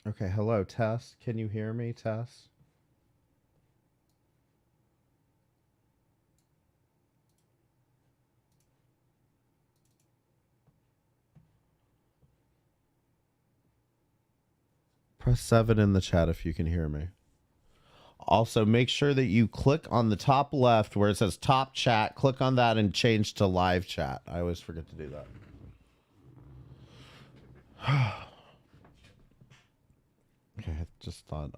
Okay, hello, Tess. Can you hear me, Tess? Press 7 in the chat if you can hear me. Also, make sure that you click on the top left where it says top chat. Click on that and change to live chat. I always forget to do that. Okay, I just thought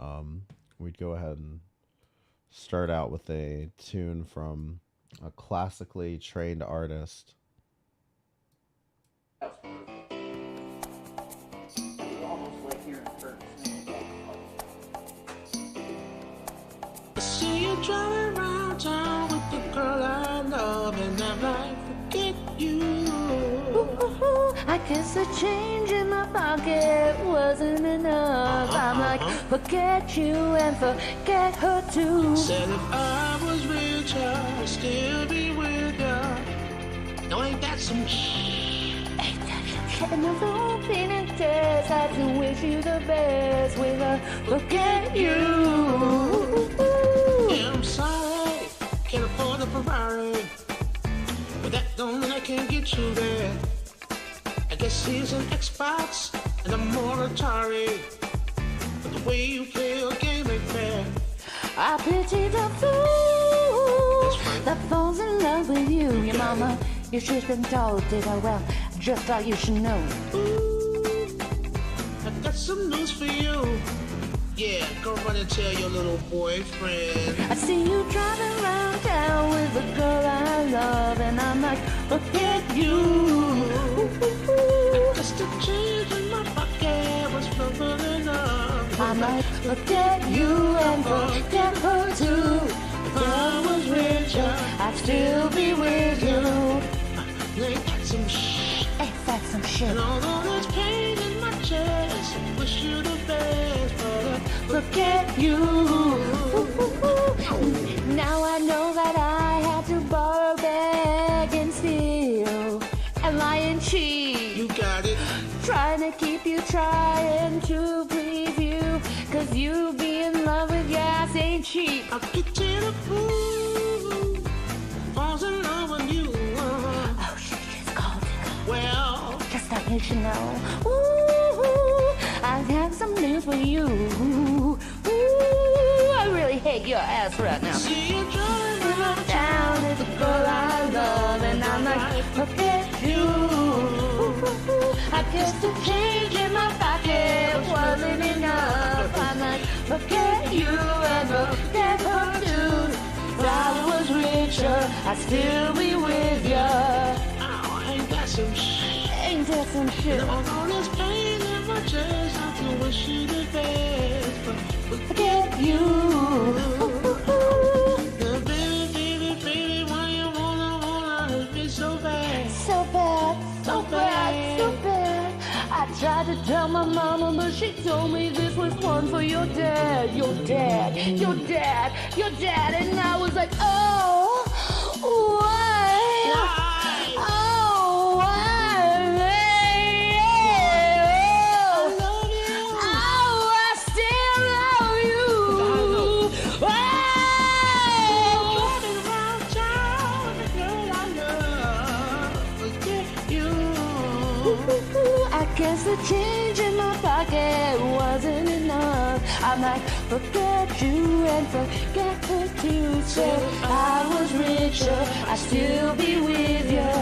we'd go ahead and start out with a tune from a classically trained artist. See you driving around town with the girl I love, and I'm like, forget you. I guess the change in my pocket wasn't enough. I'm like, forget you and forget her too. Said if I was rich, I'd still be with ya. Now ain't that some Ain't that some shit? And I'm so feeling test. I had to wish you the best with a forget you. Yeah, I'm sorry, can't afford a Ferrari, but that don't mean I can't get you there. I guess he's an Xbox and I'm more Atari, but the way you play your game ain't fair. I pity the fool that falls in love with you. Your mama, you should have been told, did I well, just thought you should know. Ooh, I got some news for you. Yeah, go run and tell your little boyfriend. I see you driving around town with a girl I love, and I'm like, forget you. I guess the change in my pocket was never enough. I'm like, forget you and forget her too. If I was richer, I'd still be with you. Ain't that some shit? Ain't that some shit? And although there's pain in my chest, I wish you the best, but I Forget you. Now I know that I had to borrow, beg, and steal, and lie and cheat. you got it. Trying to keep you, trying to please you, 'cause you be in love with your ass ain't cheap. I'll get you the fool, falls in love with you. Oh, she just called it. Well, Just thought you should know. Ooh, I have some news for you. Ooh, I really hate your ass right now. see you driving around Down with the girl I love, and I'm like, forget you. I guess the change in my pocket wasn't enough. I'm like, forget you and forget her too. If I was richer, I'd still be with ya. Oh, ain't that some shit? Ain't that some shit? And all this pain in my chest, I can wish you the best, but Forget you. yeah, baby, why you wanna hurt me so bad? So bad, so bad, so bad. I tried to tell my mama, but she told me this was one for your dad, your dad, your dad, your dad. And I was like, oh, why? Why? Oh, why? I love you. Oh, I still love you. Oh. Driving around town with the girl I love, forget you. I guess the change in my pocket wasn't enough. I'm like, forget you and forget her too. Said if I was richer, I'd still be with you.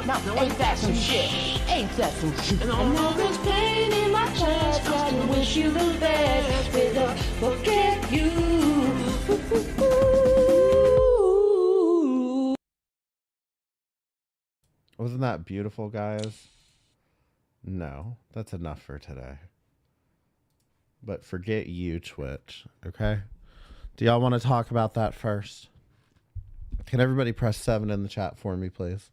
Now, ain't that some shit? Ain't that some shit? And all this pain in my chest, I wish you the best with a forget you. Wasn't that beautiful, guys? No, that's enough for today. But forget you, Twitch, okay? Do y'all want to talk about that first? Can everybody press 7 in the chat for me, please?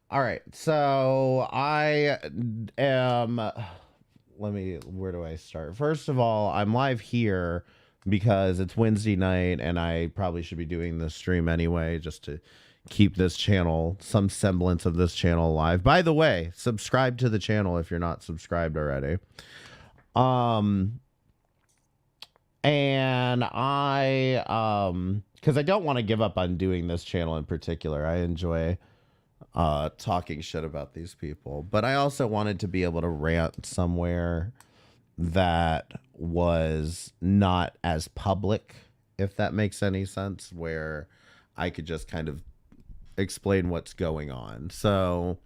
All right, so I am... where do I start? First of all, I'm live here because it's Wednesday night and I probably should be doing this stream anyway, just to keep this channel, some semblance of this channel alive. By the way, subscribe to the channel if you're not subscribed already. And because I don't want to give up on doing this channel in particular. I enjoy talking shit about these people, but I also wanted to be able to rant somewhere that was not as public, if that makes any sense, where I could just kind of explain what's going on. So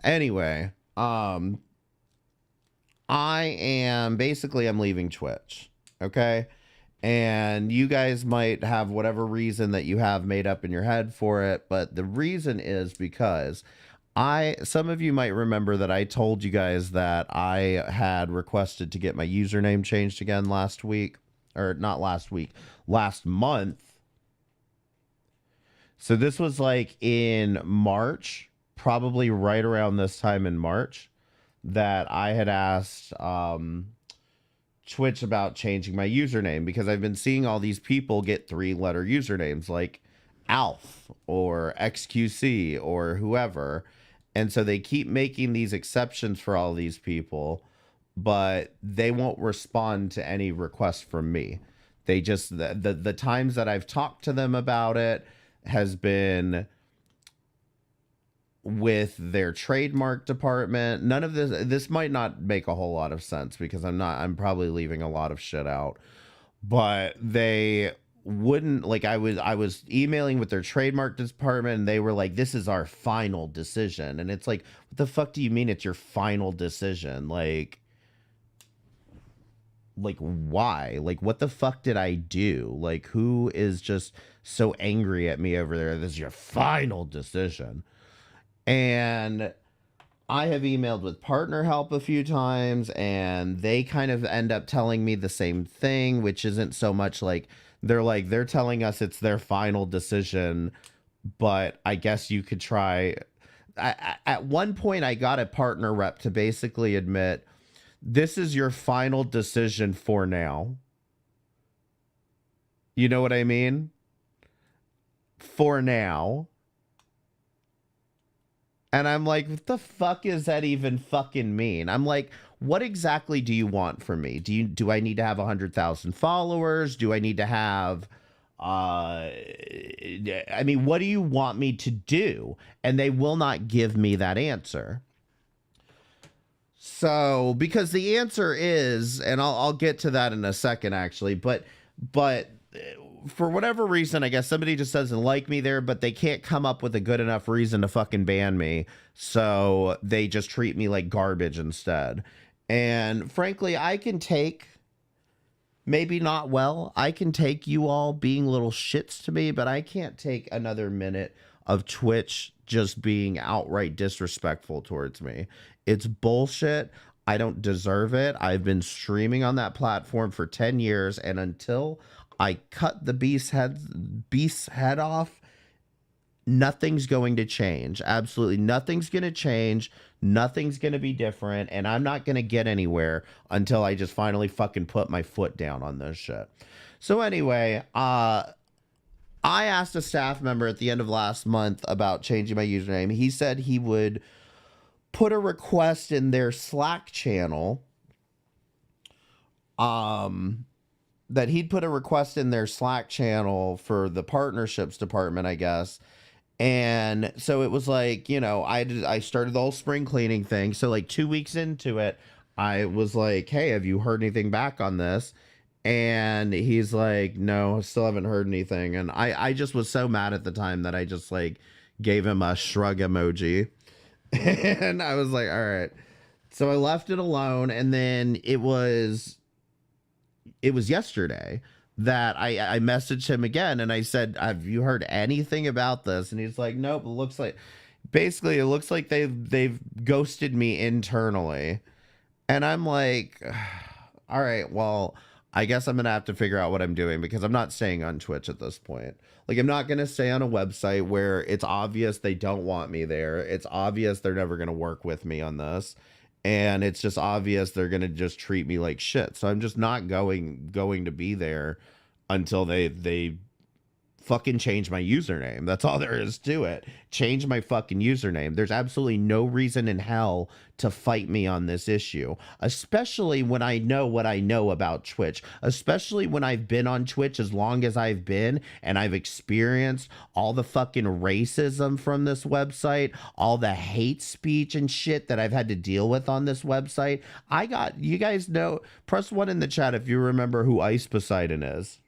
anyway, I'm leaving Twitch. Okay. And you guys might have whatever reason that you have made up in your head for it. But the reason is because some of you might remember that I told you guys that I had requested to get my username changed again last month. So this was like in March, probably right around this time in March, that I had asked Twitch about changing my username, because I've been seeing all these people get 3-letter usernames like Alf or XQC or whoever. And so they keep making these exceptions for all these people, but they won't respond to any requests from me. They just, the times that I've talked to them about it has been with their trademark department. None of this might not make a whole lot of sense because I'm probably leaving a lot of shit out, but they wouldn't, like, I was emailing with their trademark department and they were like, this is our final decision. And it's like, what the fuck do you mean it's your final decision? Like why? Like, what the fuck did I do? Like, who is just so angry at me over there? This is your final decision. And I have emailed with partner help a few times and they kind of end up telling me the same thing, which isn't so much like, they're telling us it's their final decision, but I guess you could try. At one point I got a partner rep to basically admit, this is your final decision for now. You know what I mean? For now. And I'm like, what the fuck does that even fucking mean? I'm like, what exactly do you want from me? Do I need to have 100,000 followers? Do I need to have, I mean, what do you want me to do? And they will not give me that answer. So, because the answer is, and I'll get to that in a second, actually, but for whatever reason, I guess somebody just doesn't like me there, but they can't come up with a good enough reason to fucking ban me. So they just treat me like garbage instead. And frankly, I can take, maybe not well, I can take you all being little shits to me, but I can't take another minute of Twitch just being outright disrespectful towards me. It's bullshit. I don't deserve it. I've been streaming on that platform for 10 years, and until I cut the beast's head off, nothing's going to change. Absolutely nothing's going to change. Nothing's going to be different, and I'm not going to get anywhere until I just finally fucking put my foot down on this shit. So anyway, I asked a staff member at the end of last month about changing my username. He said he would put a request in their Slack channel. That he'd put a request in their Slack channel for the partnerships department, I guess. And so it was like, you know, I started the whole spring cleaning thing. So like 2 weeks into it, I was like, hey, have you heard anything back on this? And he's like, no, I still haven't heard anything. And I just was so mad at the time that I just like gave him a shrug emoji. And I was like, all right. So I left it alone. And then it was yesterday that I messaged him again and I said, have you heard anything about this? And he's like, nope. It looks like they've ghosted me internally. And I'm like, all right, well, I guess I'm going to have to figure out what I'm doing, because I'm not staying on Twitch at this point. Like, I'm not going to stay on a website where it's obvious they don't want me there. It's obvious they're never going to work with me on this. and it's just obvious they're gonna just treat me like shit. So I'm just not going to be there until they fucking change my username. That's all there is to it. Change my fucking username. There's absolutely no reason in hell to fight me on this issue, especially when I know what I know about Twitch, especially when I've been on Twitch as long as I've been, and I've experienced all the fucking racism from this website, all the hate speech and shit that I've had to deal with on this website. You guys know, press 1 in the chat if you remember who Ice Poseidon is.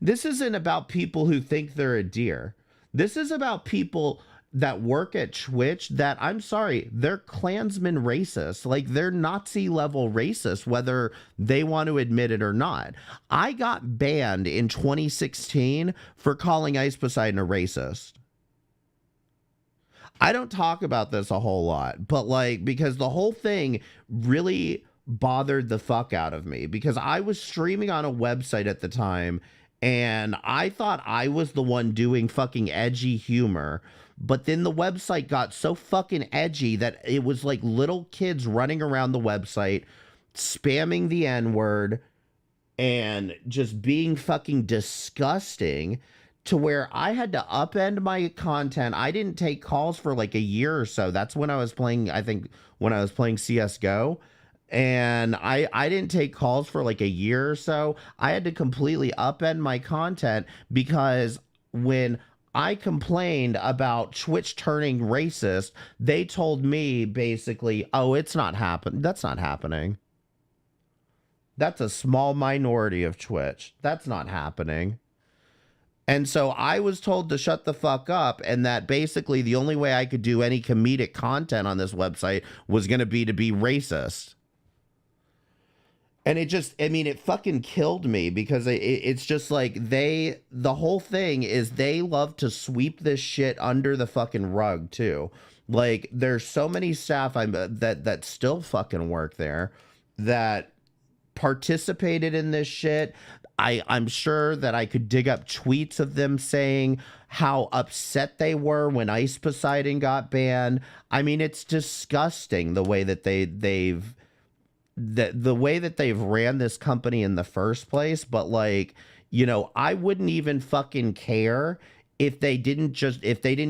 This isn't about people who think they're a deer. This is about people that work at Twitch that, I'm sorry, they're Klansman racist. Like, they're Nazi level racist, whether they want to admit it or not. I got banned in 2016 for calling Ice Poseidon a racist. I don't talk about this a whole lot, but like, because the whole thing really bothered the fuck out of me, because I was streaming on a website at the time, and I thought I was the one doing fucking edgy humor. But then the website got so fucking edgy that it was like little kids running around the website, spamming the N-word, and just being fucking disgusting, to where I had to upend my content. I didn't take calls for like a year or so. That's when I was playing, I think, when I was playing CSGO. And I didn't take calls for like a year or so. I had to completely upend my content, because when I complained about Twitch turning racist, they told me basically, oh, it's not happening. That's not happening. That's a small minority of Twitch. That's not happening. And so I was told to shut the fuck up, and that basically the only way I could do any comedic content on this website was going to be racist. And it just, I mean, it fucking killed me, because it's just like the whole thing is they love to sweep this shit under the fucking rug too. Like, there's so many staff that still fucking work there that participated in this shit. I'm sure that I could dig up tweets of them saying how upset they were when Ice Poseidon got banned. I mean, it's disgusting the way that the way that they've ran this company in the first place. But like, you know, I wouldn't even fucking care if they didn't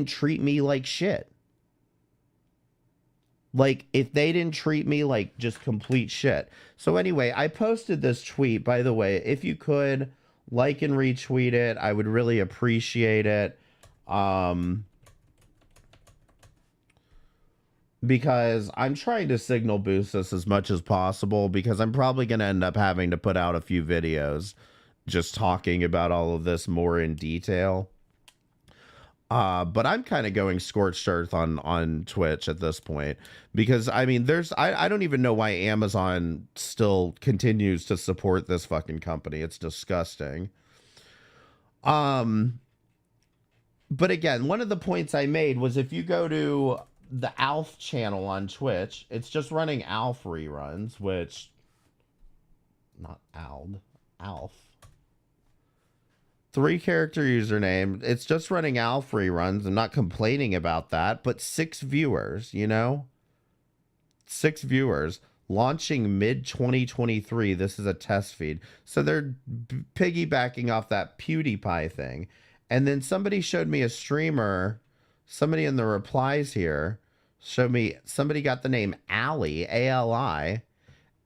treat me like shit. Like, if they didn't treat me like just complete shit. So anyway, I posted this tweet, by the way. If you could like and retweet it, I would really appreciate it. Because I'm trying to signal boost this as much as possible, because I'm probably going to end up having to put out a few videos just talking about all of this more in detail. But I'm kind of going scorched earth on Twitch at this point, because I mean, I don't even know why Amazon still continues to support this fucking company. It's disgusting. But again, one of the points I made was, if you go to the Alf channel on Twitch, it's just running Alf reruns, which, not Ald, Alf. 3-character username. It's just running Alf reruns. I'm not complaining about that, but 6 viewers, you know? 6 viewers. Launching mid-2023. This is a test feed. So they're piggybacking off that PewDiePie thing. And then somebody showed me a streamer, somebody in the replies here, showed me somebody got the name Ali, A-L-I,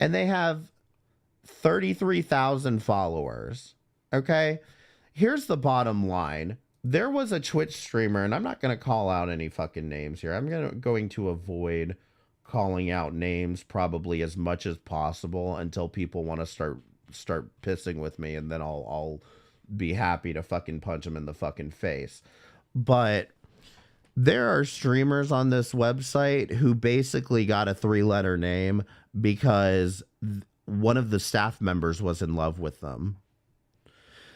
and they have 33,000 followers. Okay? Here's the bottom line. There was a Twitch streamer, and I'm not going to call out any fucking names here. I'm going to avoid calling out names probably as much as possible until people want to start pissing with me, and then I'll be happy to fucking punch them in the fucking face. But there are streamers on this website who basically got a 3-letter name because one of the staff members was in love with them.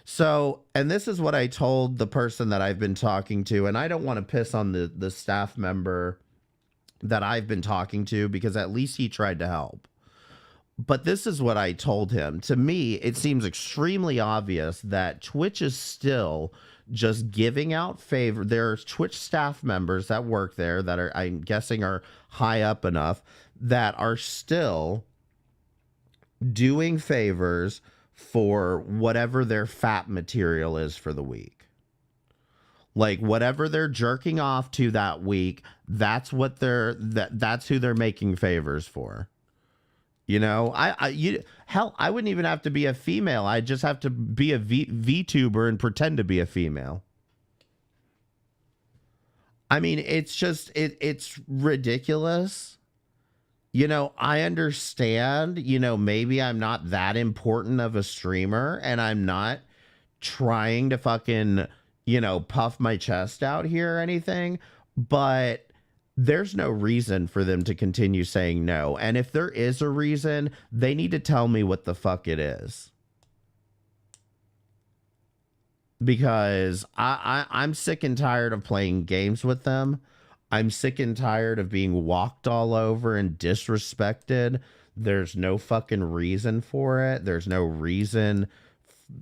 So, and this is what I told the person that I've been talking to, and I don't want to piss on the staff member that I've been talking to, because at least he tried to help. But this is what I told him. To me, it seems extremely obvious that Twitch is still just giving out favor. There's Twitch staff members that work there that are, I'm guessing, are high up enough that are still doing favors for whatever their fat material is for the week. Like whatever they're jerking off to that week, that's what that's who they're making favors for. You know, hell, I wouldn't even have to be a female. I just have to be a VTuber and pretend to be a female. I mean, it's just, it's ridiculous. You know, I understand, you know, maybe I'm not that important of a streamer and I'm not trying to fucking, you know, puff my chest out here or anything, but there's no reason for them to continue saying no. And if there is a reason, they need to tell me what the fuck it is. Because I'm sick and tired of playing games with them. I'm sick and tired of being walked all over and disrespected. There's no fucking reason for it. There's no reason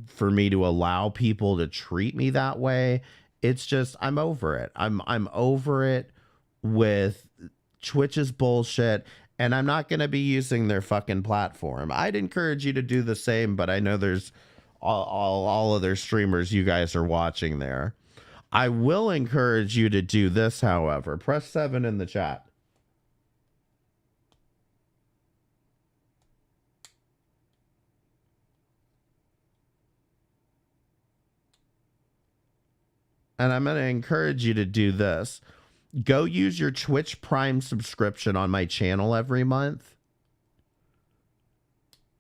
for me to allow people to treat me that way. It's just, I'm over it. I'm over it with Twitch's bullshit, and I'm not going to be using their fucking platform. I'd encourage you to do the same, but I know there's all other streamers you guys are watching there. I will encourage you to do this, however. Press 7 in the chat. And I'm going to encourage you to do this. Go use your Twitch Prime subscription on my channel every month.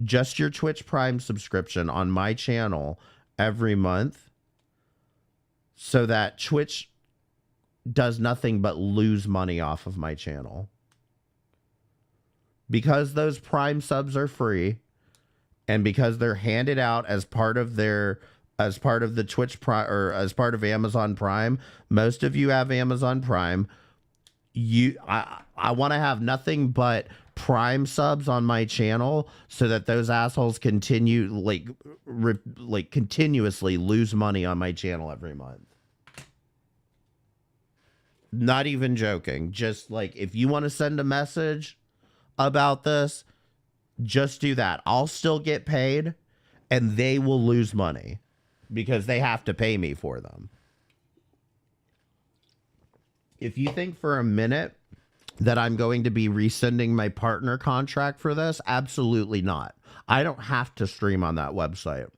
Just your Twitch Prime subscription on my channel every month, so that Twitch does nothing but lose money off of my channel. Because those Prime subs are free, and because they're handed out as part of their, as part of the Twitch Prime, or as part of Amazon Prime. Most of you have Amazon Prime. I want to have nothing but Prime subs on my channel, so that those assholes continue continuously lose money on my channel every month. Not even joking. Just like, if you want to send a message about this, just do that. I'll still get paid, and they will lose money because they have to pay me for them. If you think for a minute that I'm going to be rescinding my partner contract for this, absolutely not. I don't have to stream on that website.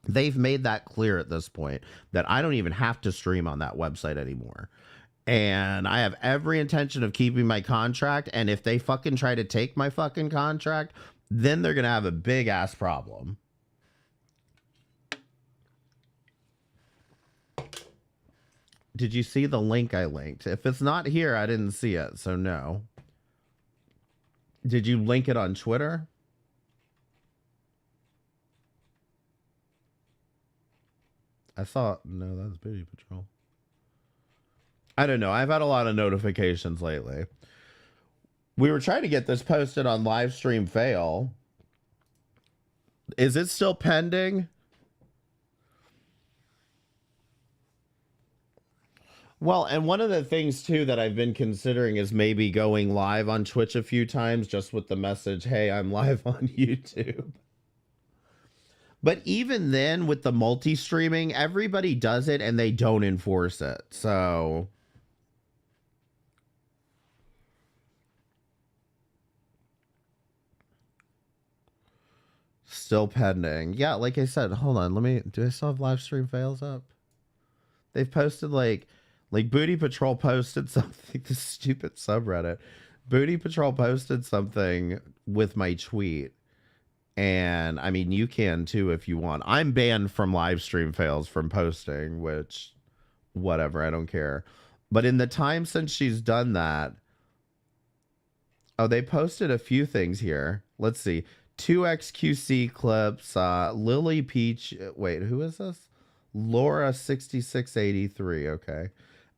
They've made that clear at this point, that I don't even have to stream on that website anymore. And I have every intention of keeping my contract. And if they fucking try to take my fucking contract, then they're going to have a big ass problem. Did you see the link I linked? If it's not here, I didn't see it, so no. Did you link it on Twitter? I thought, no, that's Beauty Patrol. I don't know. I've had a lot of notifications lately. We were trying to get this posted on Livestream Fail. Is it still pending? Well, and one of the things, too, that I've been considering is maybe going live on Twitch a few times, just with the message, hey, I'm live on YouTube. But even then, with the multi-streaming, everybody does it and they don't enforce it. So still pending. Yeah, like I said, hold on. Do I still have live stream fails up? They've posted like Booty Patrol posted something, this stupid subreddit. Booty Patrol posted something with my tweet. And I mean, you can too if you want. I'm banned from live stream fails from posting, which whatever, I don't care. But in the time since she's done that, oh, they posted a few things here. Let's see. 2 XQC clips, Lily Peach, wait, who is this? Laura 6683, okay.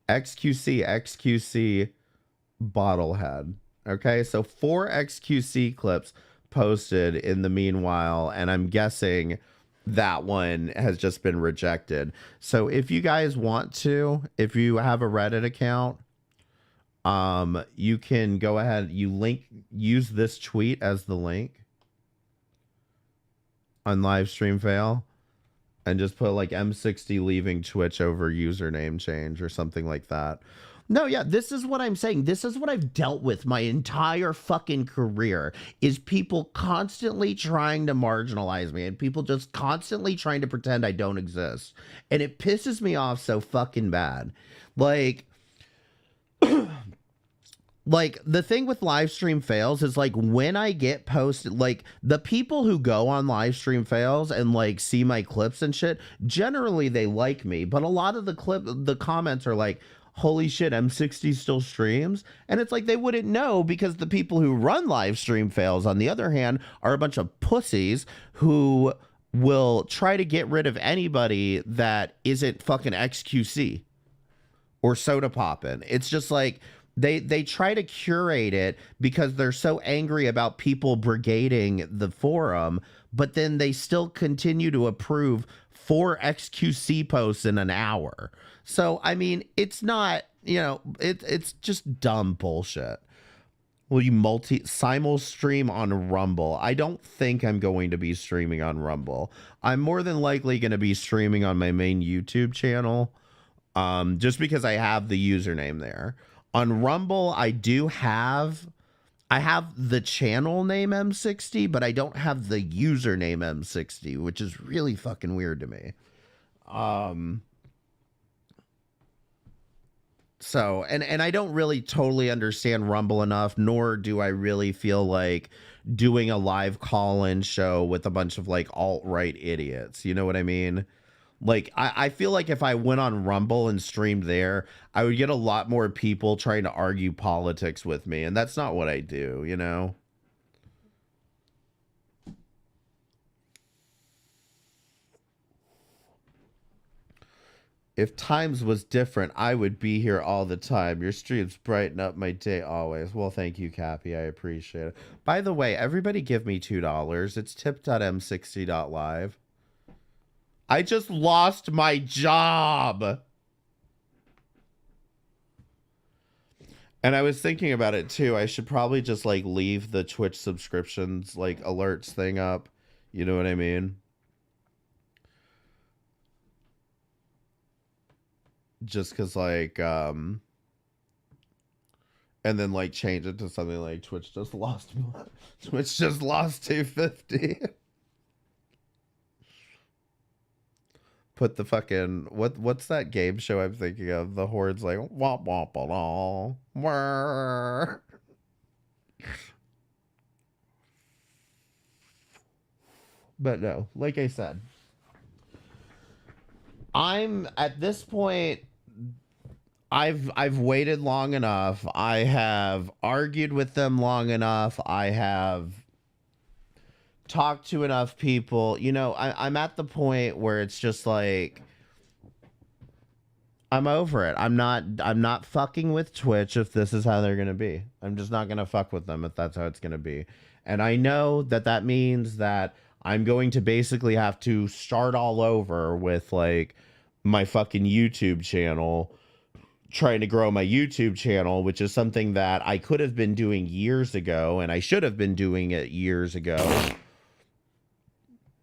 XQC Bottlehead. Okay, so 4 XQC clips posted in the meanwhile, and I'm guessing that one has just been rejected. So if you guys want to, if you have a Reddit account, you can go ahead, use this tweet as the link on live stream fail, and just put like M60 leaving Twitch over username change or something like that. No, yeah, this is what I'm saying. This is what I've dealt with my entire fucking career, is people constantly trying to marginalize me and people just constantly trying to pretend I don't exist. And it pisses me off so fucking bad. Like, like the thing with live stream fails is like when I get posted, like the people who go on live stream fails and like see my clips and shit, generally they like me, but a lot of the comments are like, holy shit, M60 still streams? And it's like they wouldn't know, because the people who run live stream fails, on the other hand, are a bunch of pussies who will try to get rid of anybody that isn't fucking XQC or soda poppin'. It's just like they try to curate it because they're so angry about people brigading the forum, but then they still continue to approve 4 XQC posts in an hour. So, I mean, it's not, you know, it's just dumb bullshit. Will you simul stream on Rumble? I don't think I'm going to be streaming on Rumble. I'm more than likely going to be streaming on my main YouTube channel, just because I have the username there. On Rumble, I have the channel name M60, but I don't have the username M60, which is really fucking weird to me. So, and I don't really totally understand Rumble enough, nor do I really feel like doing a live call-in show with a bunch of like alt-right idiots. You know what I mean? Like, I feel like if I went on Rumble and streamed there, I would get a lot more people trying to argue politics with me, and that's not what I do, you know? If times was different, I would be here all the time. Your streams brighten up my day always. Well, thank you, Cappy. I appreciate it. By the way, everybody give me $2. It's tip.m60.live. I just lost my job. And I was thinking about it too. I should probably just like leave the Twitch subscriptions like alerts thing up. You know what I mean? Just because like and then like change it to something like Twitch just lost $250. Put the fucking what's that game show I'm thinking of? The Horde's like womp womp all. But no, like I said, I'm at this point, I've waited long enough. I have argued with them long enough. I have talked to enough people. You know, I'm at the point where it's just like I'm over it. I'm not fucking with Twitch if this is how they're gonna be. I'm just not gonna fuck with them if that's how it's gonna be. And I know that means that I'm going to basically have to start all over with like my fucking YouTube channel, trying to grow my YouTube channel, which is something that I could have been doing years ago, and I should have been doing it years ago.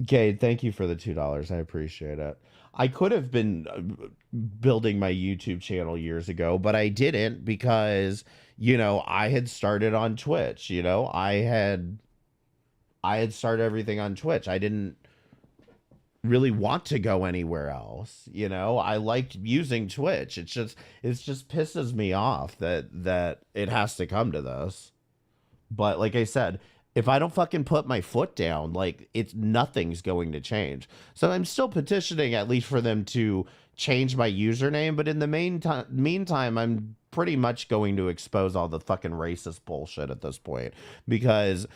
Gade, thank you for the $2. I appreciate it. I could have been building my YouTube channel years ago, but I didn't because, you know, I had started on Twitch. You know, I had started everything on Twitch. I didn't really want to go anywhere else. You know, I liked using Twitch. It just pisses me off that it has to come to this. But like I said, if I don't fucking put my foot down, like nothing's going to change. So I'm still petitioning at least for them to change my username. But in the meantime, I'm pretty much going to expose all the fucking racist bullshit at this point, because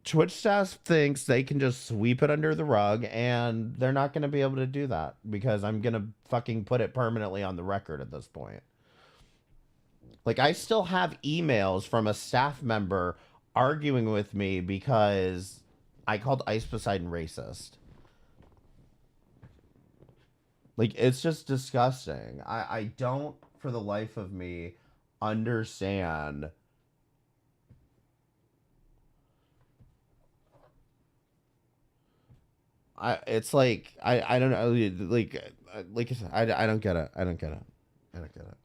Twitch staff thinks they can just sweep it under the rug, and they're not going to be able to do that because I'm going to fucking put it permanently on the record at this point. Like, I still have emails from a staff member arguing with me because I called Ice Poseidon racist. Like, it's just disgusting. I don't, for the life of me, understand. It's like, I don't know, like I said, I don't get it. I don't get it. I don't get it.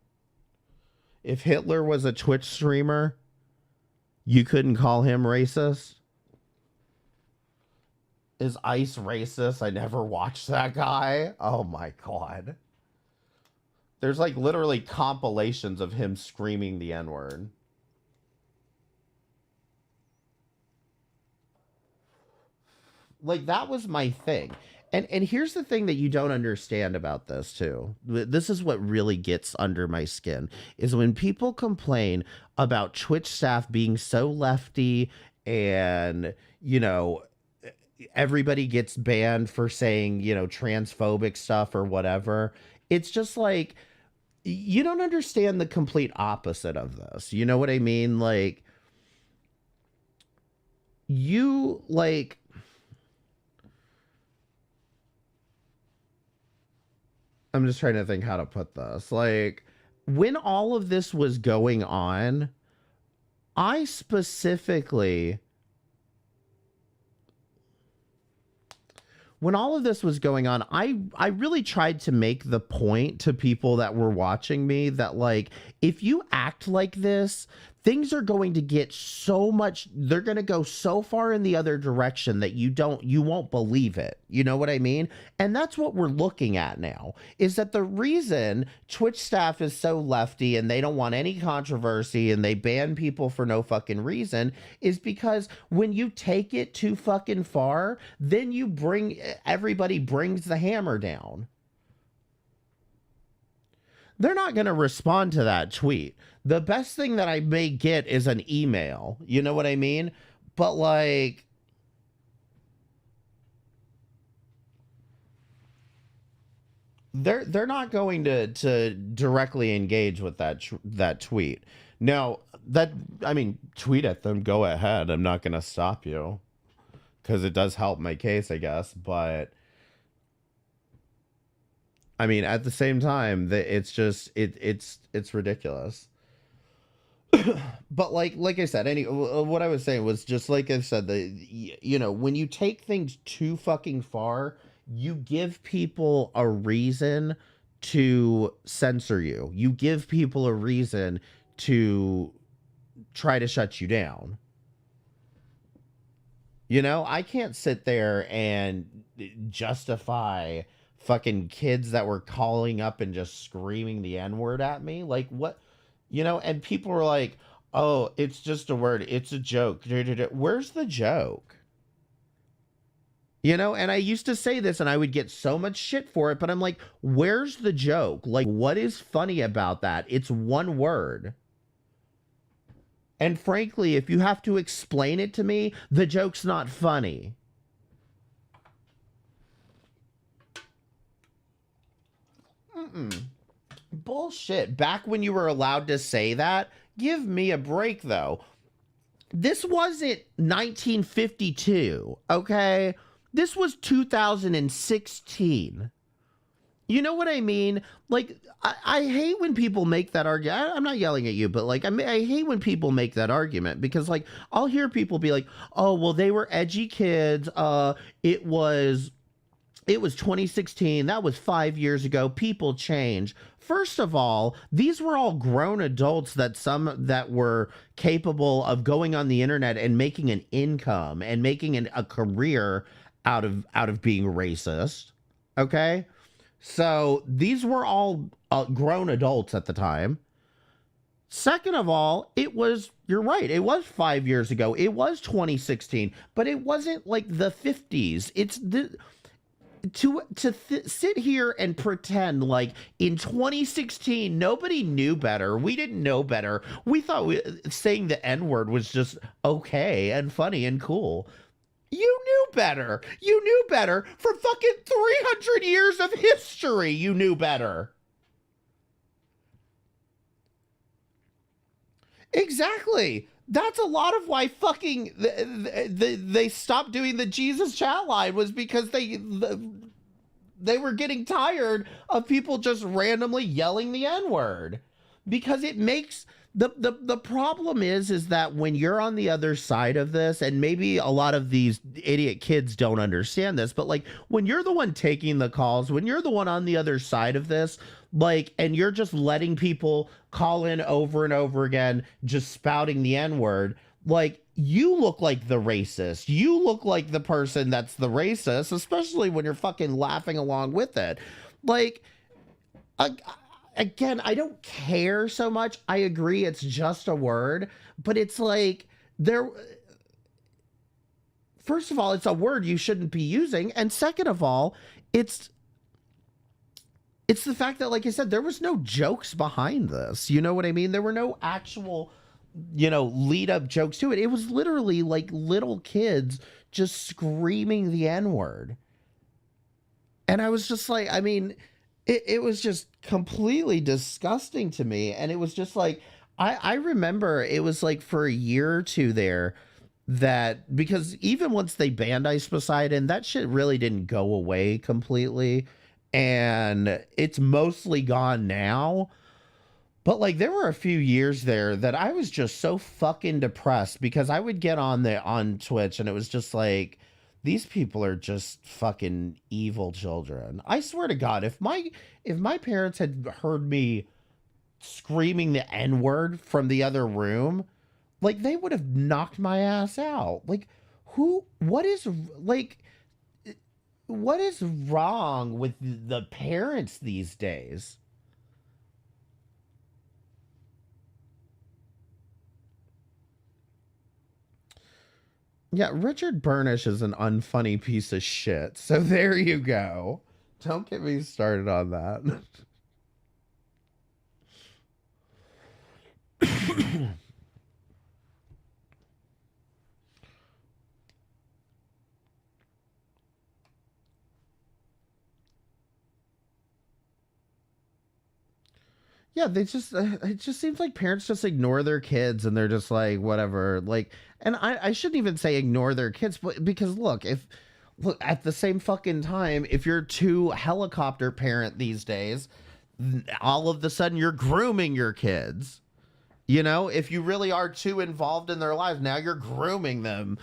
If Hitler was a Twitch streamer, you couldn't call him racist? Is Ice racist? I never watched that guy. Oh my god. There's like literally compilations of him screaming the N-word. Like, that was my thing. And here's the thing that you don't understand about this too. This is what really gets under my skin, is when people complain about Twitch staff being so lefty and, you know, everybody gets banned for saying, you know, transphobic stuff or whatever. It's just like, you don't understand the complete opposite of this. You know what I mean? Like, you, like, I'm just trying to think how to put this. Like, when all of this was going on, I specifically, when all of this was going on, I really tried to make the point to people that were watching me that, like, if you act like this, things are going to get so much, they're going to go so far in the other direction that you won't believe it. You know what I mean? And that's what we're looking at now, is that the reason Twitch staff is so lefty and they don't want any controversy and they ban people for no fucking reason is because when you take it too fucking far, then everybody brings the hammer down. They're not going to respond to that tweet. The best thing that I may get is an email. You know what I mean? But, like, they're not going to directly engage with that tweet. Now, tweet at them, go ahead. I'm not going to stop you, because it does help my case, I guess. But I mean, at the same time, it's just it's ridiculous. But like I said, what I was saying was just like I said, you know, when you take things too fucking far, you give people a reason to censor you. You give people a reason to try to shut you down. You know, I can't sit there and justify fucking kids that were calling up and just screaming the N-word at me. Like, what? You know, and people were like, oh, it's just a word. It's a joke. Where's the joke? You know, and I used to say this and I would get so much shit for it, but I'm like, where's the joke? Like, what is funny about that? It's one word. And frankly, if you have to explain it to me, the joke's not funny. Bullshit. Back when you were allowed to say that, give me a break, though. This wasn't 1952, okay? This was 2016. You know what I mean? Like, I hate when people make that argument. I'm not yelling at you, but, like, I hate when people make that argument because, like, I'll hear people be like, oh, well, they were edgy kids. It was 2016. That was 5 years ago. People change. First of all, these were all grown adults that were capable of going on the internet and making an income and making a career out of being racist. Okay? So these were all grown adults at the time. Second of all, you're right, it was 5 years ago. It was 2016, but it wasn't like the 50s. It's sit here and pretend like in 2016 nobody knew better. We didn't know better. We thought saying the N-word was just okay and funny and cool. You knew better. You knew better. For fucking 300 years of history, you knew better. Exactly. That's a lot of why fucking they stopped doing the Jesus chat line, was because they were getting tired of people just randomly yelling the N-word, because it makes the problem is that when you're on the other side of this, and maybe a lot of these idiot kids don't understand this, but like when you're the one taking the calls, when you're the one on the other side of this, like, and you're just letting people call in over and over again, just spouting the N-word, like, you look like the racist. You look like the person that's the racist, especially when you're fucking laughing along with it. Like, again, I don't care so much. I agree it's just a word, but it's like, there, first of all, it's a word you shouldn't be using, and second of all, it's the fact that, like I said, there was no jokes behind this. You know what I mean? There were no actual, lead up jokes to it. It was literally like little kids just screaming the N-word. And I was just like, I mean, it was just completely disgusting to me. And it was just like, I remember it was like for a year or two there, that, because even once they banned Ice Poseidon, that shit really didn't go away completely. And it's mostly gone now. But like there were a few years there that I was just so fucking depressed, because I would get on Twitch and it was just like, these people are just fucking evil children. I swear to God, if my parents had heard me screaming the N-word from the other room, like they would have knocked my ass out. Like, what is wrong with the parents these days? Yeah, Richard Burnish is an unfunny piece of shit. So there you go. Don't get me started on that. Yeah, it just seems like parents just ignore their kids, and they're just like, whatever. Like, and I shouldn't even say ignore their kids, but because look, at the same fucking time, if you're too helicopter parent these days, all of the sudden you're grooming your kids. If you really are too involved in their lives, now you're grooming them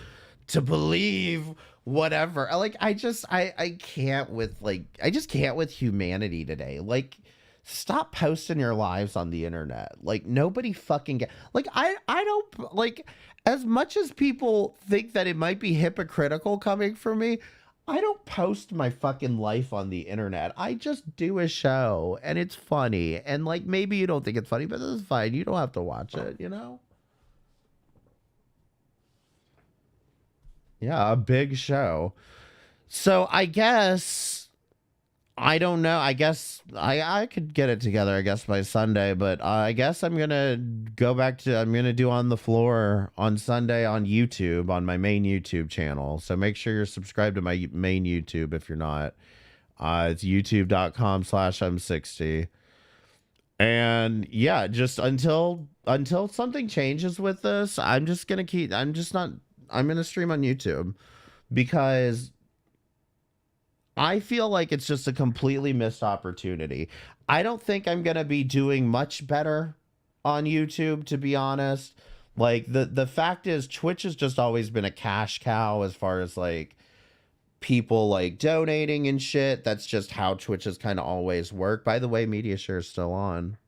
to believe whatever. Like, I can't with, like, I just can't with humanity today. Like, stop posting your lives on the internet. Like, nobody fucking like, I don't, like, as much as people think that it might be hypocritical coming from me, I don't post my fucking life on the internet. I just do a show and it's funny. And like, maybe you don't think it's funny, but it's fine. You don't have to watch it, Yeah, a big show. So I guess, I don't know. I guess I could get it together, I guess, by Sunday. But I guess I'm going to I'm going to do On the Floor on Sunday on YouTube, on my main YouTube channel. So make sure you're subscribed to my main YouTube if you're not. It's youtube.com/I'm60. And yeah, just until something changes with this, I'm going to stream on YouTube, because I feel like it's just a completely missed opportunity. I don't think I'm going to be doing much better on YouTube, to be honest. Like, the fact is, Twitch has just always been a cash cow as far as like people like donating and shit. That's just how Twitch has kind of always worked. By the way, Media Share is still on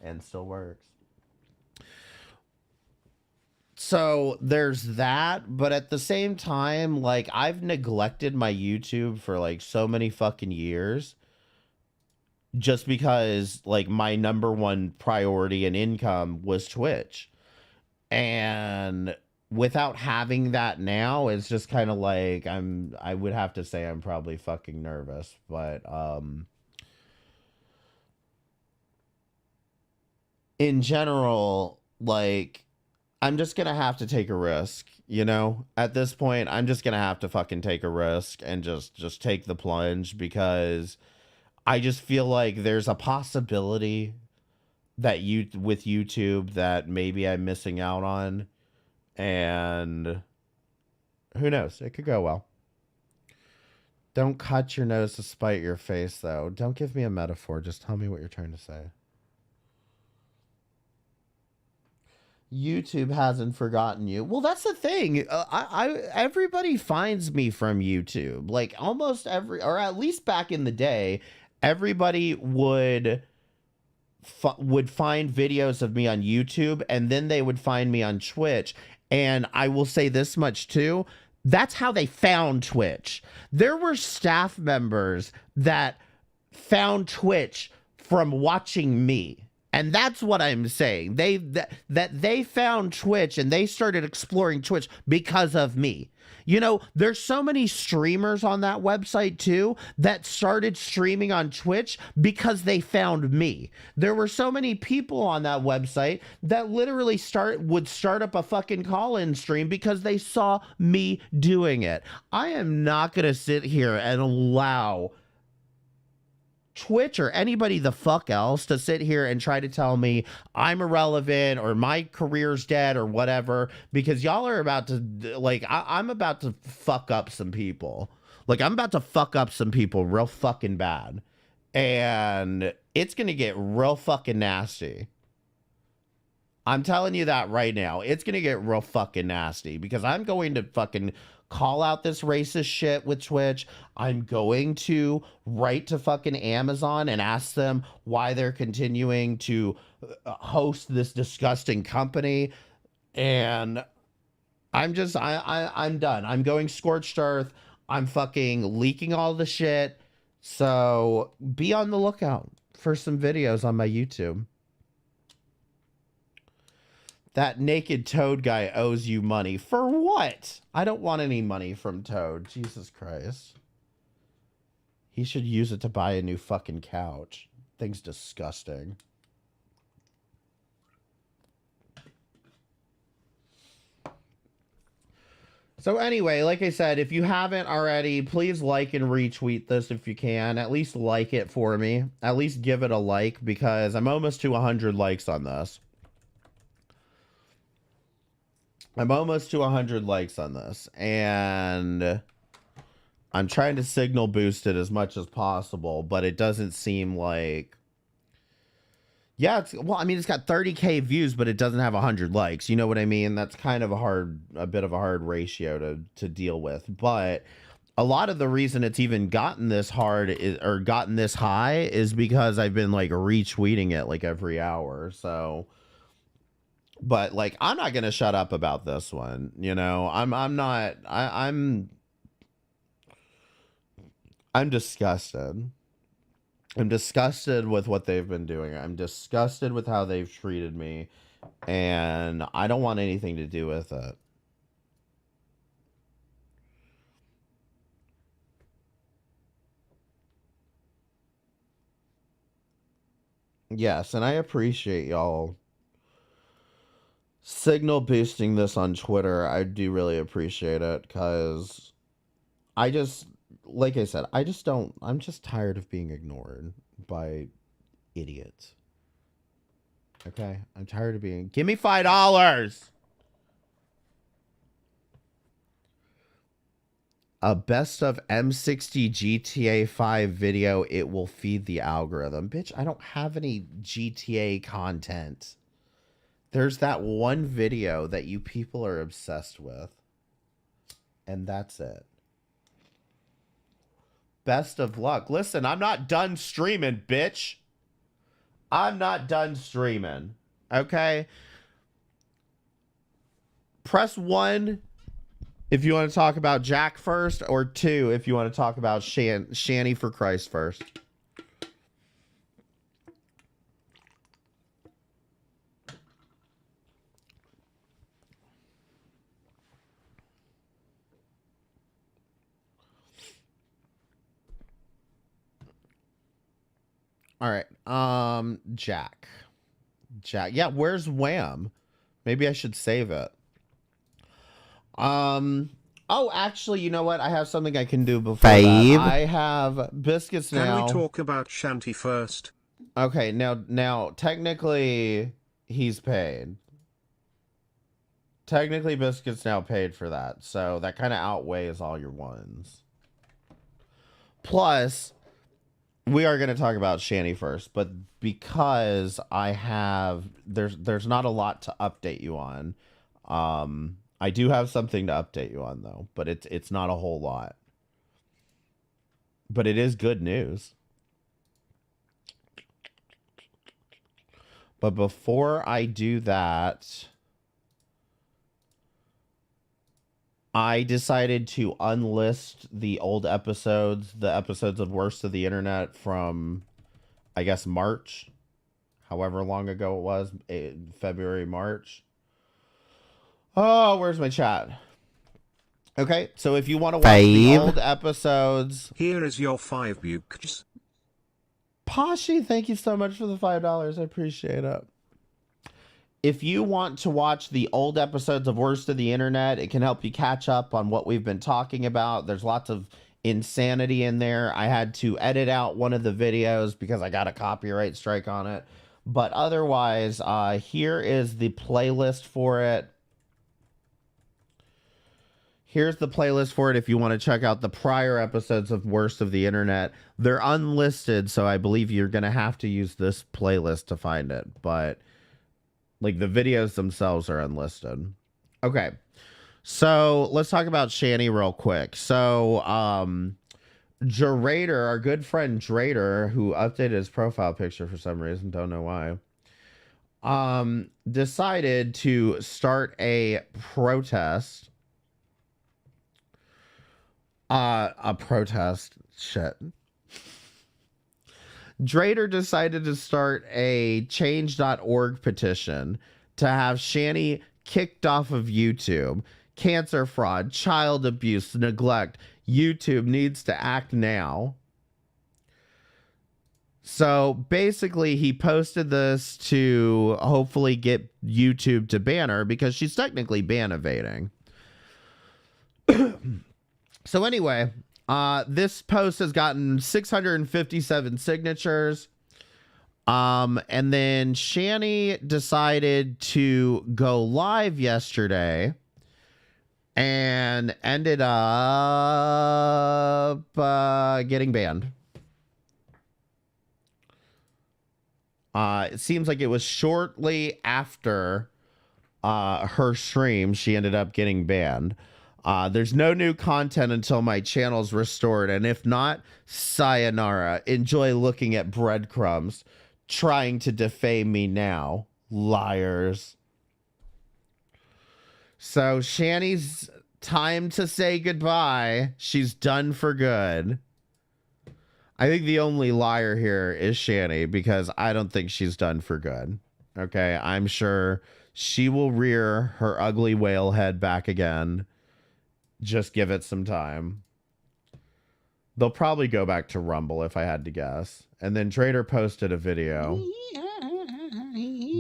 and still works. So there's that, but at the same time, like, I've neglected my YouTube for like so many fucking years, just because like my number one priority and income was Twitch. And without having that now, it's just kind of like, I would have to say I'm probably fucking nervous, but in general, like, I'm just gonna have to take a risk, At this point, I'm just gonna have to fucking take a risk and just take the plunge, because I just feel like there's a possibility that with YouTube that maybe I'm missing out on. And who knows? It could go well. Don't cut your nose to spite your face, though. Don't give me a metaphor. Just tell me what you're trying to say. YouTube hasn't forgotten you. Well, that's the thing. Everybody finds me from YouTube. Like almost every, or at least back in the day, everybody would find videos of me on YouTube, and then they would find me on Twitch. And I will say this much too. That's how they found Twitch. There were staff members that found Twitch from watching me. And that's what I'm saying. They found Twitch and they started exploring Twitch because of me. You know, there's so many streamers on that website too that started streaming on Twitch because they found me. There were so many people on that website that literally would start up a fucking call-in stream because they saw me doing it. I am not going to sit here and allow Twitch or anybody the fuck else to sit here and try to tell me I'm irrelevant or my career's dead or whatever, because y'all are about to, like, I'm about to fuck up some people. Like, I'm about to fuck up some people real fucking bad. And it's going to get real fucking nasty. I'm telling you that right now. It's going to get real fucking nasty because I'm going to fucking call out this racist shit with Twitch. I'm going to write to fucking Amazon and ask them why they're continuing to host this disgusting company. And I'm just, I'm done. I'm going scorched earth. I'm fucking leaking all the shit. So be on the lookout for some videos on my YouTube. That naked Toad guy owes you money. For what? I don't want any money from Toad. Jesus Christ. He should use it to buy a new fucking couch. Thing's disgusting. So anyway, like I said, if you haven't already, please like and retweet this if you can. At least like it for me. At least give it a like, because I'm almost to 100 likes on this. I'm almost to 100 likes on this, and I'm trying to signal boost it as much as possible, but it doesn't seem like, yeah, well, I mean, it's got 30K views, but it doesn't have 100 likes. You know what I mean? That's kind of a bit of a hard ratio to deal with, but a lot of the reason it's even gotten this hard or gotten this high is because I've been like retweeting it like every hour. So, but like, I'm not going to shut up about this one. You know, I'm disgusted. I'm disgusted with what they've been doing. I'm disgusted with how they've treated me, and I don't want anything to do with it. Yes, and I appreciate y'all signal boosting this on Twitter. I do really appreciate it, because I just, like I said, I'm just tired of being ignored by idiots. Okay? I'm tired of being, give me $5. A best of M60 GTA 5 video, it will feed the algorithm. Bitch, I don't have any GTA content. There's that one video that you people are obsessed with, and that's it. Best of luck. Listen, I'm not done streaming, bitch. I'm not done streaming. Okay? Press 1 if you want to talk about Jack first, or 2 if you want to talk about Shanny4CHRIST first. All right. Jack. Yeah, where's Wham? Maybe I should save it. Oh, actually, you know what? I have something I can do before that. I have biscuits now. Can we talk about Shanty first? Okay, now technically he's paid. Technically, Biscuit's now paid for that, so that kind of outweighs all your ones. Plus, we are going to talk about Shanny first, but because I have there's not a lot to update you on. I do have something to update you on though, but it's not a whole lot. But it is good news. But before I do that, I decided to unlist the old episodes, the episodes of Worst of the Internet from, I guess, March, however long ago it was, February, March. Oh, where's my chat? Okay, so if you want to watch the old episodes... Here is your 5 bukes. Pashi, thank you so much for the $5. I appreciate it. If you want to watch the old episodes of Worst of the Internet, it can help you catch up on what we've been talking about. There's lots of insanity in there. I had to edit out one of the videos because I got a copyright strike on it. But otherwise, here is the playlist for it. Here's the playlist for it if you want to check out the prior episodes of Worst of the Internet. They're unlisted, so I believe you're going to have to use this playlist to find it. But... like, the videos themselves are unlisted. Okay. So, let's talk about Shanny real quick. So, Drader, our good friend Drader, who updated his profile picture for some reason, don't know why, decided to start a protest. Drader decided to start a change.org petition to have Shanny kicked off of YouTube. Cancer fraud, child abuse, neglect. YouTube needs to act now. So basically, he posted this to hopefully get YouTube to ban her because she's technically ban evading. So anyway... this post has gotten 657 signatures. And then Shanny decided to go live yesterday and ended up getting banned. It seems like it was shortly after her stream she ended up getting banned. There's no new content until my channel's restored, and if not, sayonara. Enjoy looking at breadcrumbs, trying to defame me now, liars. So Shanny's time to say goodbye. She's done for good. I think the only liar here is Shanny, because I don't think she's done for good. Okay, I'm sure she will rear her ugly whale head back again. Just give it some time. They'll probably go back to Rumble if I had to guess. And then Trader posted a video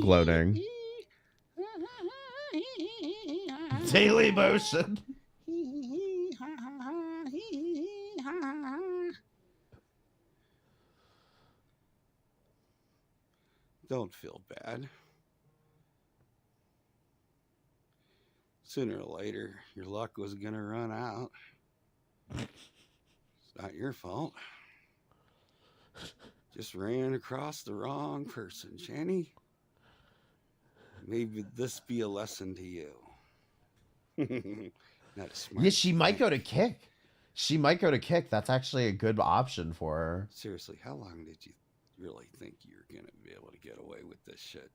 gloating. Daily motion. Don't feel bad. Sooner or later, your luck was going to run out. It's not your fault. Just ran across the wrong person, Shanny. Maybe this be a lesson to you. Not a smart. Yeah, she might go to kick. She might go to kick. That's actually a good option for her. Seriously, how long did you really think you were going to be able to get away with this shit?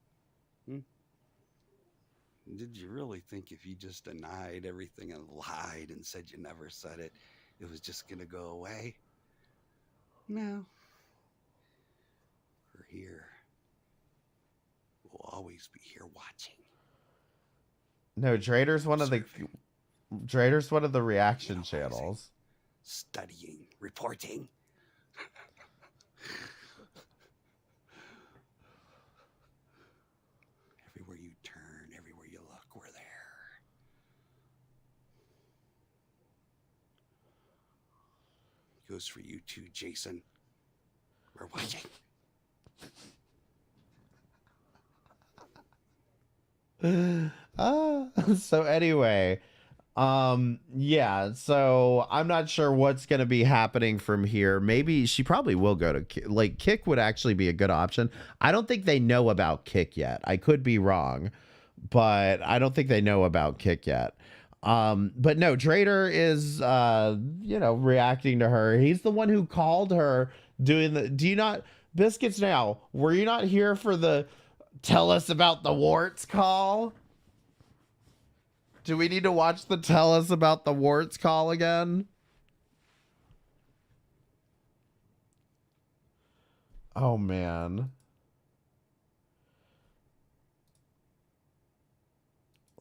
Did you really think if you just denied everything and lied and said you never said it, it was just going to go away? No. We're here. We'll always be here watching. No, Drader's one of the reaction channels. Studying, reporting. Everywhere you turn, everywhere you look, we're there. Goes for you too, Jason. We're watching. So anyway, yeah, so I'm not sure what's going to be happening from here. Maybe she probably will go to like Kick would actually be a good option. I don't think they know about Kick yet. I could be wrong, but I don't think they know about Kick yet. But no, Drader is reacting to her. He's the one who called her doing the do you not Biscuits now, were you not here for the tell us about the warts call? Do we need to watch the tell us about the warts call again? Oh, man.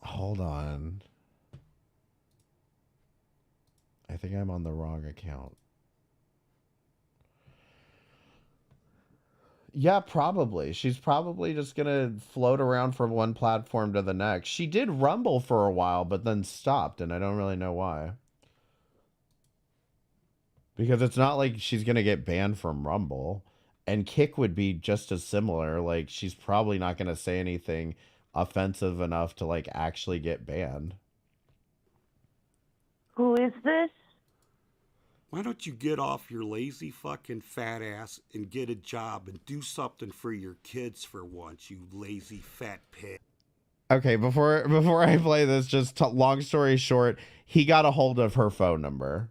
Hold on. I think I'm on the wrong account. Yeah, probably. She's probably just going to float around from one platform to the next. She did Rumble for a while, but then stopped, and I don't really know why. Because it's not like she's going to get banned from Rumble. And Kick would be just as similar. Like, she's probably not going to say anything offensive enough to, like, actually get banned. Who is this? Why don't you get off your lazy fucking fat ass and get a job and do something for your kids for once, you lazy fat pig? Okay, before I play this, just long story short, he got a hold of her phone number.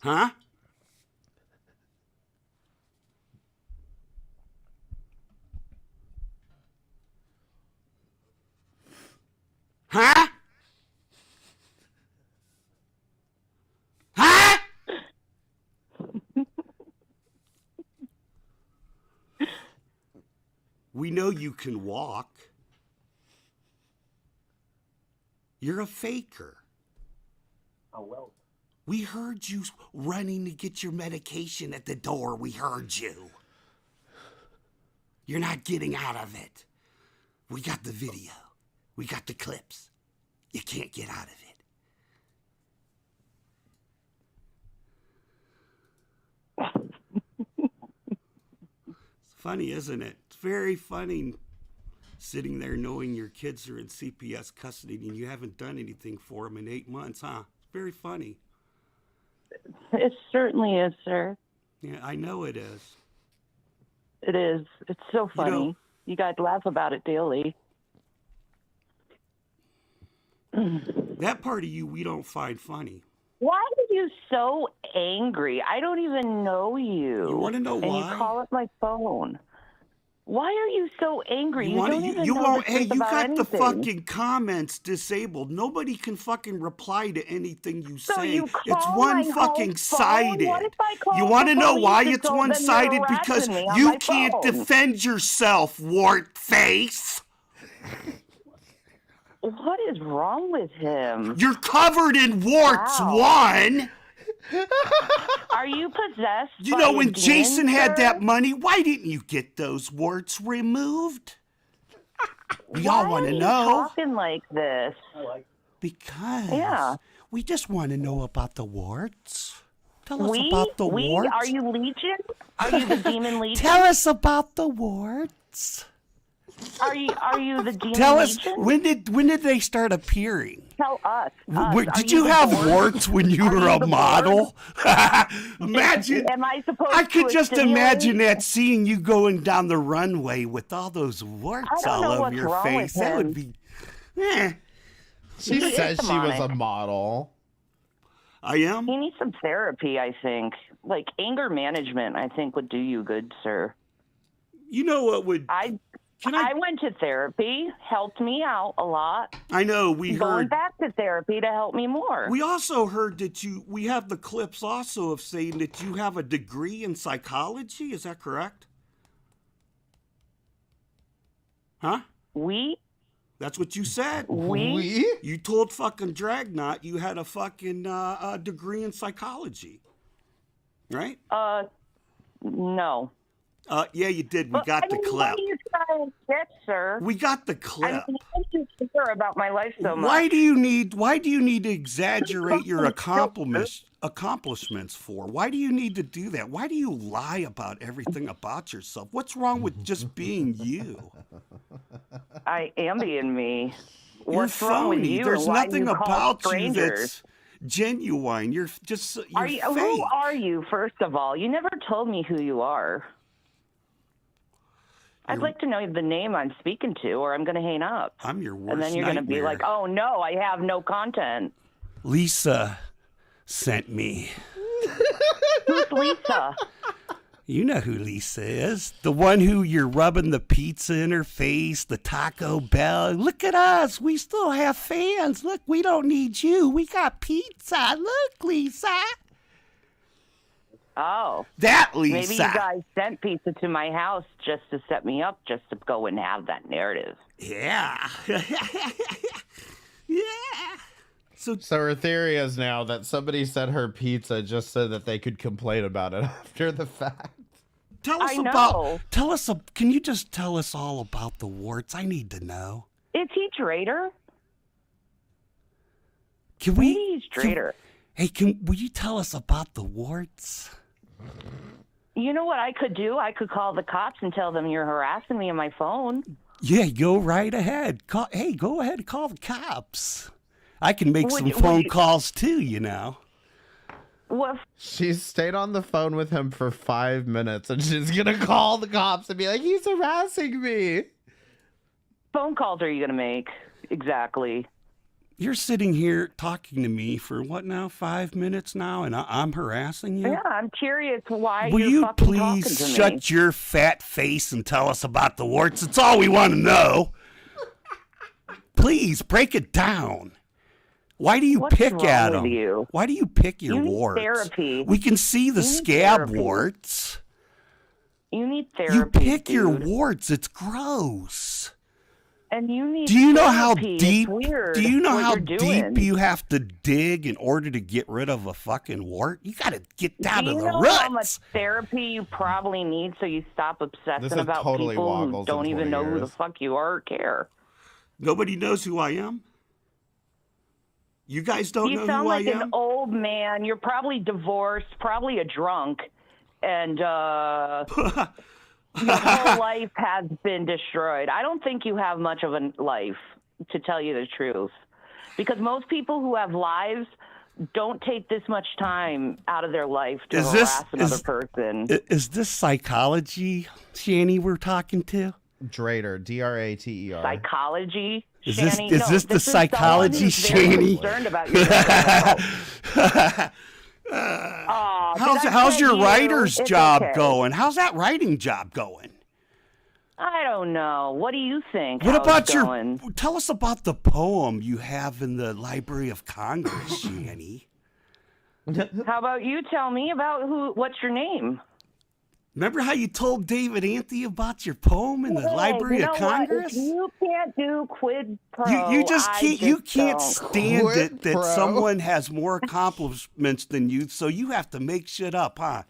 Huh? Huh? Huh? We know you can walk. You're a faker. Oh, well. We heard you running to get your medication at the door. We heard you. You're not getting out of it. We got the video. We got the clips. You can't get out of it. It's funny, isn't it? It's very funny sitting there knowing your kids are in CPS custody and you haven't done anything for them in 8 months, huh? It's very funny. It certainly is, sir. Yeah, I know it is. It is. It's so funny. You guys laugh about it daily. That part of you we don't find funny. Why are you so angry? I don't even know you. You want to know why? And you call up my phone. Why are you so angry? You don't even you know won't. the Hey, truth you about got anything. the fucking comments disabled. Nobody can fucking reply to anything you So say. you It's call one my fucking home sided. phone? What if I call You want to the know police why and it's told them one sided? you're Because harassing me on you my can't phone? defend yourself, wart face. What is wrong with him? You're covered in warts. Wow. One. Are you possessed? You by know a when demon, Jason had sir? that money, why didn't you get those warts removed? We all want to know. Why are you talking like this? Because we just want to know about the warts. Tell us We? about the warts. Are you Legion? Are you the demon Legion? Tell us about the warts. Are you the demon Tell us Legion? when did they start appearing? Tell us. Did you have warts when you were a model? Imagine. Am I supposed I could to just assimilate? imagine that seeing you going down the runway with all those warts I don't all know over what's your wrong face. with That would him. be. She said she was a demonic. model. I am. You need some therapy, I think. Like anger management, I think would do you good, sir. You know what would? I went to therapy, helped me out a lot. I know we Going heard. back to therapy to help me more. We also heard that we have the clips also of saying that you have a degree in psychology. Is that correct? Huh? That's what you said. We? You told fucking Dragnot you had a fucking degree in psychology. Right? No. Yeah, you did. We got the clip. What are you trying to get, sir? We got the clip. I mean, why do you care about my life so much? Why do you need to exaggerate your accomplishments accomplishments for? Why do you need to do that? Why do you lie about everything about yourself? What's wrong with just being you? I am being me. You're What's wrong with phony. you? There's and why do nothing you call about you strangers? that's genuine. You're just you're Are you, who fake. are you, first of all? You never told me who you are. I'd like to know the name I'm speaking to, or I'm going to hang up. I'm your worst And then you're going to be like, nightmare. oh, no, I have no content. Lisa sent me. Who's Lisa? You know who Lisa is. The one who you're rubbing the pizza in her face, the Taco Bell. Look at us. We still have fans. Look, we don't need you. We got pizza. Look, Lisa. Oh. That Lisa. Maybe you guys sent pizza to my house just to set me up, just to go and have that narrative. Yeah. Yeah. So her theory is now that somebody sent her pizza just so that they could complain about it after the fact. Tell us I know. can you just tell us all about the warts? I need to know. Is he traitor? Can we? Maybe he's traitor. Will you tell us about the warts? You know what I could do? I could call the cops and tell them you're harassing me on my phone. Yeah, go right ahead. Go ahead and call the cops. I can make some phone calls too, you know. What? She stayed on the phone with him for 5 minutes and she's gonna call the cops and be like, he's harassing me. Phone calls are you going to make? Exactly. You're sitting here talking to me for what now, 5 minutes now, and I'm harassing you? Yeah, I'm curious why Will you're you fucking talking please to me. shut your fat face and tell us about the warts? It's all we want to know. Please, break it down. Why do you What's pick wrong at with them? you? Why do you pick your You need warts? therapy. We can see the You need scab therapy. warts. You need therapy. You pick your dude. warts. It's gross. And you need Do you know how therapy. deep? It's weird Do you know what how you're doing. deep you have to dig in order to get rid of a fucking wart? You got to get down Do to you the know roots. how much therapy you probably need so you stop obsessing This is about totally people who Woggles don't in even 20 know who the years. fuck you are or care? Nobody knows who I am. You guys don't You know sound who like I an am. old man. You're probably divorced, probably a drunk, and your whole life has been destroyed. I don't think you have much of a life, to tell you the truth, because most people who have lives don't take this much time out of their life to harass another person. Is this psychology, Shanny, we're talking to? Drater, Drater. Psychology, Is this Shanny? is No, this the is someone psychology, who's very Shanny? concerned about your mental health. Aw, did I How's say your you? writer's It's job okay. going? How's that writing job going? I don't know. What do you think? What how about it's your? going? Tell us about the poem you have in the Library of Congress, Shanny. How about you tell me about what's your name? Remember how you told David Anthony about your poem in the Library you know of what? Congress? If you can't do quid pro. You just can't. You can't don't. stand Quid it that pro. someone has more accomplishments than you, so you have to make shit up, huh?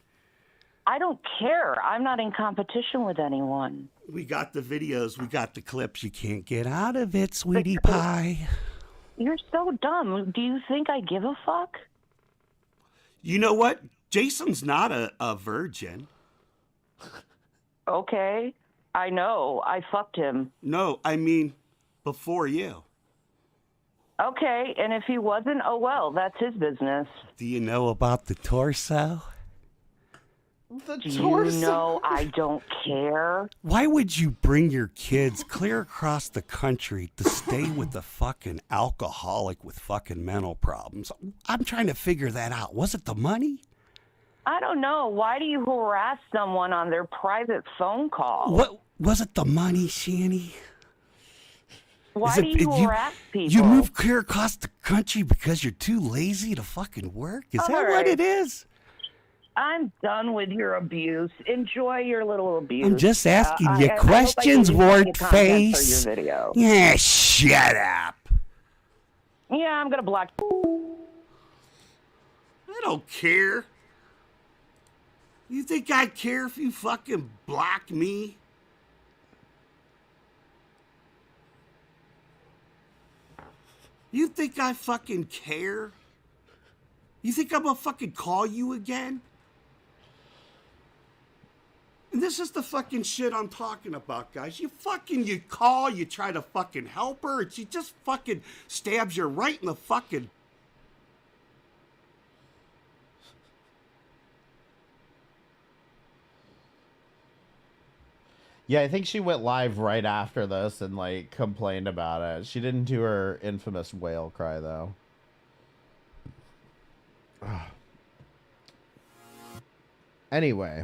I don't care. I'm not in competition with anyone. We got the videos, we got the clips. You can't get out of it, sweetie pie. You're so dumb. Do you think I give a fuck? You know what? Jason's not a virgin. Okay. I know. I fucked him. No, I mean before you. Okay. And if he wasn't, oh well, that's his business. Do you know about the torso? The Do torso. you know I don't care? Why would you bring your kids clear across the country to stay with a fucking alcoholic with fucking mental problems? I'm trying to figure that out. Was it the money? I don't know. Why do you harass someone on their private phone call? What was it? The money, Shanny? Why do you harass people? You move clear across the country because you're too lazy to fucking work? Is that what right. it is? I'm done with your abuse. Enjoy your little abuse. I'm just asking you I hope I questions, can give you wart content face. For your video. Yeah, shut up. Yeah, I'm gonna block. I don't care. You think I care if you fucking block me? You think I fucking care? You think I'm gonna fucking call you again? And this is the fucking shit I'm talking about, guys. You call, you try to fucking help her, and she just fucking stabs you right in the fucking... Yeah, I think she went live right after this and, like, complained about it. She didn't do her infamous whale cry, though. Anyway.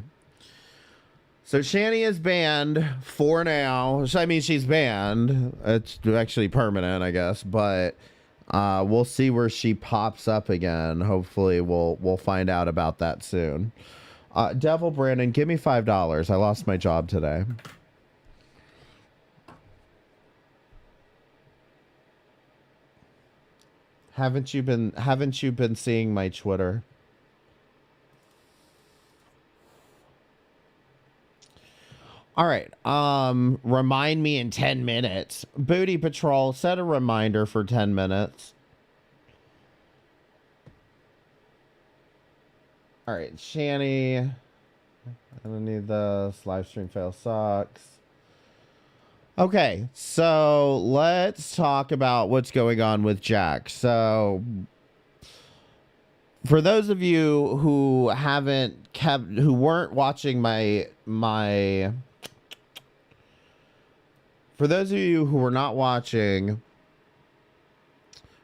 So Shanny is banned for now. I mean, she's banned. It's actually permanent, I guess. But we'll see where she pops up again. Hopefully, we'll find out about that soon. Devil Brandon, give me $5. I lost my job today. Haven't you been seeing my Twitter? All right. Remind me in 10 minutes. Booty Patrol, set a reminder for 10 minutes. All right, Shanny. I don't need this. Live stream fail sucks. Okay, so let's talk about what's going on with Jack. So, for those of you who weren't watching for those of you who were not watching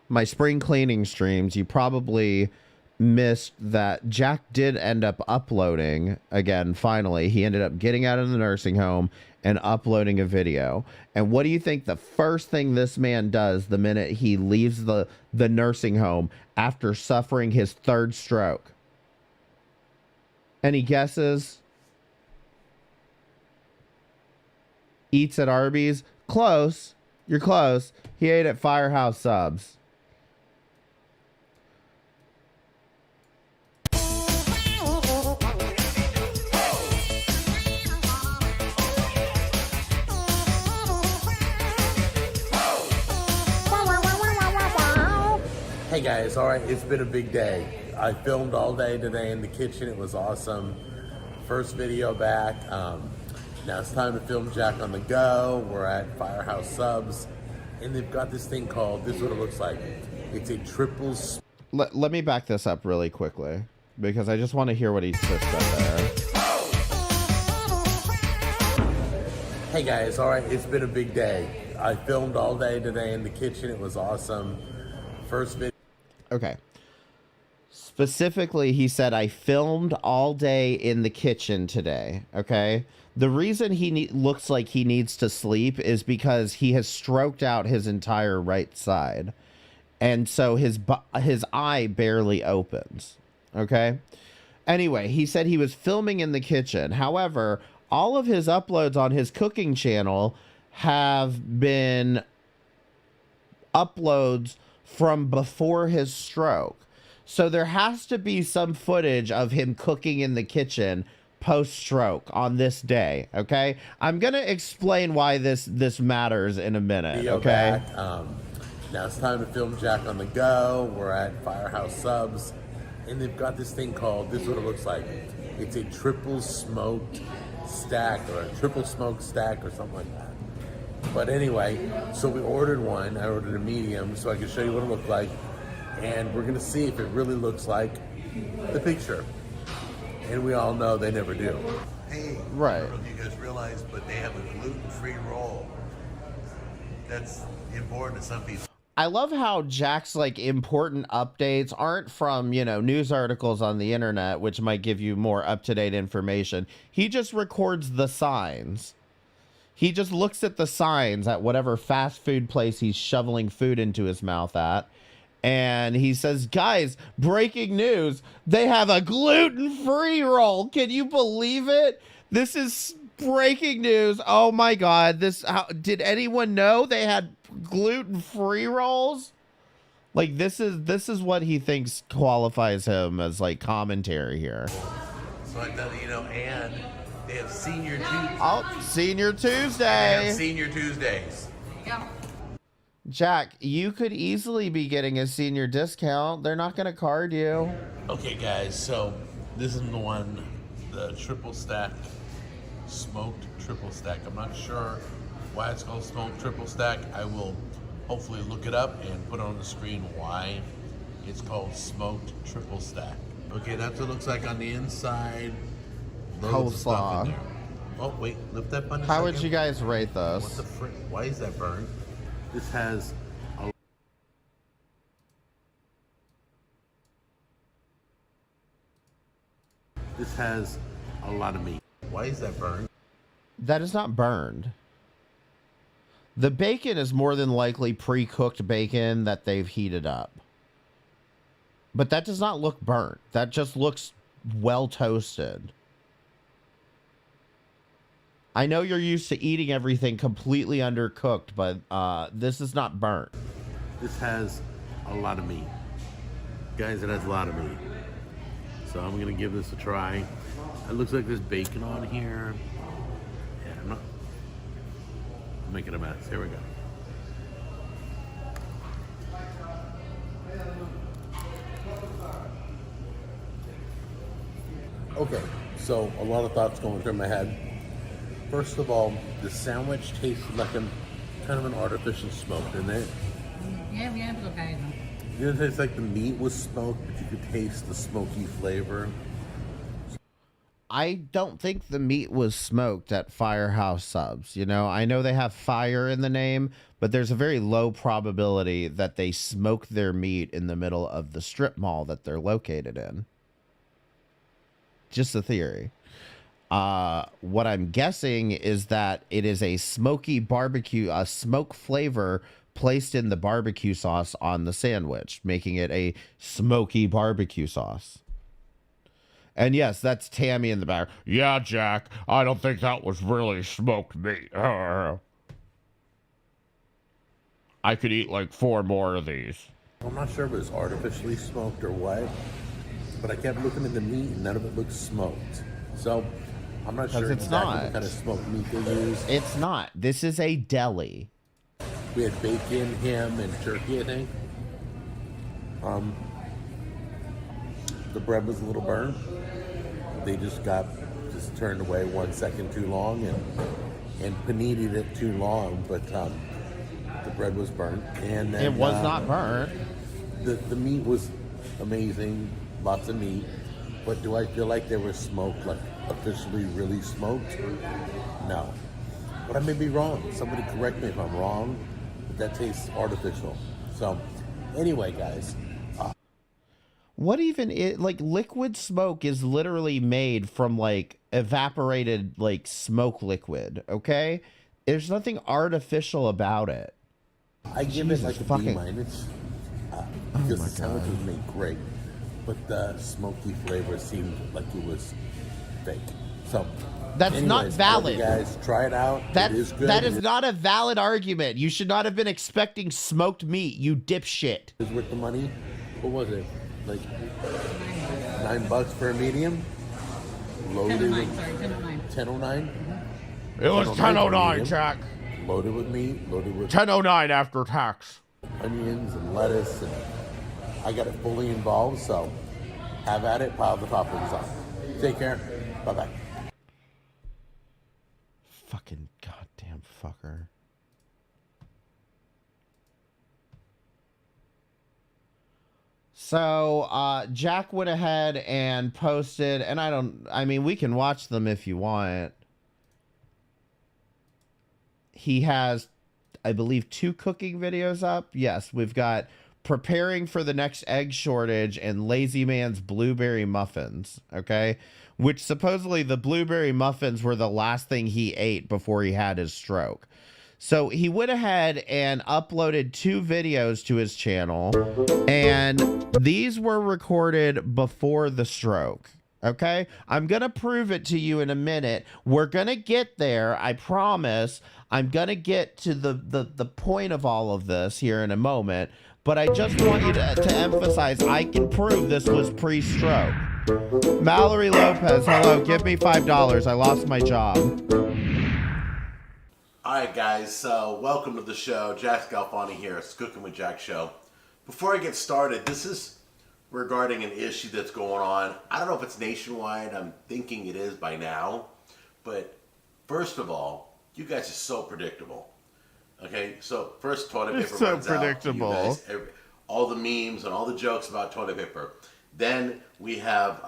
my spring cleaning streams, you probably missed that Jack did end up uploading again. Finally, he ended up getting out of the nursing home and uploading a video. And what do you think the first thing this man does the minute he leaves the nursing home after suffering his third stroke? Any guesses? Eats at Arby's? Close. You're close. He ate at Firehouse Subs. Hey guys, alright, it's been a big day. I filmed all day today in the kitchen. It was awesome. First video back. Now it's time to film Jack on the go. We're at Firehouse Subs. And they've got this thing called, this is what it looks like. It's a triple... Let me back this up really quickly, because I just want to hear what he just said there. Hey guys, alright, it's been a big day. I filmed all day today in the kitchen. It was awesome. First video... Okay. Specifically, he said, I filmed all day in the kitchen today. Okay. The reason he looks like he needs to sleep is because he has stroked out his entire right side. And so his eye barely opens. Okay. Anyway, he said he was filming in the kitchen. However, all of his uploads on his cooking channel have been uploads from before his stroke. So there has to be some footage of him cooking in the kitchen post-stroke on this day, okay? I'm going to explain why this matters in a minute, okay? Now it's time to film Jack on the go. We're at Firehouse Subs. And they've got this thing called, this is what it looks like. It's a triple smoked stack or a triple smoked stack or something like that. But anyway, so we ordered one. I ordered a medium so I can show you what it looked like. And we're going to see if it really looks like the picture. And we all know they never do. Hey, right. I don't know if you guys realize, but they have a gluten-free roll. That's important to some people. I love how Jack's like important updates aren't from, you know, news articles on the internet, which might give you more up-to-date information. He just records the signs. He just looks at the signs at whatever fast food place he's shoveling food into his mouth at. And he says, guys, breaking news. They have a gluten-free roll. Can you believe it? This is breaking news. Oh my God. Did anyone know they had gluten-free rolls? Like this is what he thinks qualifies him as like commentary here. So I know, you know, and they have Senior Tuesday. Oh, Senior Tuesday. They have Senior Tuesdays. Jack, you could easily be getting a senior discount. They're not going to card you. Okay, guys, so this is the one, the triple stack, smoked triple stack. I'm not sure why it's called smoked triple stack. I will hopefully look it up and put on the screen why it's called smoked triple stack. Okay, that's what it looks like on the inside. Loads of stuff in there. Oh, wait, lift that button. How would you guys rate What this? the frick? Why is that burned? This has a lot of meat. Why is that burned? That is not burned. The bacon is more than likely pre-cooked bacon that they've heated up. But that does not look burnt. That just looks well toasted. I know you're used to eating everything completely undercooked, but this is not burnt. This has a lot of meat. Guys, it has a lot of meat. So I'm gonna give this a try. It looks like there's bacon on here. Yeah, I'm making a mess. Here we go. Okay, so a lot of thoughts going through my head. First of all, the sandwich tasted like kind of an artificial smoke, didn't it? Yeah, it's okay. You know, it tastes like the meat was smoked, but you could taste the smoky flavor. I don't think the meat was smoked at Firehouse Subs. You know, I know they have fire in the name, but there's a very low probability that they smoke their meat in the middle of the strip mall that they're located in. Just a theory. What I'm guessing is that it is a smoky barbecue, a smoke flavor placed in the barbecue sauce on the sandwich, making it a smoky barbecue sauce. And yes, that's Tammy in the back. Yeah, Jack, I don't think that was really smoked meat. I could eat like 4 more of these. I'm not sure if it was artificially smoked or what, but I kept looking at the meat and none of it looked smoked. So I'm not sure it's exactly not. what kind of smoked meat they use. It's not. This is a deli. We had bacon, ham, and turkey, I think. The bread was a little burnt. They just turned away 1 second too long and paninied it too long, but the bread was burnt. And then, It was not burnt. The meat was amazing, lots of meat. But do I feel like they were smoked, like officially really smoked? No. But I may be wrong. Somebody correct me if I'm wrong. But that tastes artificial. So, anyway, guys. What even is, like, liquid smoke is literally made from, like, evaporated, like, smoke liquid, okay? There's nothing artificial about it. I give it like a fucking- B minus because the sandwich was made great, but the smoky flavor seemed like it was fake. So That's not anyways, valid. Guys, try it out. That It is good. that is not a valid argument. You should not have been expecting smoked meat, you dipshit. It was worth the money. What was it? Like $9 for a medium? Loaded 1009, with sorry, 1009. 1009? It was 1009, Jack. Loaded with meat, loaded with 1009 after tax. onions and lettuce, and I got it fully involved, so have at it, pile the toppings on. Take care. Bye-bye. Fucking goddamn fucker. So, Jack went ahead and posted, and I mean, we can watch them if you want. He has, I believe, 2 cooking videos up. Yes, we've got preparing for the next egg shortage and Lazy Man's blueberry muffins, okay? Which supposedly the blueberry muffins were the last thing he ate before he had his stroke. So he went ahead and uploaded 2 videos to his channel, and these were recorded before the stroke. Okay, I'm gonna prove it to you in a minute. We're gonna get there, I promise. I'm gonna get to the point of all of this here in a moment, but I just want you to emphasize I can prove this was pre-stroke. Mallory Lopez, hello, give me $5. I lost my job. All right, guys, so welcome to the show. Jack Scalfani here. It's Cooking with Jack show. Before I get started, this is regarding an issue that's going on. I don't know if it's nationwide. I'm thinking it is by now. But first of all, you guys are so predictable. Okay, so first toilet paper It's so runs out. predictable. You guys, all the memes and all the jokes about toilet paper. Then we have,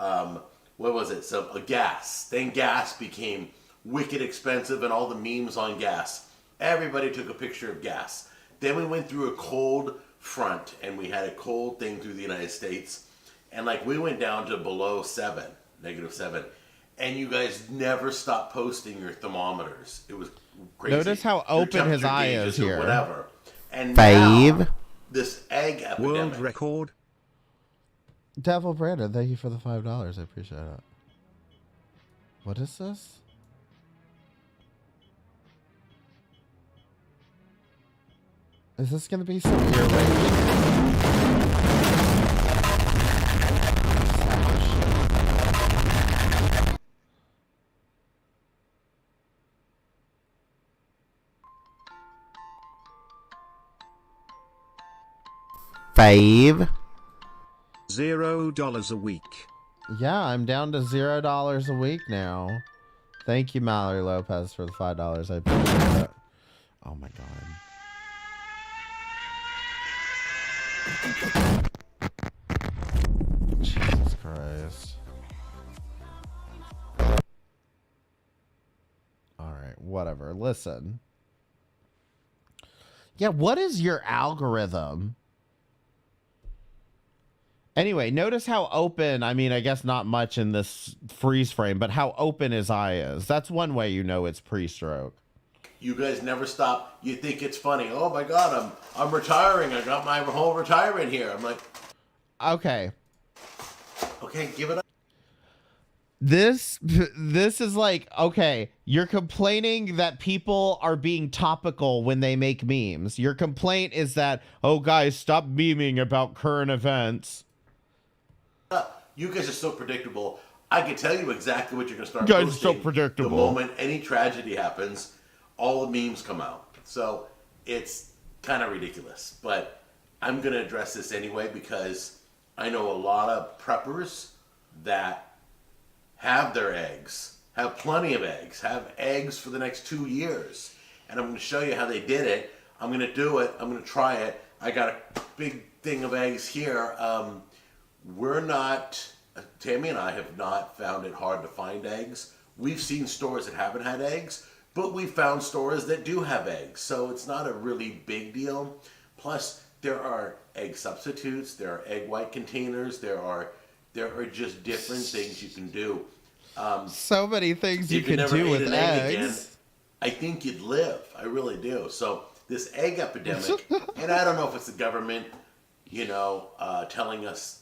what was it? So a gas. Then gas became wicked expensive and all the memes on gas. Everybody took a picture of gas. Then we went through a cold front and we had a cold thing through the United States. And like we went down to below -7. And you guys never stopped posting your thermometers. It was crazy. Notice how Your open his temperature eye gauges is or here. Whatever. And Babe. now, this egg World epidemic. record. Devil Brandon, thank you for the $5. I appreciate it. What is this? Is this going to be some ear rape? Five. $0 a week. Yeah, I'm down to $0 a week now. Thank you, Mallory Lopez, for the $5. I appreciate it. Oh my god. Jesus Christ. Alright, whatever. Listen. Yeah, what is your algorithm? Anyway, notice how open, I mean, I guess not much in this freeze frame, but how open his eye is. That's one way you know it's pre-stroke. You guys never stop. You think it's funny. Oh my God, I'm retiring. I got my whole retirement here. I'm like, okay, give it up. This is like, okay, you're complaining that people are being topical when they make memes. Your complaint is that, oh guys, stop memeing about current events. You guys are so predictable. I can tell you exactly what you're going to start Guys, posting. so predictable. The moment any tragedy happens, all the memes come out. So it's kind of ridiculous. But I'm going to address this anyway because I know a lot of preppers that have their eggs, have plenty of eggs, have eggs for the next 2 years. And I'm going to show you how they did it. I'm going to do it. I'm going to try it. I got a big thing of eggs here. Tammy and I have not found it hard to find eggs. We've seen stores that haven't had eggs, but we found stores that do have eggs. So it's not a really big deal. Plus, there are egg substitutes, there are egg white containers, there are just different things you can do. So many things you can never do ate with an egg eggs. again, I think you'd live. I really do. So this egg epidemic, and I don't know if it's the government, telling us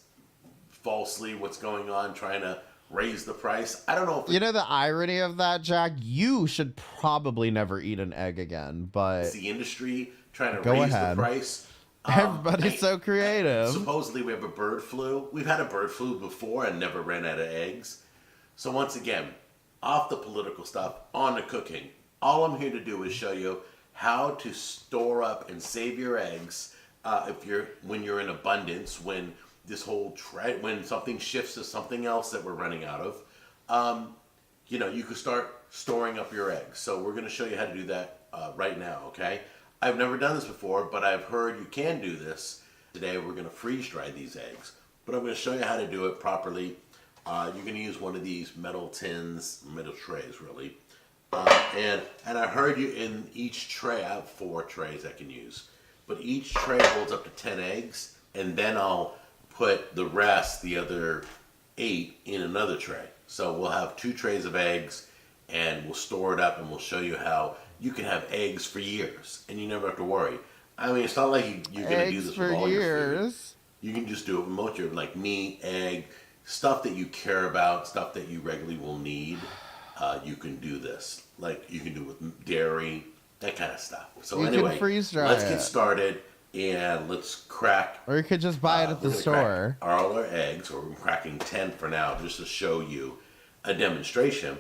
falsely what's going on, trying to raise the price. I don't know if You know the irony of that, Jack? You should probably never eat an egg again, but it's the industry trying to Go raise ahead. the price. Everybody's so creative. Supposedly we have a bird flu. We've had a bird flu before and never ran out of eggs. So once again, off the political stuff, on to cooking. All I'm here to do is show you how to store up and save your eggs when you're in abundance, when when something shifts to something else that we're running out of. You can start storing up your eggs. So we're going to show you how to do that right now, okay? I've never done this before, but I've heard you can do this. Today we're going to freeze dry these eggs, but I'm going to show you how to do it properly. You're going to use one of these metal tins, metal trays really. And I heard you in each tray, I have 4 trays I can use, but each tray holds up to 10 eggs, and then I'll put the rest, the other 8, in another tray. So we'll have 2 trays of eggs, and we'll store it up, and we'll show you how you can have eggs for years, and you never have to worry. I mean, it's not like you're going to do this with all your food. You can just do it with most of your, like meat, egg, stuff that you care about, stuff that you regularly will need. You can do this. Like, you can do it with dairy, that kind of stuff. So You anyway, can freeze dry let's it. get started, and let's crack. Or you could just buy it at the we're gonna store. crack all our eggs, or we're cracking 10 for now, just to show you a demonstration,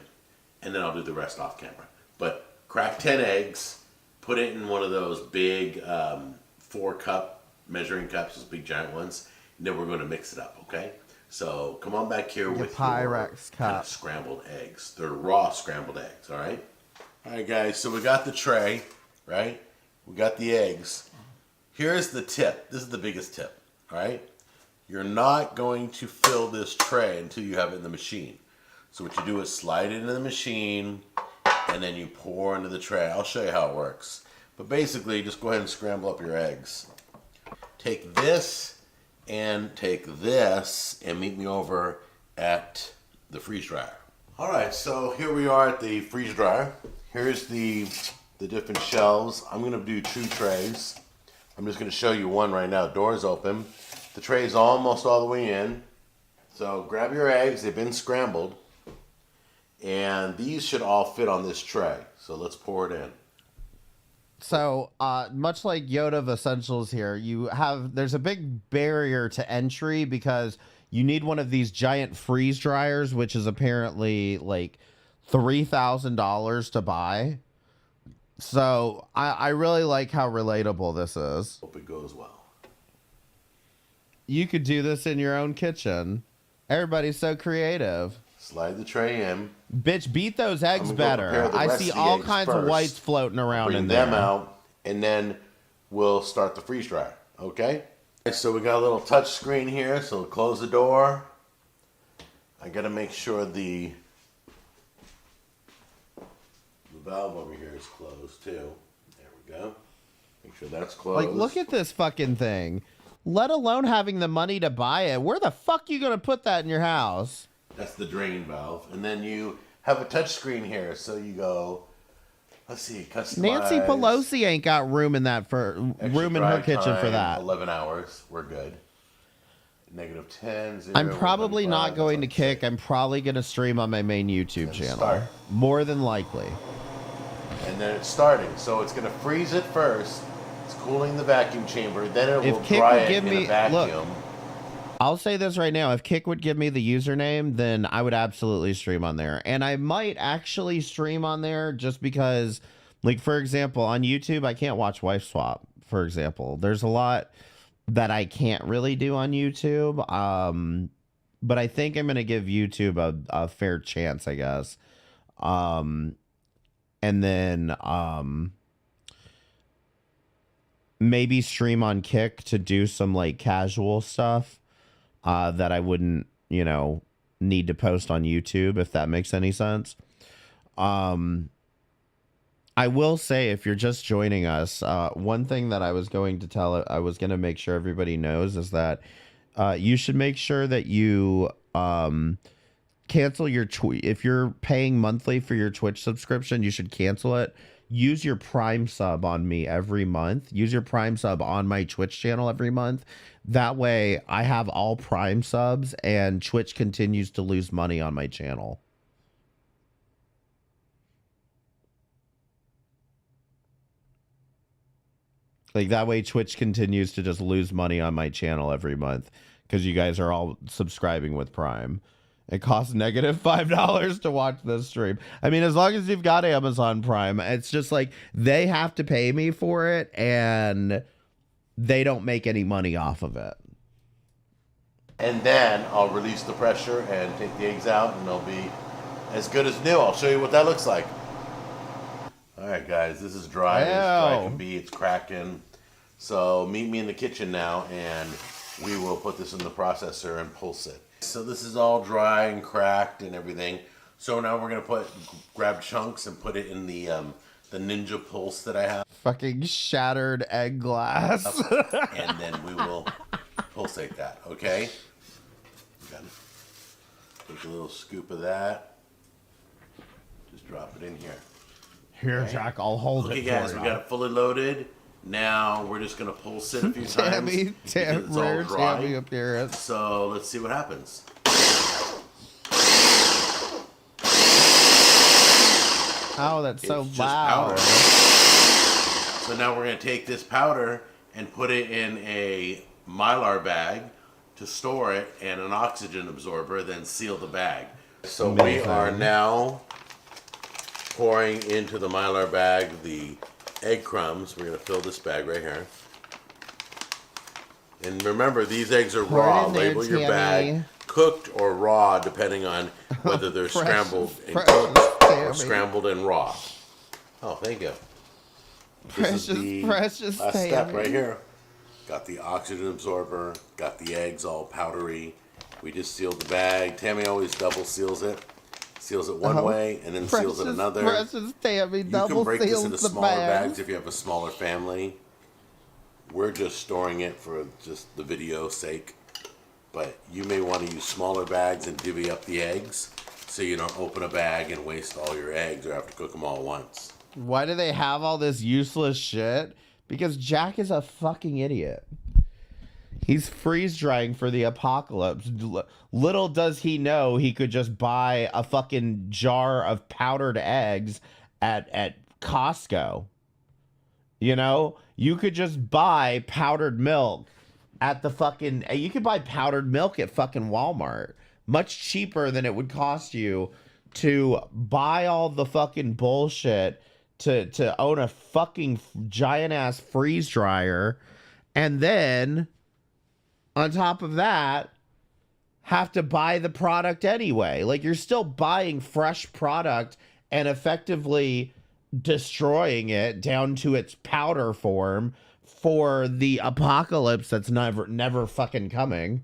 and then I'll do the rest off camera. But crack 10 eggs, put it in one of those big 4-cup measuring cups, those big giant ones, and then we're going to mix it up, okay? So come on back here with Pyrex your kind cup. of scrambled eggs. They're raw scrambled eggs, all right? All right, guys, so we got the tray, right? We got the eggs. Here's the tip. This is the biggest tip, all right? You're not going to fill this tray until you have it in the machine. So what you do is slide it into the machine, and then you pour into the tray. I'll show you how it works. But basically, just go ahead and scramble up your eggs. Take this and take this and meet me over at the freeze dryer. All right, so here we are at the freeze dryer. Here's the different shelves. I'm gonna do 2 trays. I'm just gonna show you one right now. Door's open. The tray's almost all the way in. So grab your eggs, they've been scrambled. And these should all fit on this tray. So let's pour it in. So, much like Yoduvh Essentials here, there's a big barrier to entry because you need one of these giant freeze dryers, which is apparently like $3,000 to buy. So, I really like how relatable this is. Hope it goes well. You could do this in your own kitchen. Everybody's so creative. Slide the tray in. Bitch, beat those eggs better. I see all kinds of whites floating around in there. Bring them out, and then we'll start the freeze dryer, okay? So we got a little touch screen here, so we'll close the door. I gotta make sure the valve over here is closed too. There we go. Make sure that's closed. Like, look at this fucking thing. Let alone having the money to buy it. Where the fuck you gonna put that in your house? That's the drain valve. And then you have a touch screen here. So you go, let's see, customize. Nancy Pelosi ain't got room in her kitchen for that. 11 hours. We're good. -10, 0. I'm probably not going to kick. I'm probably going to stream on my main YouTube channel. Start. More than likely. And then it's starting. So it's going to freeze it first. It's cooling the vacuum chamber. Then it will dry it in a vacuum. Look, I'll say this right now. If Kick would give me the username, then I would absolutely stream on there. And I might actually stream on there just because, like, for example, on YouTube, I can't watch Wife Swap, for example. There's a lot that I can't really do on YouTube. But I think I'm going to give YouTube a fair chance, I guess. And then maybe stream on Kick to do some, like, casual stuff. That I wouldn't, need to post on YouTube, if that makes any sense. I will say, if you're just joining us, one thing that I was going to make sure everybody knows is that you should make sure that you cancel your if you're paying monthly for your Twitch subscription, you should cancel it. Use your Prime sub on me every month. Use your Prime sub on my Twitch channel every month. That way, I have all Prime subs, and Twitch continues to lose money on my channel. Like, that way, Twitch continues to just lose money on my channel every month because you guys are all subscribing with Prime. It costs -$5 to watch this stream. I mean, as long as you've got Amazon Prime, it's just like they have to pay me for it, and they don't make any money off of it. And then I'll release the pressure and take the eggs out, and they'll be as good as new. I'll show you what that looks like. All right, guys, this is dry as dry can be. It's cracking. So meet me in the kitchen now, and we will put this in the processor and pulse it. So this is all dry and cracked and everything. So now we're gonna grab chunks and put it in the Ninja Pulse that I have. Fucking shattered egg glass. And then we will pulsate that, okay? Take a little scoop of that. Just drop it in here. Here, okay. Jack, I'll hold it. Okay, guys, we got it fully loaded. Now we're just gonna pulse it a few times. Rare Tammy appearance. So let's see what happens. Oh, that's so just loud. Powder. So now we're gonna take this powder and put it in a Mylar bag to store it and an oxygen absorber, then seal the bag. So we are now pouring into the Mylar bag the egg crumbs. We're going to fill this bag right here. And remember, these eggs are raw. Label your bag cooked or raw, depending on whether they're scrambled and cooked or scrambled and raw. Oh, thank you. This is the last step right here. Got the oxygen absorber, got the eggs all powdery. We just sealed the bag. Tammy always double seals it. Seals it one way and then seals it another. Tammy you can break this into smaller bags if you have a smaller family. We're just storing it for just the video's sake. But you may want to use smaller bags and divvy up the eggs so you don't open a bag and waste all your eggs or have to cook them all at once. Why do they have all this useless shit? Because Jack is a fucking idiot. He's freeze drying for the apocalypse. Little does he know he could just buy a fucking jar of powdered eggs at Costco. You know, you could just buy powdered milk at the fucking. You could buy powdered milk at fucking Walmart, much cheaper than it would cost you to buy all the fucking bullshit to own a fucking giant ass freeze dryer, and then on top of that, have to buy the product anyway. Like, you're still buying fresh product and effectively destroying it down to its powder form for the apocalypse that's never fucking coming.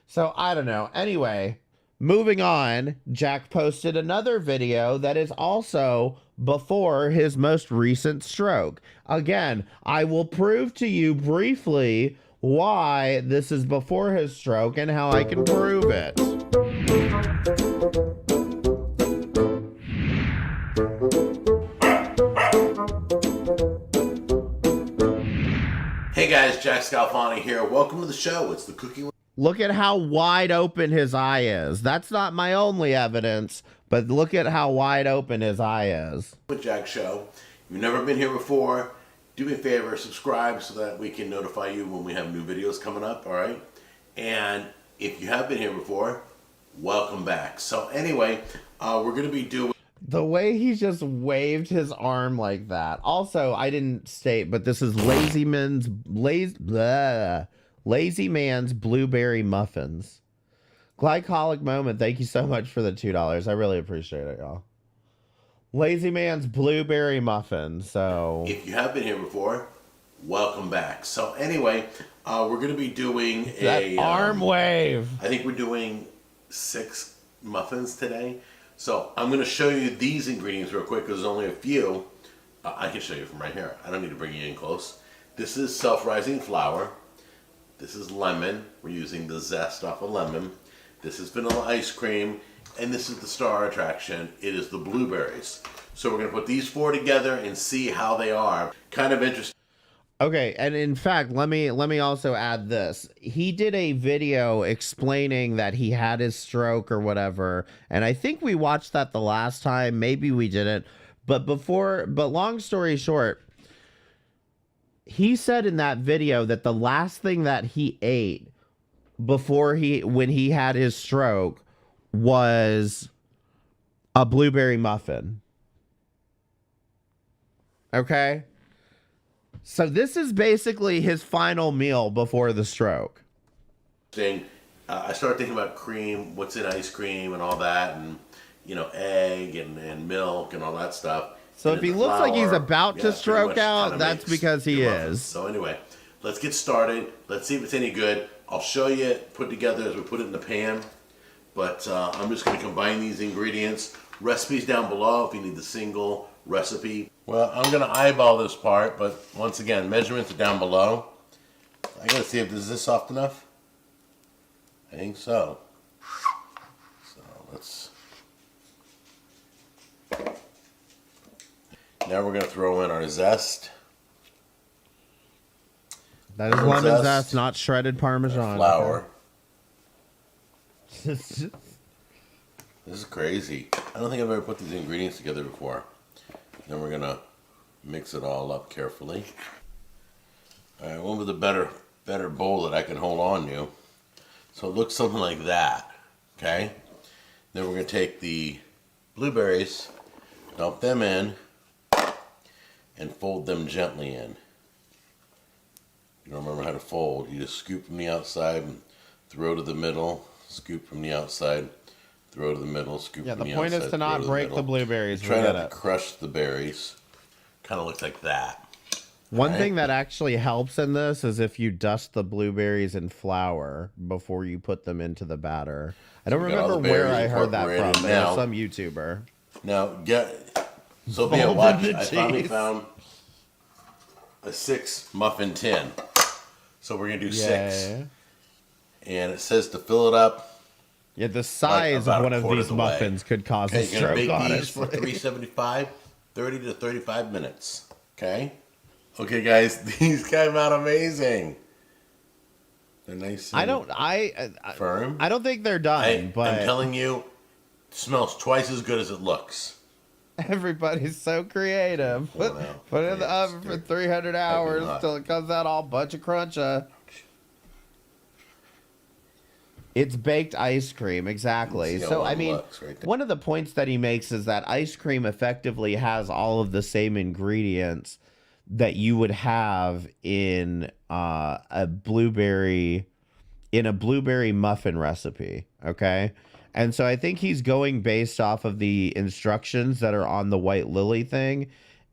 So, I don't know. Anyway, moving on, Jack posted another video that is also before his most recent stroke. Again, I will prove to you briefly why this is before his stroke and how I can prove it. Hey guys, Jack Scalfani here. Welcome to the show. It's the Cooking. Look at how wide open his eye is. That's not my only evidence, but look at how wide open his eye is. With Jack Show. If you've never been here before, do me a favor, subscribe so that we can notify you when we have new videos coming up, all right? And if you have been here before, welcome back. So anyway, we're going to be doing... The way he just waved his arm like that. Also, I didn't state, but this is Lazy Man's Blueberry Muffins. Glycolic Moment, thank you so much for the $2. I really appreciate it, y'all. Lazy Man's Blueberry Muffins. So if you have been here before, welcome back. So anyway, we're going to be doing that arm wave. I think we're doing 6 muffins today. So I'm going to show you these ingredients real quick because there's only a few. I can show you from right here. I don't need to bring you in close. This is self-rising flour. This is lemon. We're using the zest off of lemon. This is vanilla ice cream. And this is the star attraction. It is the blueberries. So we're going to put these 4 together and see how they are. Kind of interesting. Okay, and in fact, let me also add this. He did a video explaining that he had his stroke or whatever, and I think we watched that the last time. Maybe we didn't. But long story short, he said in that video that the last thing that he ate when he had his stroke was a blueberry muffin. Okay? So this is basically his final meal before the stroke. I started thinking about cream, what's in ice cream and all that, and, you know, egg and milk and all that stuff. So if he looks like he's about to stroke out, that's because he is. So anyway, let's get started. Let's see if it's any good. I'll show you it put together as we put it in the pan. But I'm just going to combine these ingredients. Recipes down below if you need the single recipe. Well, I'm going to eyeball this part, but once again, measurements are down below. I got to see if is this soft enough. I think so. So let's... Now we're going to throw in our zest. That is lemon zest, not shredded Parmesan. Flour. This is crazy. I don't think I've ever put these ingredients together before. Then we're going to mix it all up carefully. All right, one with a better bowl that I can hold on to. So it looks something like that. Okay? Then we're going to take the blueberries, dump them in. and fold them gently in. You don't remember how to fold. You just scoop from the outside and throw to the middle. Scoop from the outside, throw to the middle. Scoop from the outside. Yeah, the point is to not break the blueberries. Try not to crush the berries. Kind of looks like that. One thing that actually helps in this is if you dust the blueberries in flour before you put them into the batter. I don't remember where I heard that from. Now, some YouTuber. Now, Sophia, watch. I finally found a 6 muffin tin. So we're going to do 6. And it says to fill it up. Yeah, the size of one of these muffins could cause a stroke, honestly. You're going to bake these for 375, 30 to 35 minutes. Okay? Okay, guys, these came out amazing. They're nice and firm. I don't think they're done, but I'm telling you, it smells twice as good as it looks. Everybody's so creative. Put it in the oven for 300 hours till it comes out all bunch of cruncha. It's baked ice cream, exactly. So, I mean, one of the points that he makes is that ice cream effectively has all of the same ingredients that you would have in a blueberry muffin recipe, okay? And so I think he's going based off of the instructions that are on the White Lily thing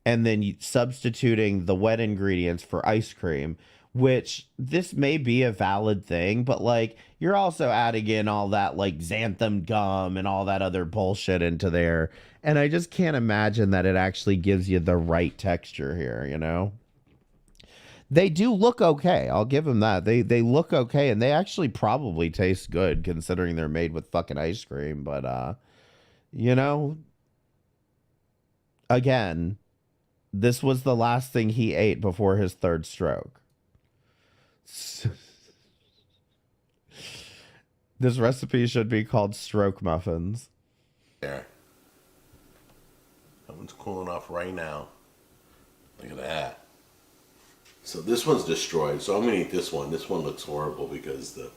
and then substituting the wet ingredients for ice cream, which this may be a valid thing, but like you're also adding in all that like xanthan gum and all that other bullshit into there. And I just can't imagine that it actually gives you the right texture here, you know? They do look okay. I'll give them that. They look okay, and they actually probably taste good considering they're made with fucking ice cream. But, you know, again, this was the last thing he ate before his third stroke. This recipe should be called stroke muffins. There. That one's cooling off right now. Look at that. So this one's destroyed, so I'm going to eat this one. This one looks horrible because the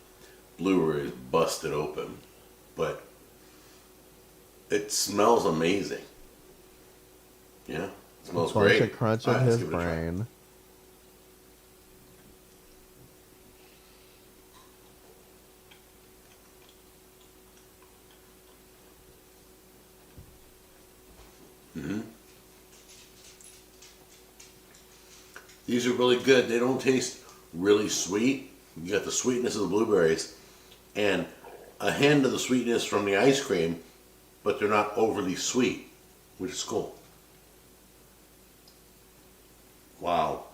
blueberry is busted open. But it smells amazing. Yeah, it smells great. Bunch of crunch in his brain. These are really good. They don't taste really sweet. You got the sweetness of the blueberries and a hint of the sweetness from the ice cream, but they're not overly sweet, which is cool. Wow.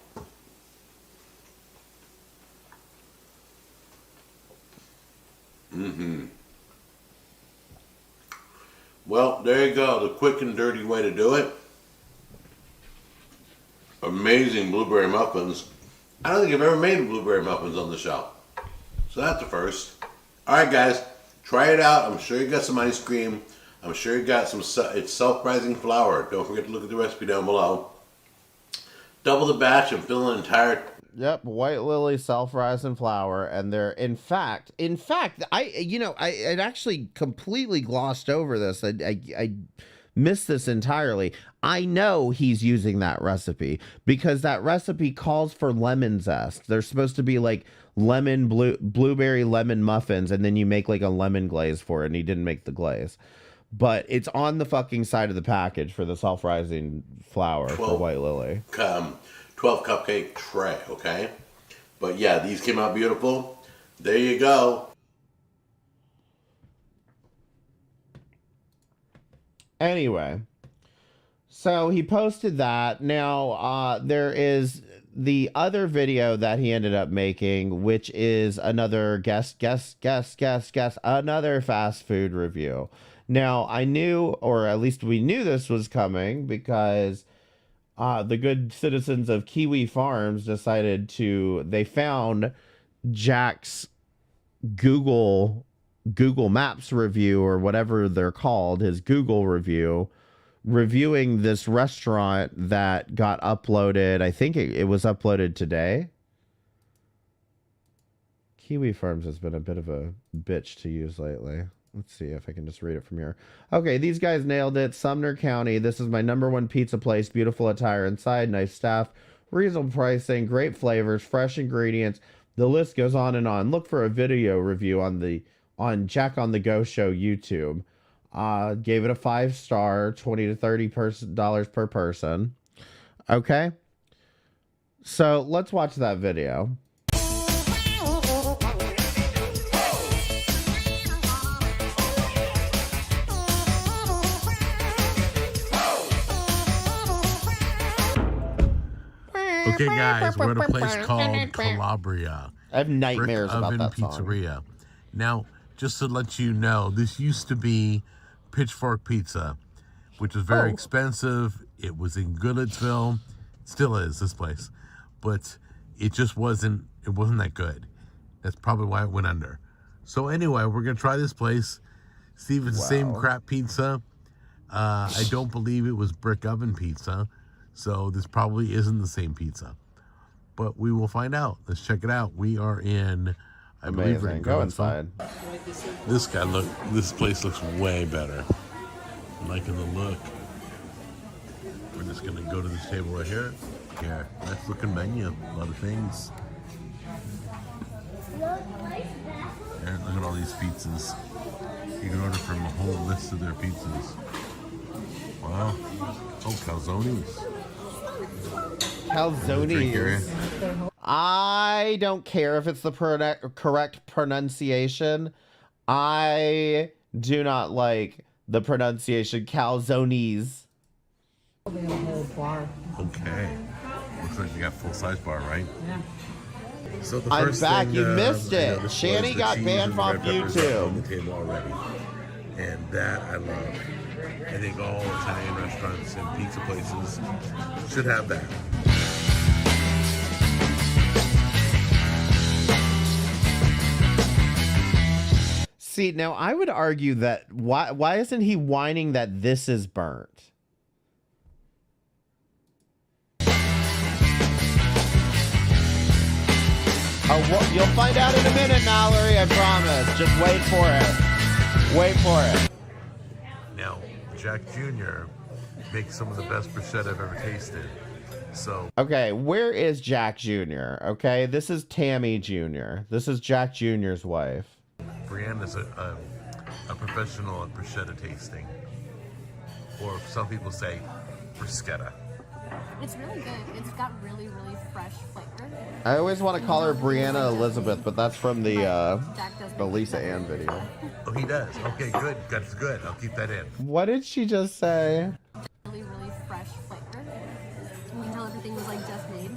Well, there you go. The quick and dirty way to do it. Amazing blueberry muffins. I don't think I've ever made blueberry muffins on the show. So that's the first. Alright guys, try it out. I'm sure you got some ice cream. I'm sure you got some, it's self-rising flour. Don't forget to look at the recipe down below. Double the batch and fill an entire... Yep, White Lily self-rising flour, and they're in fact, I actually completely glossed over this. I missed this entirely. I know he's using that recipe because that recipe calls for lemon zest. They're supposed to be like blueberry lemon muffins, and then you make like a lemon glaze for it, and he didn't make the glaze. But it's on the fucking side of the package for the self-rising flour for White Lily. 12 cupcake tray, okay? But yeah, these came out beautiful. There you go. Anyway, so he posted that. Now, there is the other video that he ended up making, which is another another fast food review. Now, I knew, or at least we knew this was coming because the good citizens of Kiwi Farms they found Jack's Google Maps review, or whatever they're called, his Google review, reviewing this restaurant that got uploaded. I think it was uploaded today. Kiwi Farms has been a bit of a bitch to use lately. Let's see if I can just read it from here. Okay, these guys nailed it. Sumner County. This is my #1 pizza place. Beautiful attire inside, nice staff, reasonable pricing, great flavors, fresh ingredients. The list goes on and on. Look for a video review on Jack on the Go Show YouTube. Gave it a 5-star, $20 to $30 per person. Okay, so let's watch that video. Okay, guys, we're at a place called Calabria. I have nightmares Brick about Oven that song. Pizzeria. Now, just to let you know, this used to be Pitchfork Pizza, which was very expensive. It was in Goodlettsville. Still is, this place. But it just wasn't that good. That's probably why it went under. So anyway, we're going to try this place, see if it's the same crap pizza. I don't believe it was Brick Oven Pizza. So this probably isn't the same pizza, but we will find out. Let's check it out. We are in, I believe we're in Go inside. This place looks way better. I'm liking the look. We're just gonna go to this table right here. Here, nice looking menu, a lot of things. There, look at all these pizzas. You can order from a whole list of their pizzas. Wow. Oh, calzones. Calzones. I don't care if it's the correct pronunciation. I do not like the pronunciation calzones. Okay. Looks like you got full-size bar, right? Yeah. So the I'm first back. thing, You missed it. this Shanny was the got cheese banned and the from red peppers that are on the YouTube. table already. And that I love. I think all Italian restaurants and pizza places should have that. See, now I would argue that why isn't he whining that this is burnt? Oh, well, you'll find out in a minute, Mallory, I promise. Just wait for it. Wait for it. Now, Jack Jr. makes some of the best bruschetta I've ever tasted. So, Okay, where is Jack Jr.? Okay, this is Tammy Jr. This is Jack Jr.'s wife. Brianna's a professional at bruschetta tasting. Or some people say bruschetta. It's really good. It's got really, really fresh flavor. I always want to call her Brianna Elizabeth, but that's from the Jack does Lisa Ann video. Oh, he does? Okay, good. That's good. I'll keep that in. What did she just say? Really, really fresh flavor. You can tell everything was like just made,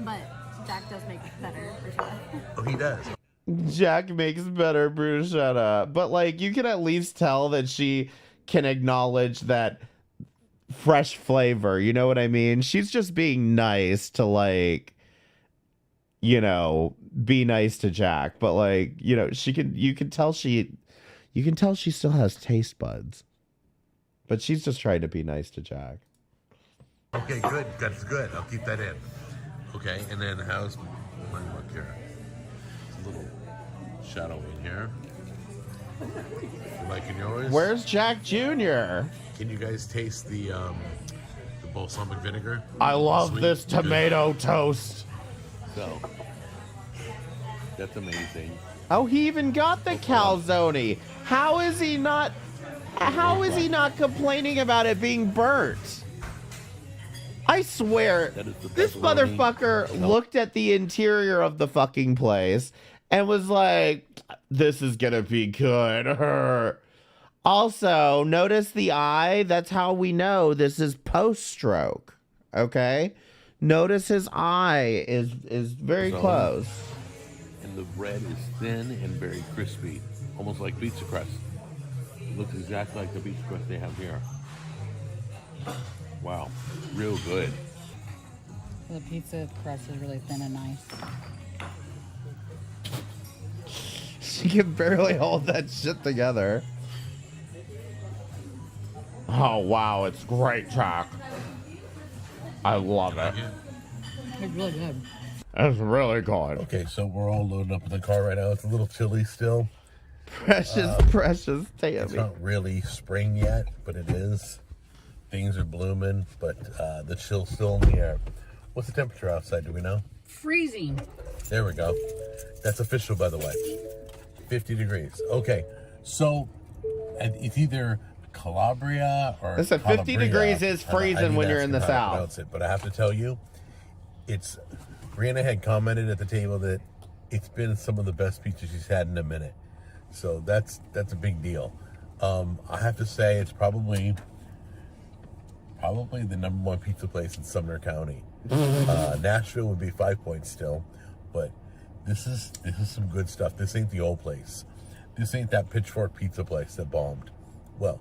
but Jack does make better bruschetta. Oh, he does? Jack makes better bruschetta, but like you can at least tell that she can acknowledge that fresh flavor. You know what I mean? She's just being nice to like, you know, be nice to Jack, but like, you know, you can tell she still has taste buds, but she's just trying to be nice to Jack. Okay, good. That's good. I'll keep that in. Okay, and then how's my look here? It's a little shadow in here. You liking yours? Where's Jack Jr.? Can you guys taste the balsamic vinegar? I love Sweet. this Good. tomato toast. So, that's amazing. Oh, he even got the calzone. How is he not complaining about it being burnt? I swear, That is the this pepperoni. motherfucker looked at the interior of the fucking place and was like, this is gonna be good. Also, notice the eye. That's how we know this is post-stroke. Okay? Notice his eye is very close. And the bread is thin and very crispy, almost like pizza crust. It looks exactly like the pizza crust they have here. Wow, real good. The pizza crust is really thin and nice. She can barely hold that shit together. Oh, wow, it's great, Jack. I love it. It's really good. It's really good. Okay, so we're all loading up in the car right now. It's a little chilly still, Precious It's Tammy. not really spring yet, but it is. Things are blooming, but the chill's still in the air. What's the temperature outside? Do we know? Freezing. There we go. That's official, by the way. 50 degrees. Okay, so it's either Calabria or Listen, 50 Calabria. degrees is I freezing didn't when you're ask in him the how to South. pronounce it, but I have to tell you, it's. Brianna had commented at the table that it's been some of the best pizza she's had in a minute. So that's a big deal. I have to say it's probably the number one pizza place in Sumner County. Nashville would be 5 points still, but this is some good stuff. This ain't the old place. This ain't that Pitchfork pizza place that bombed. Well,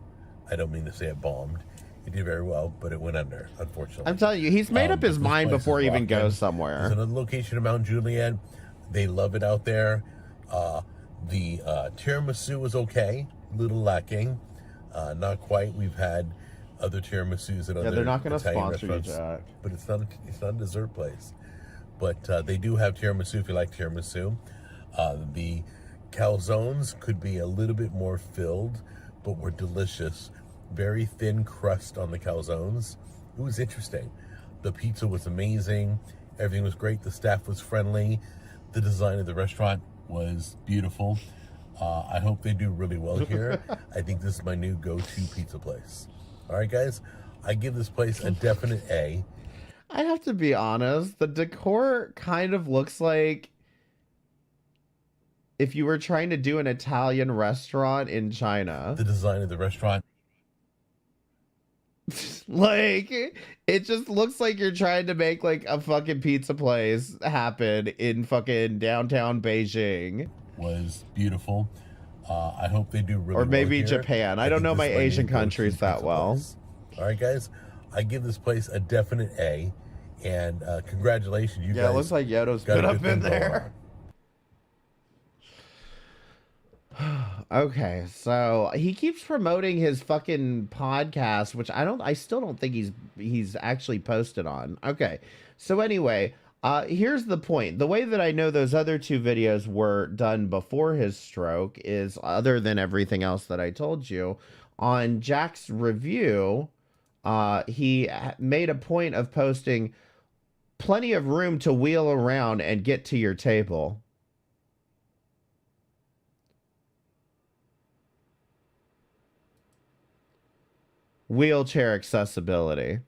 I don't mean to say it bombed. It did very well, but it went under, unfortunately. I'm telling you, he's made up his But this mind place before is he even rocking. goes somewhere. There's another location in Mount Juliet. They love it out there. The tiramisu was okay, a little lacking. Not quite. We've had other tiramisus at other they're not going to Italian sponsor you, restaurants, Jack. but it's not a dessert place. But they do have tiramisu if you like tiramisu. The calzones could be a little bit more filled, but were delicious. Very thin crust on the calzones. It was interesting. The pizza was amazing. Everything was great. The staff was friendly. The design of the restaurant was beautiful. I hope they do really well here. I think this is my new go-to pizza place. All right, guys. I give this place a definite A. I have to be honest. The decor kind of looks like if you were trying to do an Italian restaurant in China. The design of the restaurant. Like, it just looks like you're trying to make like a fucking pizza place happen in fucking downtown Beijing. Was beautiful. I hope they do really well. Or maybe here. Japan. I don't think know this my is new Asian go-to countries that pizza well. place. All right, guys. I give this place a definite A. And congratulations, you guys. Yeah, it looks like Yoduv's got a been up good in thing going there. Okay, so he keeps promoting his fucking podcast, which I still don't think he's actually posted on. Okay, so anyway, here's the point. The way that I know those other two videos were done before his stroke is, other than everything else that I told you, on Jack's review, he made a point of posting plenty of room to wheel around and get to your table. Wheelchair accessibility.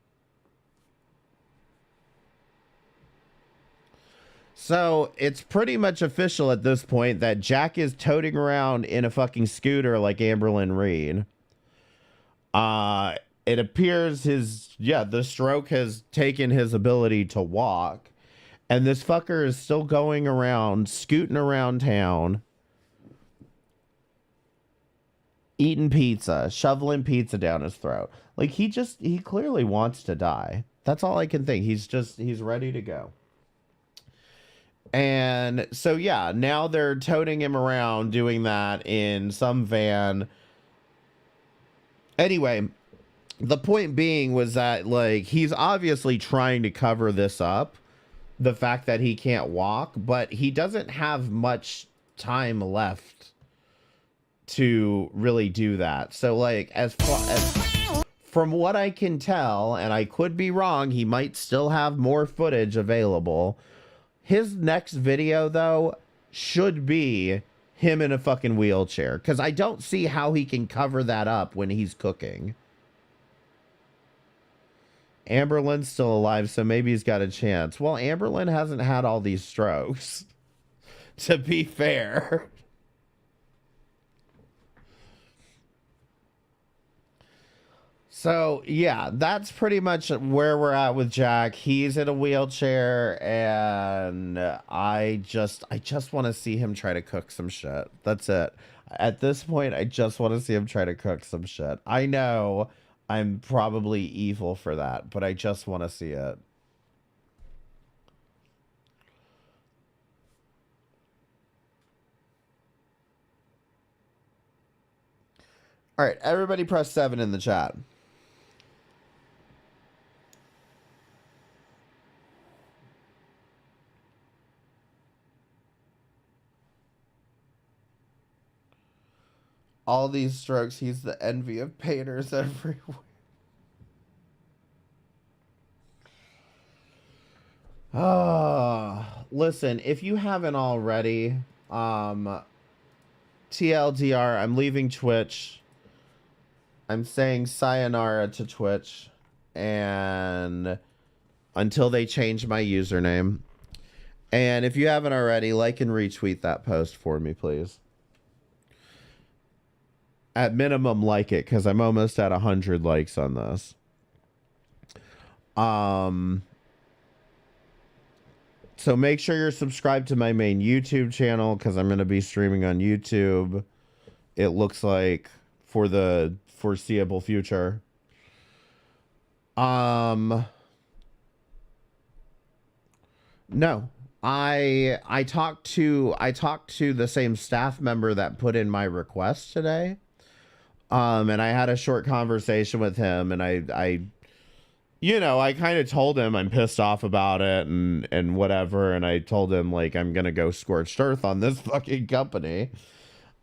So it's pretty much official at this point that Jack is toting around in a fucking scooter like Amberlynn Reed. It appears the stroke has taken his ability to walk, and this fucker is still going around, scooting around town, eating pizza, shoveling pizza down his throat. Like, he clearly wants to die. That's all I can think. He's ready to go. And so, yeah, now they're toting him around doing that in some van. Anyway, the point being was that, like, he's obviously trying to cover this up, the fact that he can't walk, but he doesn't have much time left to really do that. So, like, as from what I can tell, and I could be wrong, he might still have more footage available. His next video, though, should be him in a fucking wheelchair, because I don't see how he can cover that up when he's cooking. Amberlynn's still alive, so maybe he's got a chance. Well, Amberlynn hasn't had all these strokes, to be fair. So, yeah, that's pretty much where we're at with Jack. He's in a wheelchair, and I just want to see him try to cook some shit. That's it. At this point, I just want to see him try to cook some shit. I know I'm probably evil for that, but I just want to see it. All right, everybody press 7 in the chat. All these strokes, he's the envy of painters everywhere. Listen, if you haven't already, TLDR, I'm leaving Twitch. I'm saying sayonara to Twitch, and until they change my username. And if you haven't already, like and retweet that post for me, please. At minimum, like it, because I'm almost at 100 likes on this. So make sure you're subscribed to my main YouTube channel, because I'm going to be streaming on YouTube. It looks like for the foreseeable future. No. I talked to the same staff member that put in my request today. And I had a short conversation with him, and I kind of told him I'm pissed off about it and whatever, and I told him, like, I'm gonna go scorched earth on this fucking company.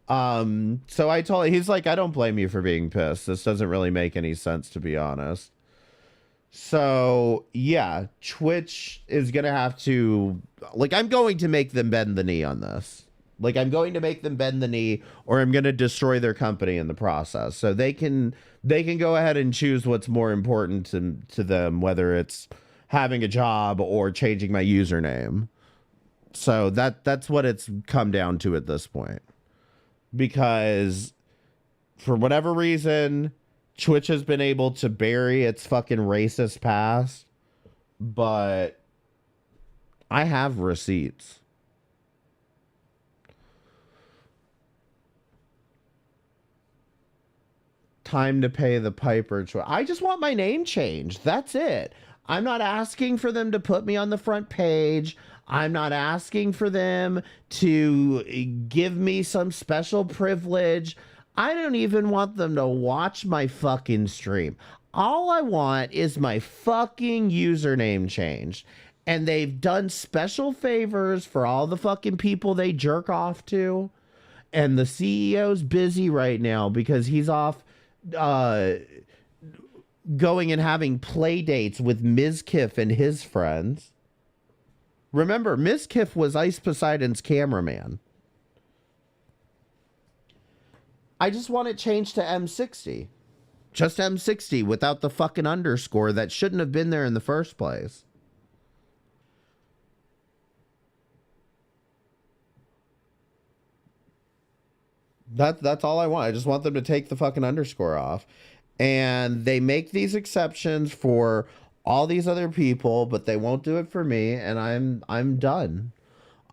So I told him, he's like, I don't blame you for being pissed. This doesn't really make any sense, to be honest. So yeah, Twitch is gonna have to, like, I'm going to make them bend the knee on this. Like, I'm going to make them bend the knee, or I'm going to destroy their company in the process. So they can go ahead and choose what's more important to them, whether it's having a job or changing my username. So that's what it's come down to at this point. Because for whatever reason, Twitch has been able to bury its fucking racist past, but I have receipts. Time to pay the piper. I just want my name changed. That's it. I'm not asking for them to put me on the front page. I'm not asking for them to give me some special privilege. I don't even want them to watch my fucking stream. All I want is my fucking username changed. And they've done special favors for all the fucking people they jerk off to. And the CEO's busy right now because he's off going and having play dates with Ms. Kiff and his friends. Remember, Ms. Kiff was Ice Poseidon's cameraman. I just want it changed to M60. Just M60 without the fucking underscore that shouldn't have been there in the first place. That's all I want. I just want them to take the fucking underscore off. And they make these exceptions for all these other people, but they won't do it for me, and I'm done.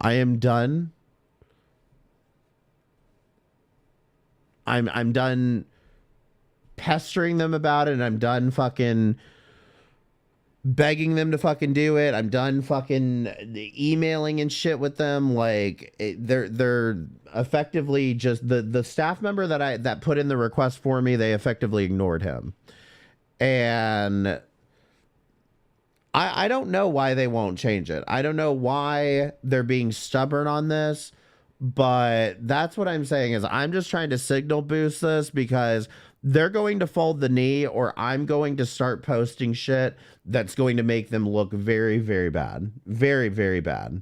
I am done. I'm done pestering them about it, and I'm done fucking begging them to fucking do it. I'm done fucking emailing and shit with them. Like, they're effectively just the staff member that put in the request for me. They effectively ignored him, and I don't know why they won't change it. I don't know why they're being stubborn on this, but that's what I'm saying is I'm just trying to signal boost this because they're going to fold the knee, or I'm going to start posting shit that's going to make them look very, very bad. Very, very bad.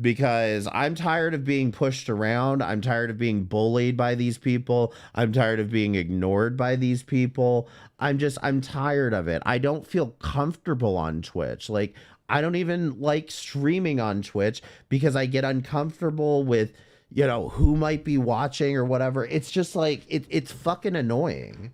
Because I'm tired of being pushed around. I'm tired of being bullied by these people. I'm tired of being ignored by these people. I'm tired of it. I don't feel comfortable on Twitch. Like, I don't even like streaming on Twitch because I get uncomfortable with, you know, who might be watching or whatever. It's just like, it's fucking annoying.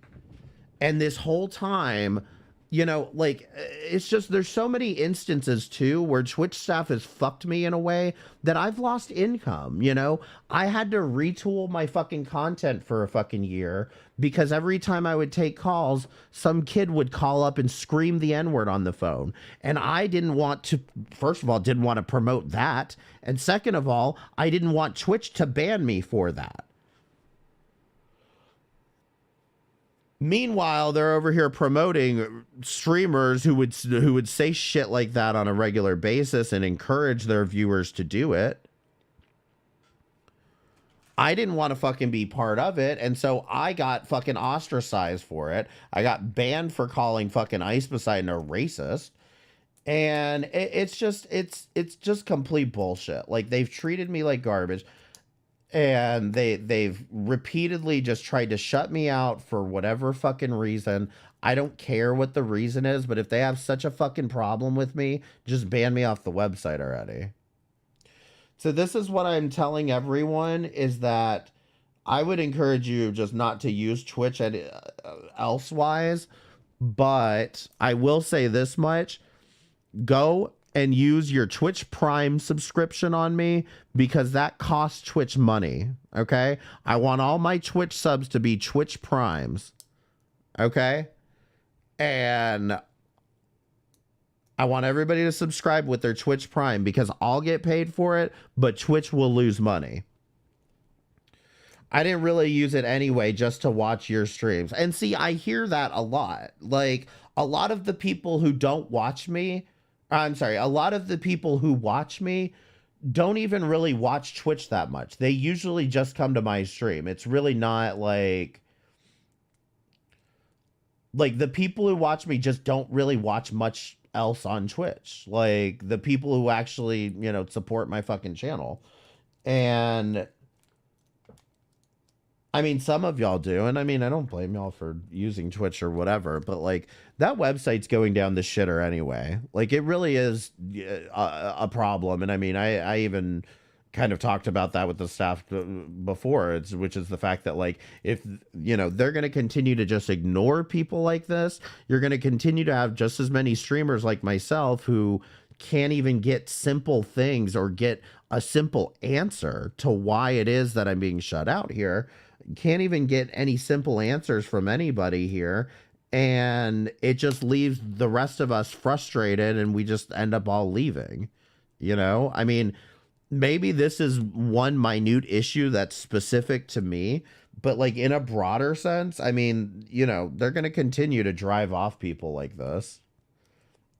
And this whole time, you know, like, it's just, there's so many instances too where Twitch staff has fucked me in a way that I've lost income. You know, I had to retool my fucking content for a fucking year because every time I would take calls, some kid would call up and scream the N-word on the phone. And I didn't want to, first of all, didn't want to promote that. And second of all, I didn't want Twitch to ban me for that. Meanwhile, they're over here promoting streamers who would say shit like that on a regular basis and encourage their viewers to do it. I didn't want to fucking be part of it, and so I got fucking ostracized for it. I got banned for calling fucking Ice Poseidon a racist. And it's just complete bullshit. Like, they've treated me like garbage, and they've repeatedly just tried to shut me out for whatever fucking reason. I don't care what the reason is, but if they have such a fucking problem with me, just ban me off the website already. So this is what I'm telling everyone, is that I would encourage you just not to use Twitch elsewise, but I will say this much. Go and use your Twitch Prime subscription on me, because that costs Twitch money, okay? I want all my Twitch subs to be Twitch Primes, okay? And I want everybody to subscribe with their Twitch Prime, because I'll get paid for it, but Twitch will lose money. I didn't really use it anyway just to watch your streams. And see, I hear that a lot. Like, a lot of the people who don't watch me, I'm sorry, a lot of the people who watch me don't even really watch Twitch that much. They usually just come to my stream. It's really not like the people who watch me just don't really watch much else on Twitch. Like, the people who actually, you know, support my fucking channel. And I mean, some of y'all do, and I mean, I don't blame y'all for using Twitch or whatever, but like, that website's going down the shitter anyway. Like, it really is a problem. And I mean, I even kind of talked about that with the staff before, which is the fact that, like, if, you know, they're going to continue to just ignore people like this, you're going to continue to have just as many streamers like myself who can't even get simple things or get a simple answer to why it is that I'm being shut out here. Can't even get any simple answers from anybody here, and it just leaves the rest of us frustrated, and we just end up all leaving. You know, I mean, maybe this is one minute issue that's specific to me, but like, in a broader sense, I mean, you know, they're going to continue to drive off people like this,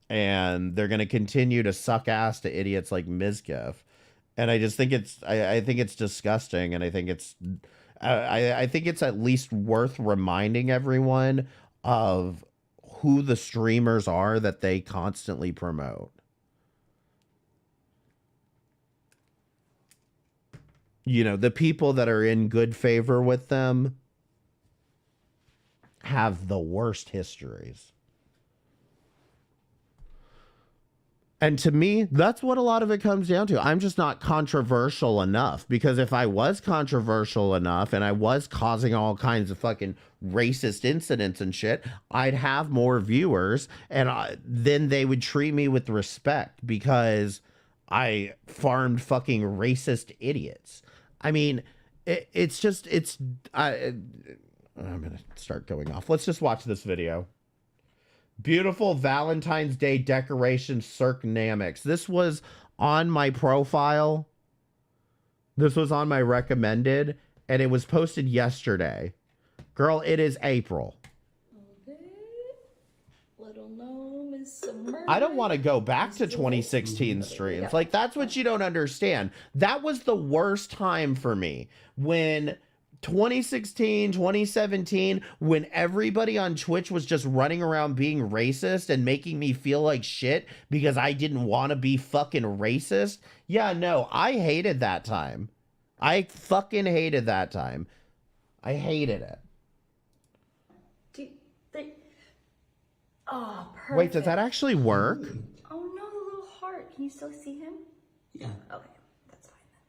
and they're going to continue to suck ass to idiots like Mizkif. And I just think I think it's disgusting, and I think it's I think it's at least worth reminding everyone of who the streamers are that they constantly promote. You know, the people that are in good favor with them have the worst histories. And to me, that's what a lot of it comes down to. I'm just not controversial enough, because if I was controversial enough and I was causing all kinds of fucking racist incidents and shit, I'd have more viewers, and then they would treat me with respect because I farmed fucking racist idiots. I mean, I'm going to start going off. Let's just watch this video. Beautiful Valentine's Day decoration, Cirque Namix. This was on my profile. This was on my recommended, and it was posted yesterday. Girl, it is April. I don't want to go back to 2016 streams. Like, that's what you don't understand. That was the worst time for me. When 2016, 2017, when everybody on Twitch was just running around being racist and making me feel like shit because I didn't want to be fucking racist. Yeah, no, I hated that time. I fucking hated that time. I hated it. 2, 3. Oh, perfect. Wait, does that actually work? Oh no, the little heart. Can you still see him? Yeah. Okay, that's fine then.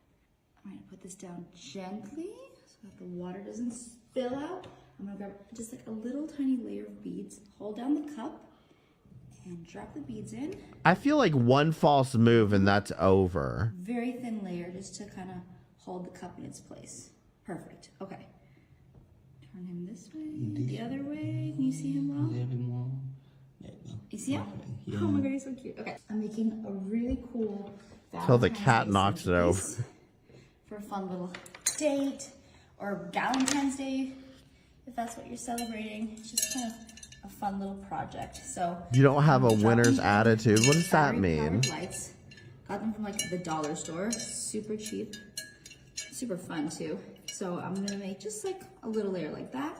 I'm gonna put this down gently so that the water doesn't spill out. I'm gonna grab just like a little tiny layer of beads, hold down the cup, and drop the beads in. I feel like one false move and that's over. Very thin layer just to kind of hold the cup in its place. Perfect. Okay. Turn him this way, the other way. Can you see him well? You see him? Yeah. Oh my god, he's so cute. Okay, I'm making a really cool Till the cat knocks it over. For a fun little date or Valentine's Day, if that's what you're celebrating. It's just kind of a fun little project. So you don't have a winner's attitude. What does that mean? Lights. Got them from like the dollar store. Super cheap. Super fun too. So I'm gonna make just like a little layer like that.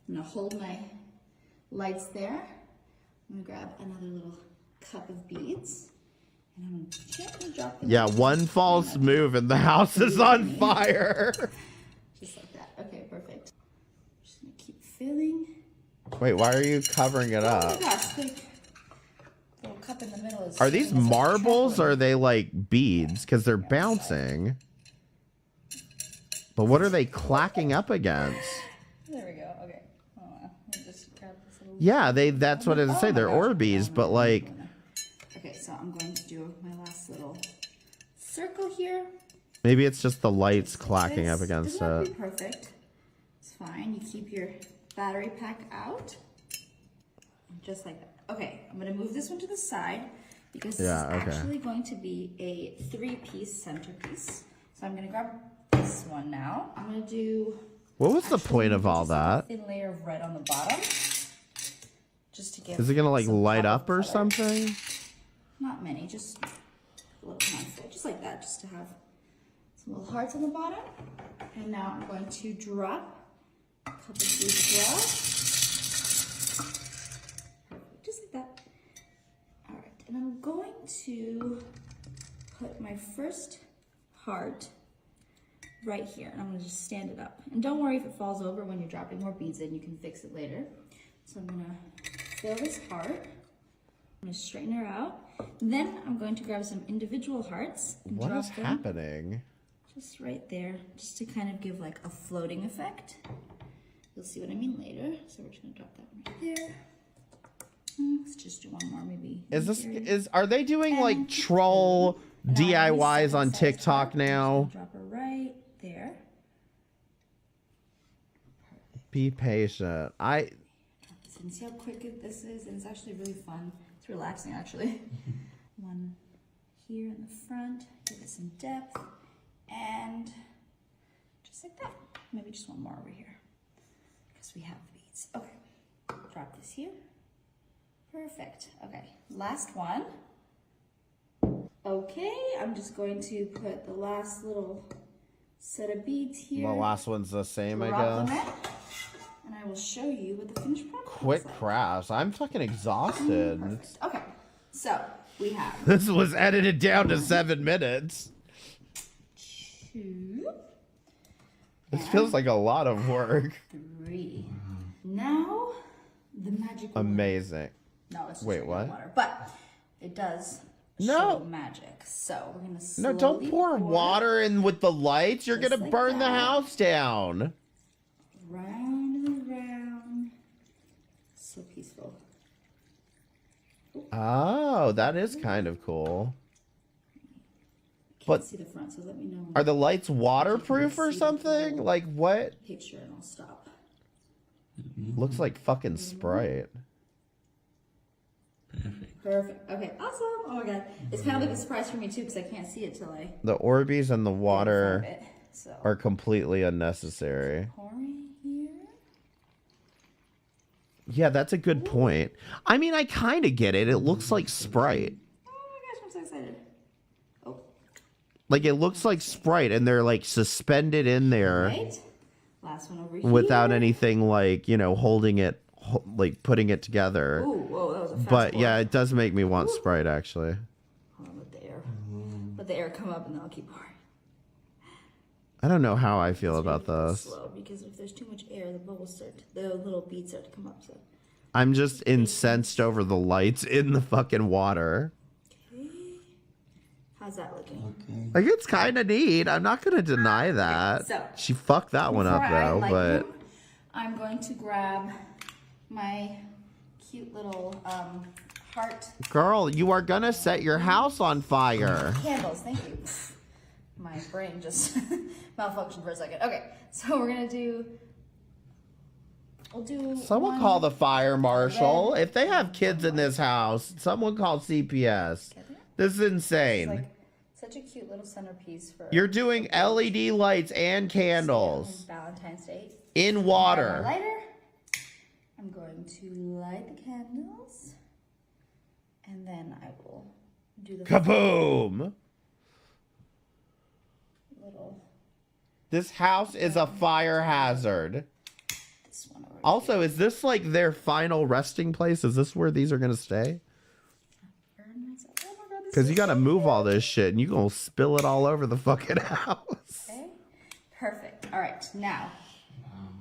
I'm gonna hold my lights there. I'm gonna grab another little cup of beads. And I'm gonna gently drop them. Yeah, one false move and the house is on fire. Just like that. Okay, perfect. I'm just gonna keep filling. Wait, why are you covering it Oh up? my gosh, like little cup in the middle is. Are these marbles or are they like beads? Because they're bouncing. But what are they clacking up against? There we go. Okay. Oh, let me just grab this little. Yeah, that's what I say. They're Orbeez, but like. Okay, so I'm going to do my last little circle here. Maybe it's just the lights clacking up against Doesn't have it. to be perfect. It's fine. You keep your battery pack out. Just like that. Okay, I'm going to move this one to the side because this is actually going to be a 3-piece centerpiece. So I'm going to grab this one now. I'm going to do... What was the point of all that? A thin layer of red on the bottom. Just to give... Is it going to like light up or something? Not many, just a little handful. Just like that, just to have some little hearts on the bottom. And now I'm going to drop a couple of these as well. Perfect, just like that. All right, and I'm going to put my first heart right here. And I'm gonna just stand it up. And don't worry if it falls over when you're dropping more beads in, you can fix it later. So I'm gonna fill this heart. I'm gonna straighten her out. Then I'm going to grab some individual hearts and What drop is them happening? just right there, just to kind of give like a floating effect. You'll see what I mean later. So we're just gonna drop that one right there. Let's just do one more, maybe. Are they doing like troll DIYs on TikTok now? Drop her right there. Be patient. And see how quick this is, and it's actually really fun. It's relaxing, actually. One here in the front, give it some depth, and just like that. Maybe just one more over here, because we have beads. Okay, drop this here. Perfect. Okay, last one. Okay, I'm just going to put the last little set of beads here. The last one's the same, I Drop guess. them in. And I will show you what the finished product Quick looks like. crafts. I'm fucking exhausted. Perfect. Okay, so we have This was edited down to 7 minutes. 2. This feels like a lot of work. 3. Now the magic. Amazing. No, it's just Wait, regular what? water, but it does No. show magic. So we're gonna No, don't slowly pour water in with the lights. You're Just gonna like burn the that. house down. round and around. So peaceful. Oh, that is kind of cool. Can't But see the front, so let me know. are the lights waterproof or something? Like what? Picture and I'll stop. Looks like fucking Sprite. Perfect. Okay, awesome. Oh my god. It's kind of like a surprise for me too because I can't see it till I The Orbeez and the water it. So are completely unnecessary. pouring here. Yeah, that's a good point. I mean, I kind of get it. It looks like Sprite. Oh my gosh, I'm so excited. Oh. Like, it looks like Sprite, and they're, like, suspended in there. Right. Last one over here. Without anything, like, you know, holding it, like, putting it together. Ooh, whoa, that was a fast But, pour. yeah, it does make me want Sprite, actually. Hold on, let the air. Let the air come up and then I'll keep pouring. I don't know how I feel about this. Slow, because if there's too much air, the bubbles start, the little beads start to come up. So. I'm just incensed over the lights in the fucking water. Okay. How's that looking? Like, it's kind of neat. I'm not going to deny that. So, She fucked that one up, Before I though, light but... them, I'm going to grab my cute little heart Girl, you are going to set your house on fire. candles. Thank you. My brain just malfunctioned for a second. Okay, so we're gonna do. We'll do. Someone one call the fire marshal. red. If they have kids in this house, someone call CPS. This is It's insane. like such a cute little centerpiece for. You're doing LED lights and candles Valentine's Day. in Grab water. my lighter. I'm going to light the candles, and then I will do the Kaboom! little This house is a fire hazard. Also, is this like their final resting place? Is this where these are gonna stay? Because you gotta move all this shit and you gonna spill it all over the fucking house. Okay, perfect. All right, now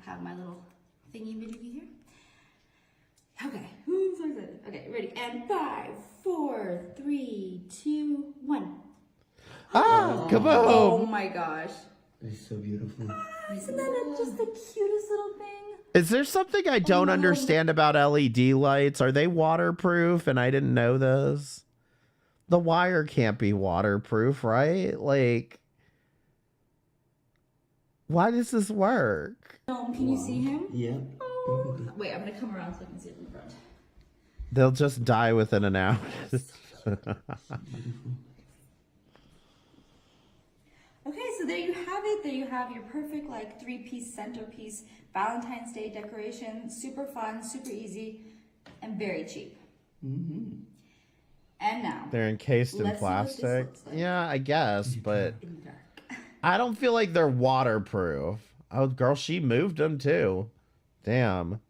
have my little thingy majiggy here. Okay, who's so excited? Okay, ready? And 5, 4, 3, 2, 1. Ah, kaboom! Oh my gosh. It's so beautiful. Isn't that just the cutest little thing? Is there something I don't understand about LED lights? Are they waterproof? And I didn't know this. The wire can't be waterproof, right? Like, why does this work? Can you see him? Yeah. Oh. Wait, I'm gonna come around so I can see it in the front. They'll just die within an hour. Okay, so there you have it. There you have your perfect like 3-piece centerpiece Valentine's Day decoration. Super fun, super easy, and very cheap. Mm-hmm. And now They're encased in let's see what this plastic. looks like. Yeah, I guess, but In the dark. I don't feel like they're waterproof. Oh, girl, she moved them too. Damn.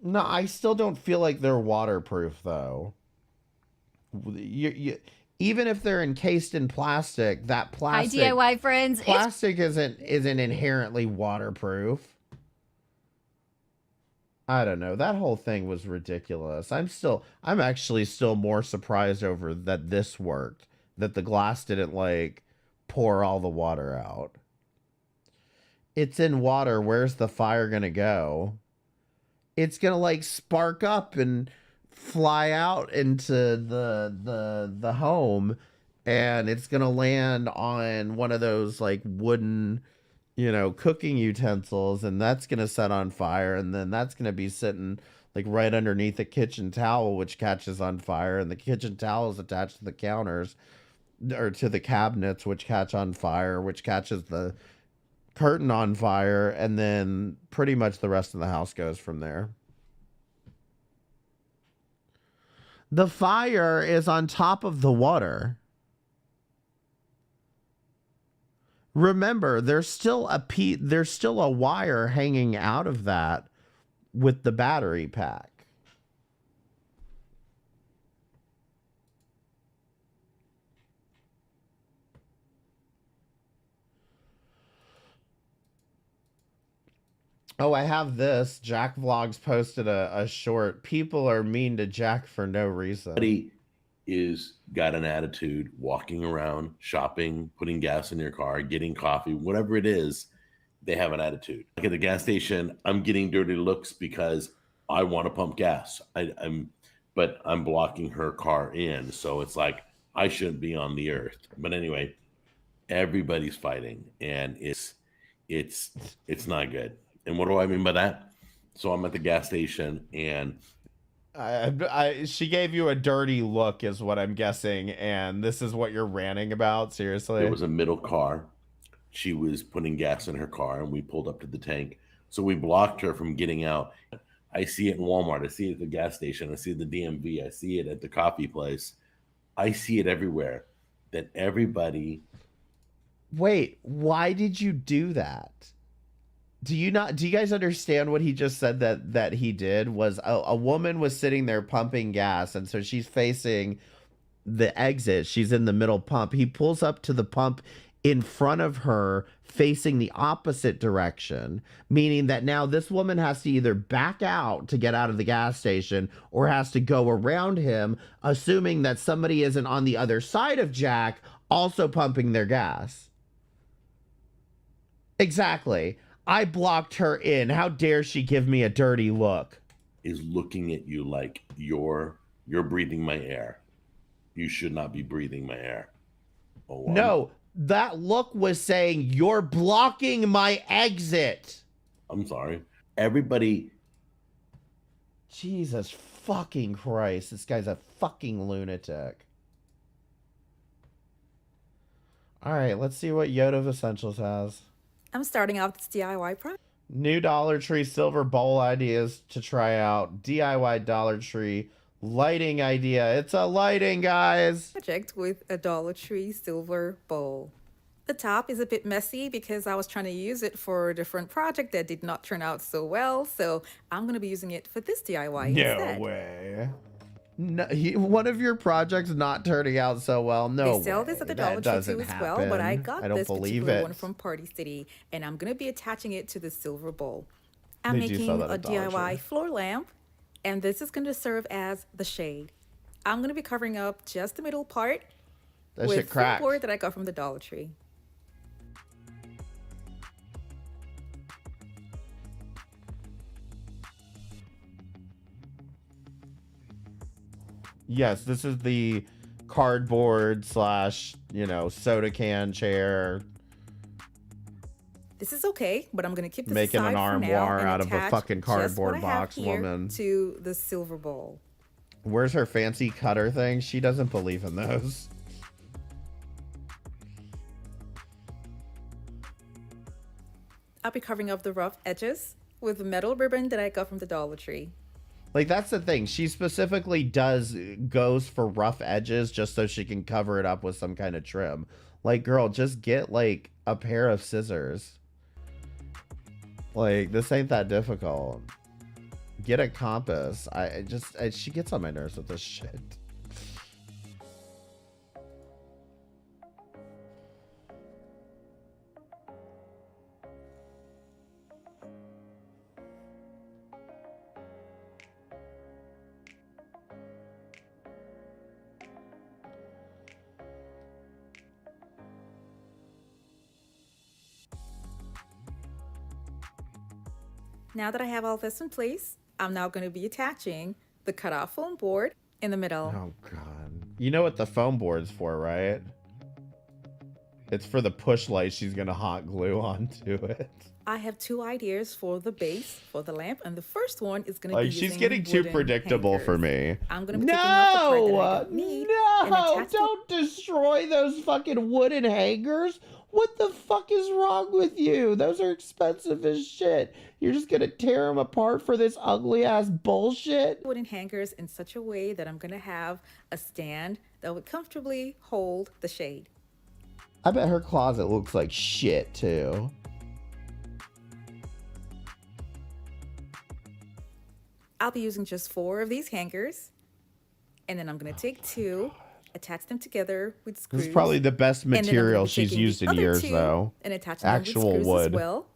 No, I still don't feel like they're waterproof though. Even if they're encased in plastic, that Hi, plastic DIY friends. plastic isn't inherently waterproof. I don't know. That whole thing was ridiculous. I'm actually still more surprised over that this worked. That the glass didn't like pour all the water out. It's in water. Where's the fire gonna go? It's gonna like spark up and fly out into the home, and it's gonna land on one of those like wooden, cooking utensils, and that's gonna set on fire, and then that's gonna be sitting like right underneath a kitchen towel, which catches on fire, and the kitchen towel is attached to the counters or to the cabinets, which catch on fire, which catches the curtain on fire, and then pretty much the rest of the house goes from there. The fire is on top of the water. Remember, there's still a wire hanging out of that with the battery pack. Oh, I have this. Jack Vlogs posted a short. People are mean to Jack for no reason. Somebody is got an attitude walking around, shopping, putting gas in their car, getting coffee, whatever it is, they have an attitude. Like at the gas station, I'm getting dirty looks because I want to pump gas. But I'm blocking her car in. So it's like I shouldn't be on the earth. But anyway, everybody's fighting, and it's not good. And what do I mean by that? So I'm at the gas station, and she gave you a dirty look is what I'm guessing, and this is what you're ranting about. Seriously, there was a middle car. She was putting gas in her car, and we pulled up to the tank. So we blocked her from getting out. I see it in Walmart. I see it at the gas station. I see it at the DMV. I see it at the coffee place. I see it everywhere. That everybody. Wait, why did you do that? Do you guys understand what he just said that he did? Was a woman was sitting there pumping gas, and so she's facing the exit. She's in the middle pump. He pulls up to the pump in front of her, facing the opposite direction, meaning that now this woman has to either back out to get out of the gas station or has to go around him, assuming that somebody isn't on the other side of Jack also pumping their gas. Exactly. I blocked her in. How dare she give me a dirty look? Is looking at you like you're breathing my air. You should not be breathing my air. Oh, no, that look was saying you're blocking my exit. I'm sorry. Everybody. Jesus fucking Christ. This guy's a fucking lunatic. All right, let's see what Yoduvh Essentials has. I'm starting off this DIY project. New Dollar Tree silver bowl ideas to try out. DIY Dollar Tree lighting idea. It's a lighting, guys. Project with a Dollar Tree silver bowl. The top is a bit messy because I was trying to use it for a different project that did not turn out so well. So I'm going to be using it for this DIY No instead. way. No, one of your projects not turning out so well. No They sell way. this at the That Dollar Tree doesn't too as happen. well, but I I got don't this believe particular it. one from Party City, and I'm going to be attaching it to the silver bowl. I'm They do making sell that a at Dollar DIY Tree. floor lamp, and this is going to serve as the shade. I'm going to be covering up just the middle part That with shit cracked. board that I got from the Dollar Tree. Yes, this is the cardboard / soda can chair. This is okay, but I'm going to keep this Making aside an for now armoire and out of a attach fucking just what cardboard I have box, here woman. to the silver bowl. Where's her fancy cutter thing? She doesn't believe in those. I'll be covering up the rough edges with metal ribbon that I got from the Dollar Tree. Like, that's the thing. She specifically goes for rough edges just so she can cover it up with some kind of trim. Like, girl, just get, like, a pair of scissors. Like, this ain't that difficult. Get a compass. She gets on my nerves with this shit. Now that I have all this in place, I'm now going to be attaching the cutout foam board in the middle. Oh, God. You know what the foam board's for, right? It's for the push light she's going to hot glue onto it. I have two ideas for the base for the lamp, and the first one is going to be Like, she's using getting too wooden predictable hangers. for me. I'm going to be taking off the part that I don't need and No, attach don't destroy those fucking wooden hangers. What the fuck is wrong with you? Those are expensive as shit. You're just gonna tear them apart for this ugly ass bullshit? wooden hangers in such a way that I'm going to have a stand that would comfortably hold the shade. I bet her closet looks like shit too. I'll be using just 4 of these hangers, and then I'm going to take 2, attach them together with screws. This is probably the best and then I'm gonna material be she's taking used the in other years 2 though. and attaching them Actual with screws wood. as well.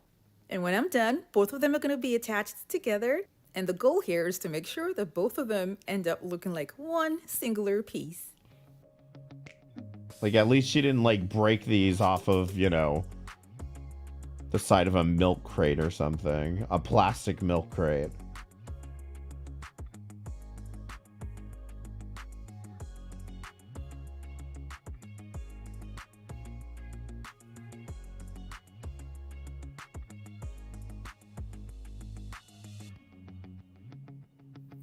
And when I'm done, both of them are going to be attached together. And the goal here is to make sure that both of them end up looking like one singular piece. Like, at least she didn't like break these off of, the side of a milk crate or something. A plastic milk crate.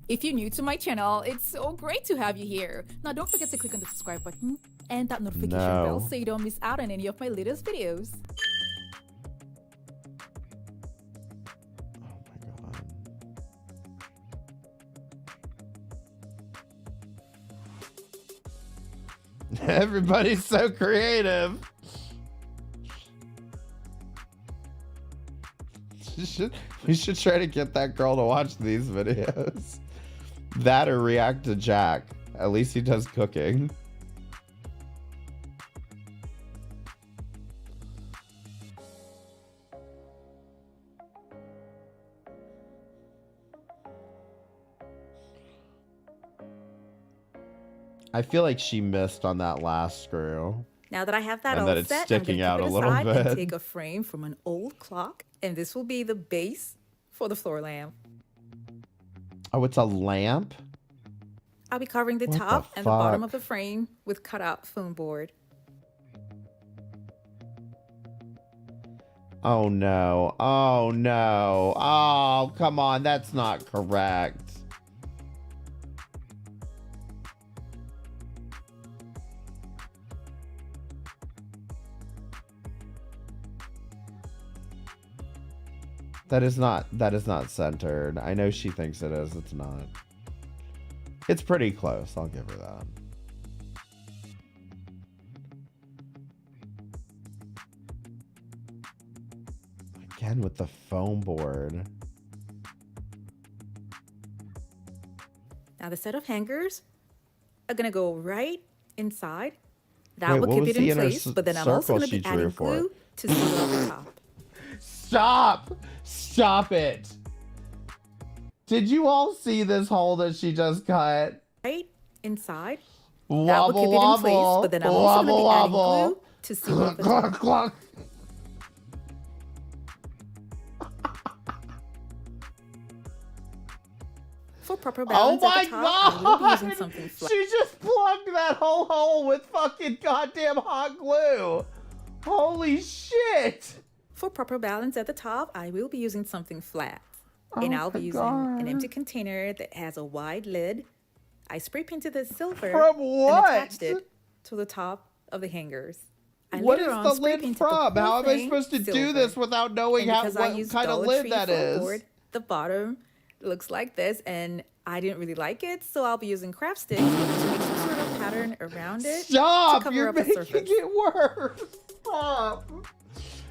If you're new to my channel, it's so great to have you here. Now don't forget to click on the subscribe button and that notification bell so you don't miss out on any of my latest videos. Everybody's so creative. We should try to get that girl to watch these videos. That or react to Jack. At least he does cooking. I feel like she missed on that last screw. Now that I have that And all that it's set, sticking I'm out going to a keep it little aside and bit. take a frame from an old clock, and this will be the base for the floor lamp. Oh, it's a lamp? I'll be covering the What the top and the bottom fuck? of the frame with cutout foam board. Oh no. Oh no. Oh, come on. That's not correct. That is not centered. I know she thinks it is. It's not. It's pretty close. I'll give her that. Again with the foam board. Now the set of hangers are gonna go right inside. That Wait, will what keep was it the in inner place, but then I'm also circle gonna she be drew adding for it? glue to seal up the top. Stop! Stop it! Did you all see this hole that she just cut? Right inside. That Wobble, will keep it in place, wobble, but then I'm also gonna be adding wobble. glue to seal up the Cluck, top. cluck. For proper Oh balance my at the top, I will be using god! something flat. She just plugged that whole hole with fucking goddamn hot glue! Holy shit! For proper balance at the top, I will be using something flat. And Oh I'll be my using God. an empty container that has a wide lid. I spray painted it silver From and what? attached it to the top of the hangers. I What later is on the spray lid painted from? the whole How am I thing supposed to do silver. this without knowing And how because I what used kind of Dollar lid Tree that foam is? board, the bottom looks like this, and I didn't really like it, so I'll be using craft sticks to make some sort of pattern around it to Stop! cover You're up the making surface. it worse! Stop!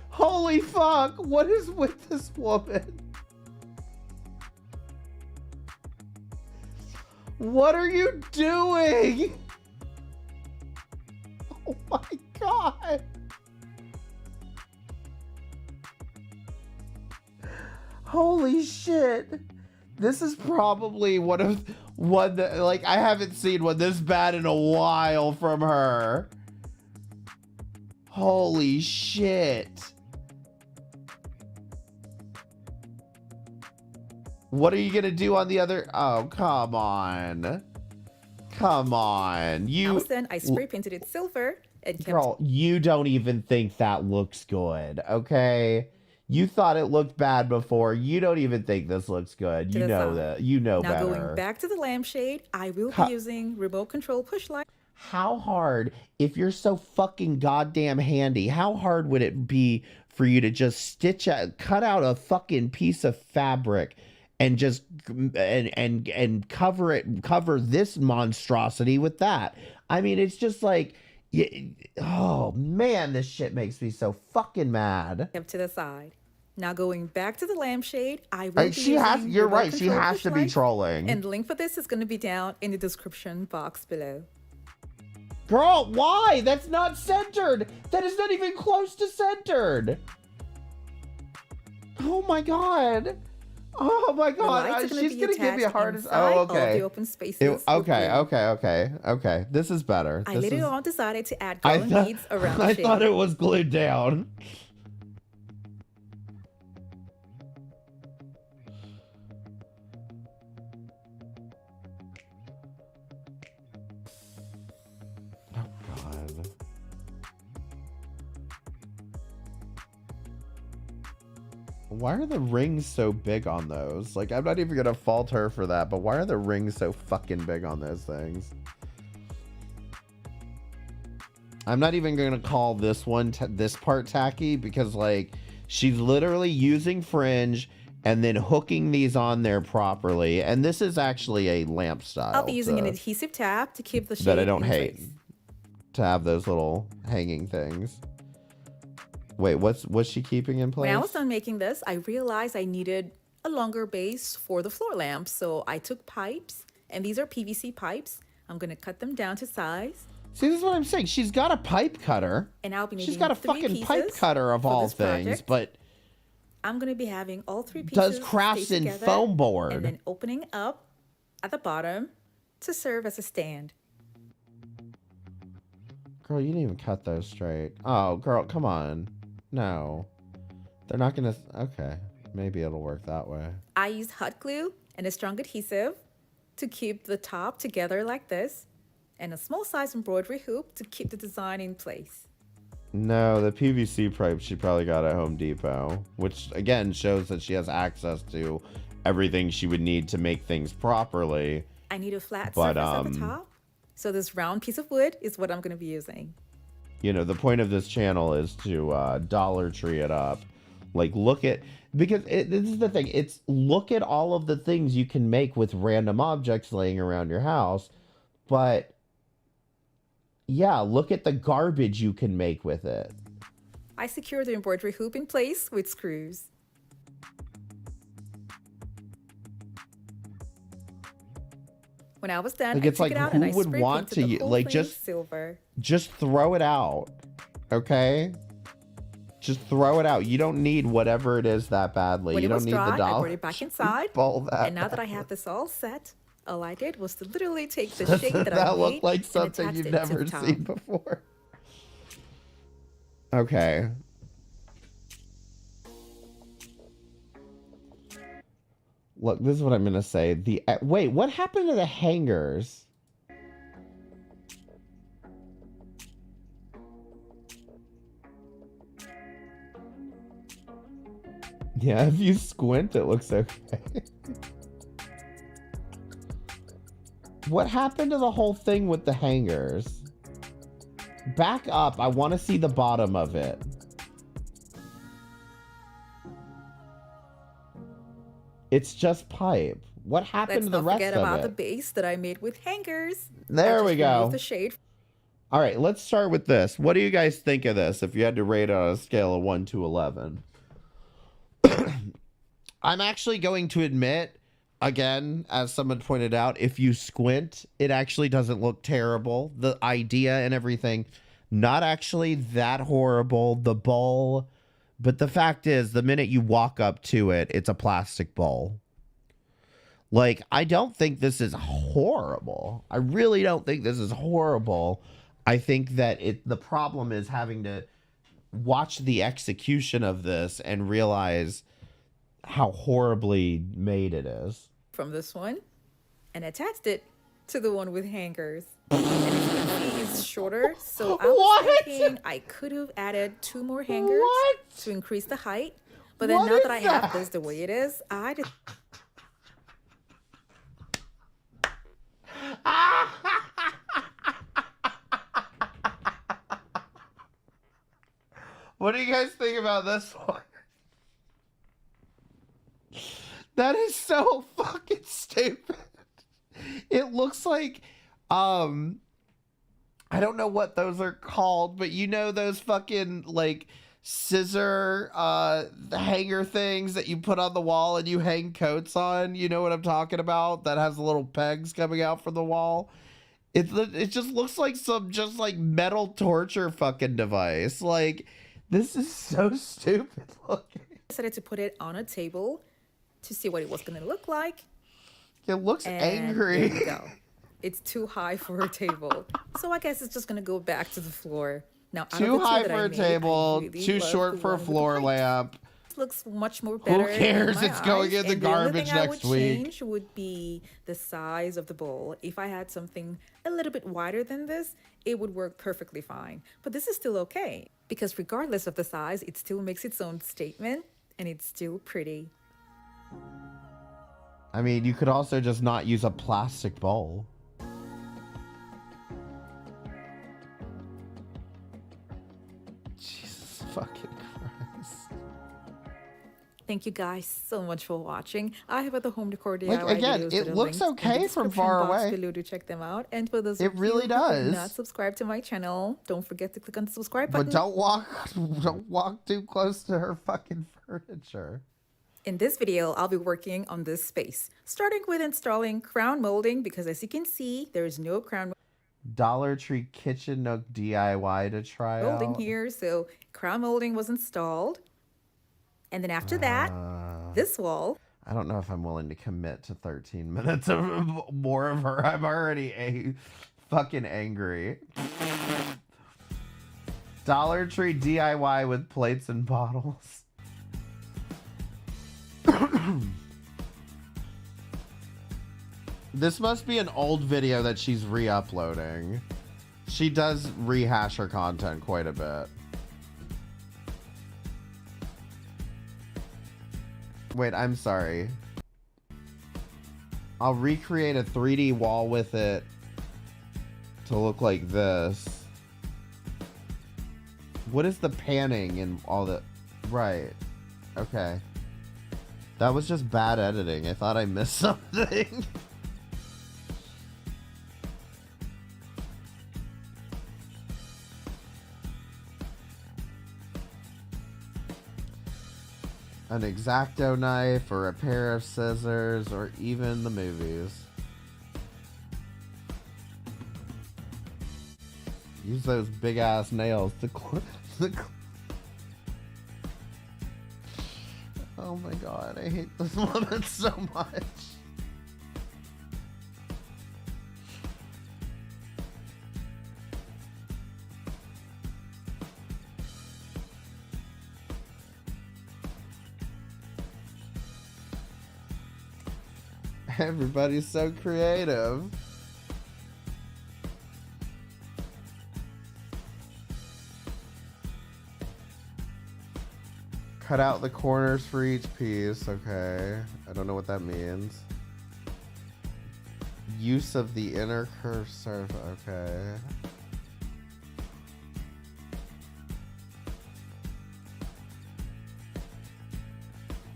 Holy fuck! What is with this woman? What are you doing? Oh my god! Holy shit! This is probably one that, like, I haven't seen one this bad in a while from her. Holy shit. What are you gonna do on the other? Oh, come on. Come on. Then I spray painted it silver and kept Girl, you don't even think that looks good, okay? You thought it looked bad before. You don't even think this looks good. to You the know side. that. You know Now better. going back to the lampshade, I will Ha- be using remote control push light. How hard, if you're so fucking goddamn handy, how hard would it be for you to just cut out a fucking piece of fabric and just and cover this monstrosity with that? I mean, it's just like, oh man, this shit makes me so fucking mad. Kept to the side. Now going back to the lampshade, I will be She has. using You're remote right. She control has push to be light, trolling. and the link for this is going to be down in the description box below. Girl, why? That's not centered. That is not even close to centered. Oh my god. Oh my The lights god. are gonna She's be gonna give me a attached hard. inside Oh, all okay. the open spaces with Okay, glue. okay. This is better. I This later is- on decided to add I garland thought- beads around I the thought shade. it was glued down. Oh god. Why are the rings so big on those? Like, I'm not even gonna fault her for that, but why are the rings so fucking big on those things? I'm not even gonna call this this part tacky, because like she's literally using fringe and then hooking these on there properly, and this is actually a lamp style. I'll be using an adhesive tab to keep the shade that I don't in hate, place. to have those little hanging things. Wait, what's she keeping in place? When I was done making this, I realized I needed a longer base for the floor lamp, so I took pipes, and these are PVC pipes. I'm gonna cut them down to size. See, this is what I'm saying. She's got a pipe cutter. And I'll be She's needing got a 3 fucking pipe pieces cutter of for all this things, project. but I'm gonna be having all 3 pieces does crafts stay in together, foam board. and then opening up at the bottom to serve as a stand. Girl, you didn't even cut those straight. Oh, girl, come on. No. They're not gonna... Okay. Maybe it'll work that way. I used hot glue and a strong adhesive to keep the top together like this, and a small size embroidery hoop to keep the design in place. No, the PVC pipe she probably got at Home Depot, which again shows that she has access to everything she would need to make things properly. I need a flat But, surface at the top, so this round piece of wood is what I'm going to be using. You know, the point of this channel is to Dollar Tree it up. Like, look at... Because this is the thing. It's look at all of the things you can make with random objects laying around your house. But... yeah, look at the garbage you can make with it. I secured the embroidery hoop in place with screws. When I was done, Like, I it's took like, it out who and I would spray want painted the to, whole like, thing just silver. throw it out, okay? Just throw it out. You don't need whatever it is that badly. When You it don't was need the dry, I dollar brought it back inside. bowl that And now that I badly. have this all set, all I did was to literally take the Doesn't shade that I that made look like and something attached you've it to never the top. seen before? Okay. Look, this is what I'm gonna say. Wait, what happened to the hangers? Yeah, if you squint, it looks okay. What happened to the whole thing with the hangers? Back up. I want to see the bottom of it. It's just pipe. What happened Let's to the not rest forget of about it? the base that I made with hangers. There we go. The shade. All right, let's start with this. What do you guys think of this if you had to rate it on a scale of 1 to 11? I'm actually going to admit, again, as someone pointed out, if you squint, it actually doesn't look terrible. The idea and everything, not actually that horrible. The bowl, but the fact is, the minute you walk up to it, it's a plastic bowl. Like, I don't think this is horrible. I really don't think this is horrible. I think that the problem is having to watch the execution of this and realize how horribly made it is. From this one and attached it to the one with hangers. And as you can see, it's shorter. So I was thinking I could have added 2 more hangers to increase the height. But then now that I have this the way it is, I just... What do you guys think about this one? That is so fucking stupid. It looks like, I don't know what those are called, but you know those fucking, like, scissor, hanger things that you put on the wall and you hang coats on? You know what I'm talking about? That has little pegs coming out from the wall. It just looks like some just, like, metal torture fucking device. Like, this is so stupid looking. I decided to put it on a table to see what it was going to look like. It looks angry. There you go. It's too high for a table. So I guess it's just going to go back to the floor. Now, too high for a table, too short for a floor lamp. Looks much more better. Who cares? It's going in the garbage next week. Change would be the size of the bowl. If I had something a little bit wider than this, it would work perfectly fine. But this is still okay because regardless of the size, it still makes its own statement and it's still pretty. I mean, you could also just not use a plastic bowl. Jesus fucking Christ. Thank you guys so much for watching. I have other home decor DIY Like, again, videos it that are looks linked in the okay from description far box away. below to check them out. And for those It of really you who have does. not subscribed to my channel, don't forget to click on the subscribe button. But don't walk too close to her fucking furniture. In this video, I'll be working on this space, starting with installing crown molding because as you can see, there is no crown Dollar Tree Kitchen Nook DIY to try molding out. here. So crown molding was installed. And then after that, this wall. I don't know if I'm willing to commit to 13 minutes of more of her. I'm already fucking angry. Dollar Tree DIY with plates and bottles. This must be an old video that she's re-uploading. She does rehash her content quite a bit. Wait, I'm sorry. I'll recreate a 3D wall with it to look like this. What is the panning and all the... Right. Okay. That was just bad editing. I thought I missed something. An X-Acto knife or a pair of scissors or even the movies. Use those big ass nails to Oh my god, I hate this woman so much. Everybody's so creative. Cut out the corners for each piece. Okay. I don't know what that means. Use of the inner curved surface. Okay.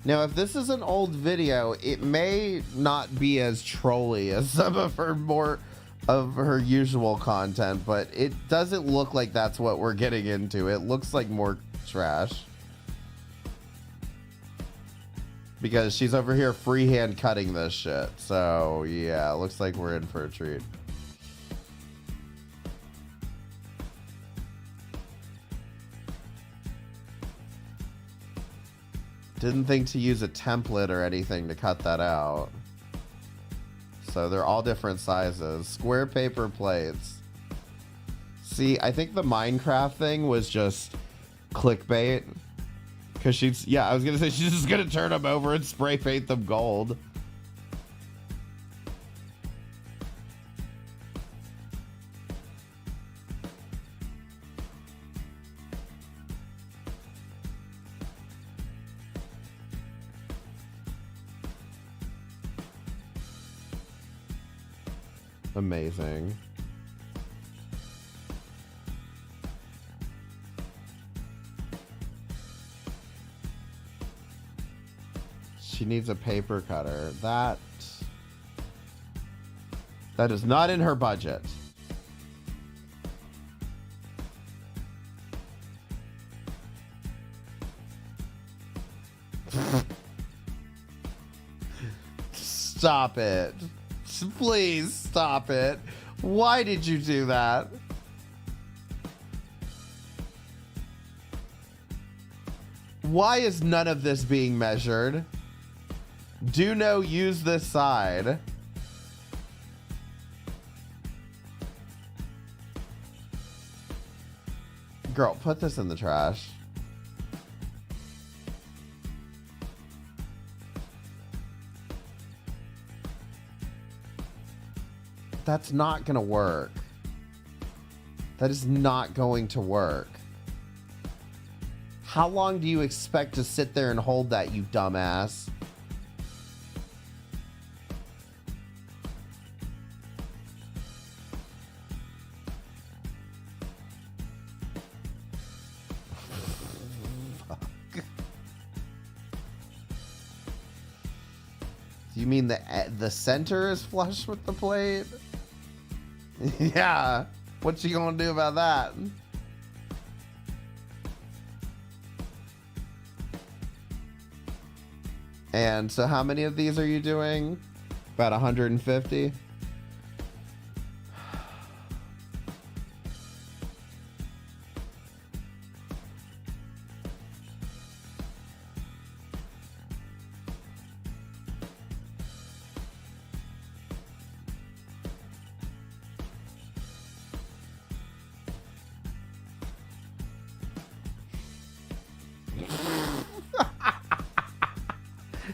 Now, if this is an old video, it may not be as trolly as some of her usual content, but it doesn't look like that's what we're getting into. It looks like more trash. Because she's over here freehand cutting this shit. So, yeah, it looks like we're in for a treat. Didn't think to use a template or anything to cut that out. So they're all different sizes. Square paper plates. See, I think the Minecraft thing was just clickbait. Because I was going to say she's just going to turn them over and spray paint them gold. Amazing. She needs a paper cutter. That is not in her budget. Stop it. Please stop it. Why did you do that? Why is none of this being measured? Do no use this side. Girl, put this in the trash. That's not gonna work. That is not going to work. How long do you expect to sit there and hold that, you dumbass? You mean the center is flush with the plate? Yeah. What's she gonna do about that? And so how many of these are you doing? About 150?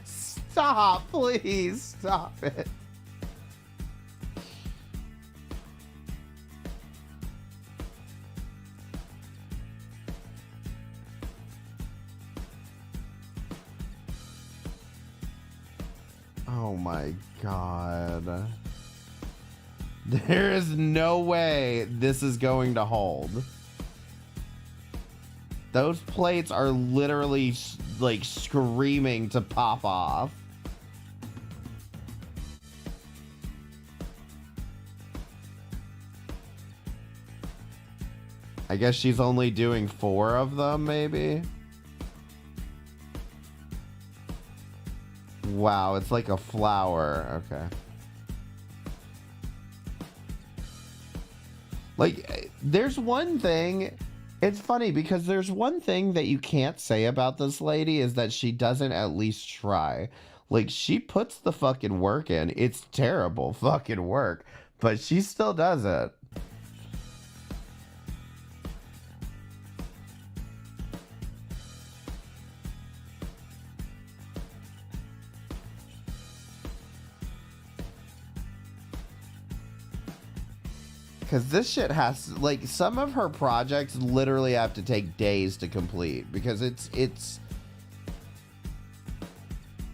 Stop, please stop it. Oh my God. There is no way this is going to hold. Those plates are literally like screaming to pop off. I guess she's only doing 4 of them, maybe? Wow, it's like a flower. Okay. Like, there's one thing. It's funny because there's one thing that you can't say about this lady is that she doesn't at least try. Like, she puts the fucking work in. It's terrible fucking work, but she still does it. Because this shit has, like, some of her projects literally have to take days to complete because it's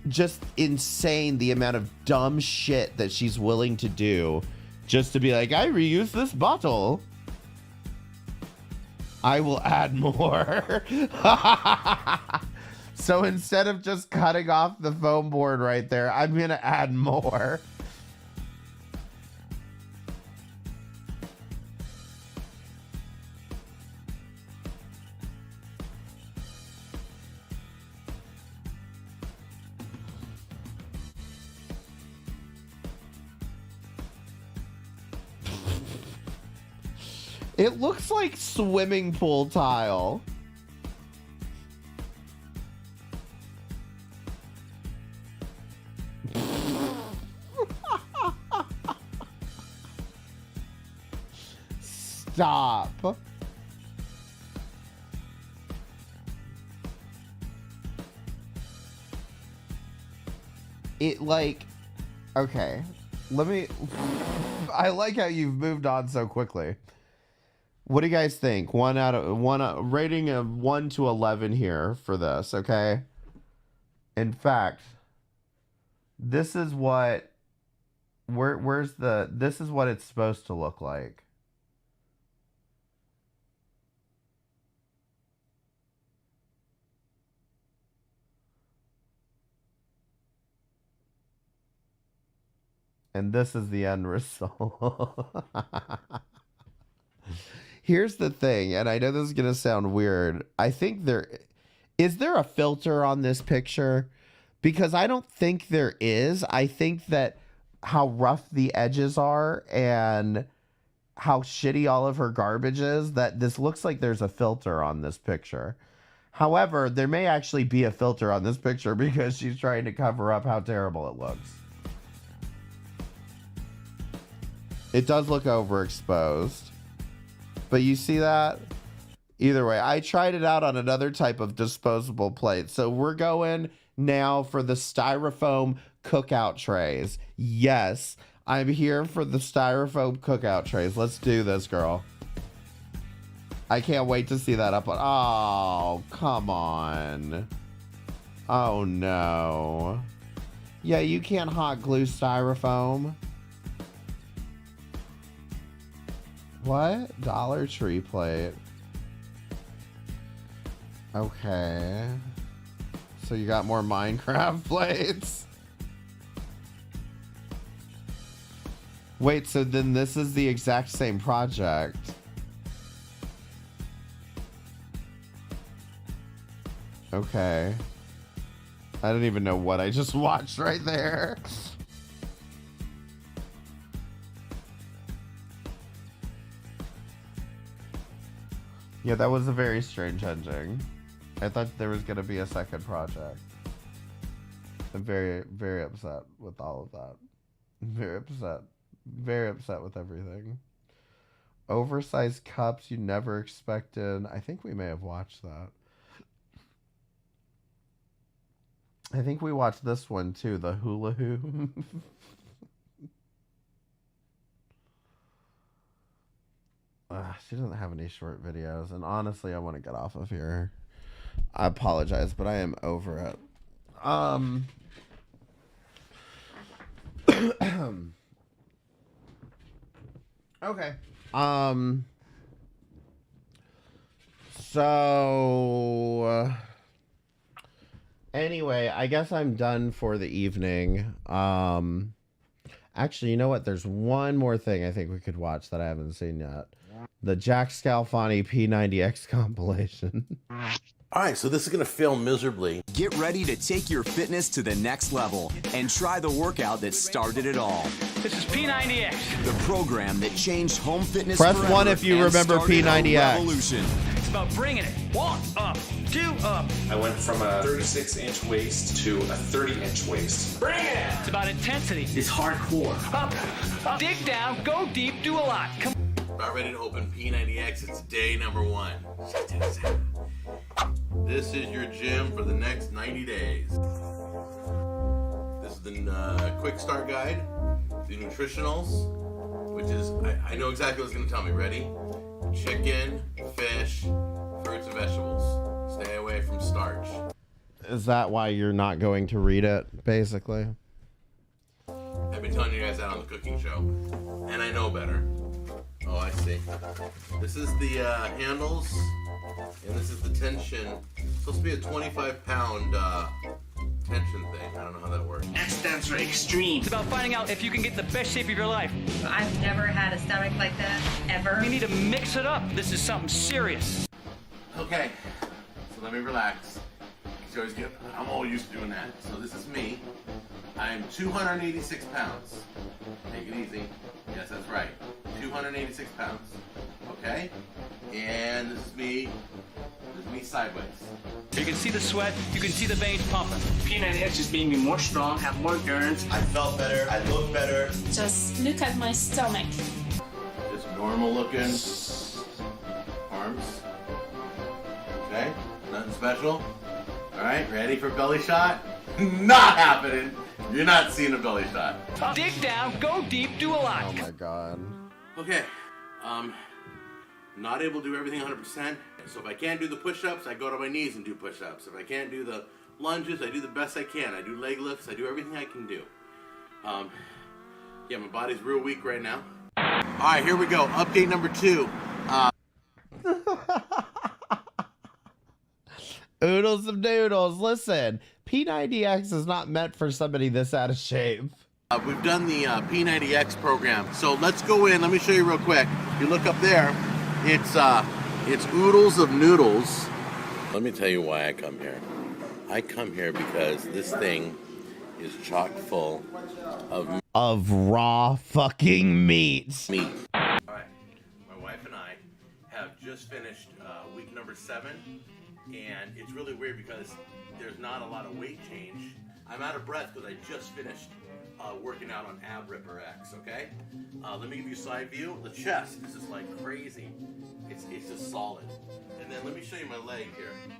just insane the amount of dumb shit that she's willing to do just to be like, I reuse this bottle. I will add more. So instead of just cutting off the foam board right there, I'm going to add more. It looks like swimming pool tile. Stop. It like, okay, let me, I like how you've moved on so quickly. What do you guys think? Rating of 1 to 11 here for this, okay? In fact, this is what, this is what it's supposed to look like. And this is the end result. Here's the thing, and I know this is going to sound weird. I think is there a filter on this picture? Because I don't think there is. I think that how rough the edges are and how shitty all of her garbage is, that this looks like there's a filter on this picture. However, there may actually be a filter on this picture because she's trying to cover up how terrible it looks. It does look overexposed. But you see that? Either way, I tried it out on another type of disposable plate. So we're going now for the styrofoam cookout trays. Yes, I'm here for the styrofoam cookout trays. Let's do this, girl. I can't wait to see that up on... Oh, come on. Oh, no. Yeah, you can't hot glue styrofoam. What? Dollar Tree plate. Okay. So you got more Minecraft plates? Wait, so then this is the exact same project. Okay. I don't even know what I just watched right there. Yeah, that was a very strange ending. I thought there was going to be a second project. I'm very, very upset with all of that. Very upset. Very upset with everything. Oversized cups you never expected. I think we may have watched that. I think we watched this one too, the hula hoop. She doesn't have any short videos, and honestly, I want to get off of here. I apologize, but I am over it. Okay. So anyway, I guess I'm done for the evening. Actually, you know what? There's one more thing I think we could watch that I haven't seen yet. The Jack Scalfani P90X compilation. All right, so this is going to fail miserably. Get ready to take your fitness to the next level and try the workout that started it all. This is P90X. The program that changed home fitness Press forever 1 if you and remember started a P90X. revolution. It's about bringing it. 1 up, 2 up. I went from a 36-inch waist to a 30-inch waist. Bring it! It's about intensity. It's hardcore. Up, dig down, go deep, do a lot. Come. About ready to open P90X. It's day number 1. This is your gym for the next 90 days. This is the quick start guide, the nutritionals, which is, I know exactly what it's going to tell me. Ready? Chicken, fish, fruits and vegetables. Stay away from starch. Is that why you're not going to read it, basically? I've been telling you guys that on the cooking show, and I know better. Oh, I see. This is the handles, and this is the tension. It's supposed to be a 25-pound tension thing. I don't know how that works. That stands for extreme. It's about finding out if you can get the best shape of your life. I've never had a stomach like that, ever. You need to mix it up. This is something serious. Okay, so let me relax. I'm all used to doing that. So this is me. I'm 286 pounds. Take it easy. Yes, that's right. 286 pounds. Okay? And this is me. This is me sideways. You can see the sweat. You can see the veins pumping. P90X is making me more strong, have more endurance. I felt better. I look better. Just look at my stomach. Just normal looking arms. Okay? Nothing special. All right, ready for belly shot? Not happening. You're not seeing a belly shot. Dig down, go deep, do a lot. Oh my god. Okay, not able to do everything 100%. So if I can't do the push-ups, I go to my knees and do push-ups. If I can't do the lunges, I do the best I can. I do leg lifts, I do everything I can do. Yeah, my body's real weak right now. All right, here we go. Update number 2. Oodles of noodles. Listen, P90X is not meant for somebody this out of shape. We've done the P90X program. So let's go in. Let me show you real quick. You look up there. It's oodles of noodles. Let me tell you why I come here. I come here because this thing is chock full of raw fucking meat. All right. My wife and I have just finished week number 7. And it's really weird because there's not a lot of weight change. I'm out of breath because I just finished working out on Ab Ripper X, okay? Let me give you a side view. The chest is just like crazy. It's just solid. And then let me show you my leg here. Let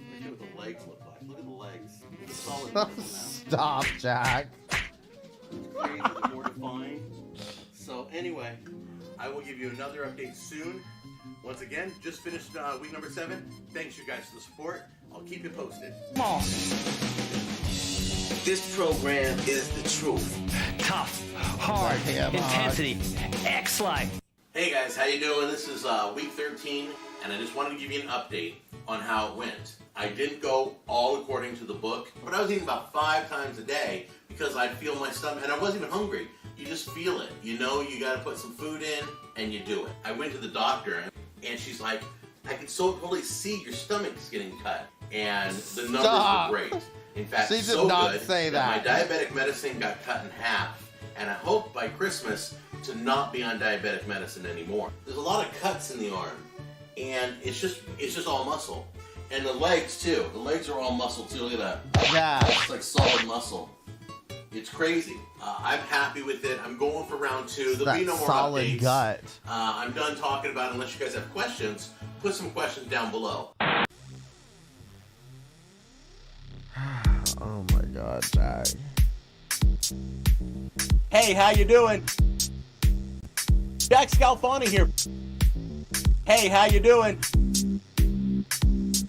me show you what the legs look like. Look at the legs. It's a solid muscle now. Stop, Jack. It's crazy, they're more defined. So anyway, I will give you another update soon. Once again, just finished week number 7. Thanks you guys for the support. I'll keep you posted. Come on. This program is the truth. Tough, hard, intensity, X-like. Hey guys, how you doing? This is week 13, and I just wanted to give you an update on how it went. I didn't go all according to the book, but I was eating about 5 times a day because I feel my stomach, and I wasn't even hungry. You just feel it. You know you gotta put some food in, and you do it. I went to the doctor, and she's like, I can so totally see your stomach's getting cut. And the numbers were great. In fact, She did so not good say that that. my diabetic medicine got cut in half. And I hope by Christmas to not be on diabetic medicine anymore. There's a lot of cuts in the arm, and it's just all muscle. And the legs too. The legs are all muscle too. Look at that. Yeah. It's like solid muscle. It's crazy. I'm happy with it. I'm going for round 2. There'll be no more solid updates. gut. I'm done talking about it. Unless you guys have questions, put some questions down below. Oh my god, Jack. Hey, how you doing? Jack Scalfani here. Hey, how you doing?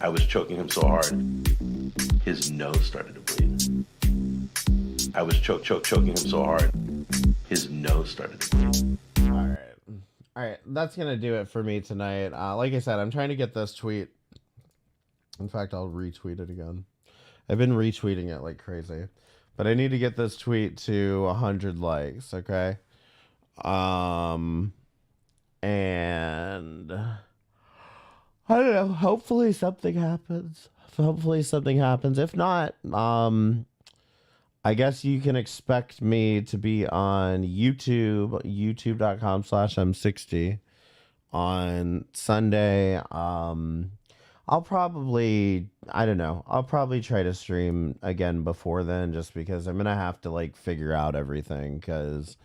I was choking him so hard, his nose started to bleed. I was choking him so hard, his nose started to bleed. All right, that's gonna do it for me tonight. Like I said, I'm trying to get this tweet. In fact, I'll retweet it again. I've been retweeting it like crazy, but I need to get this tweet to 100 likes. Okay. And I don't know. Hopefully something happens. Hopefully something happens. If not, I guess you can expect me to be on YouTube, youtube.com/M60 on Sunday. I'll probably, I don't know, I'll probably try to stream again before then, just because I'm going to have to like figure out everything, because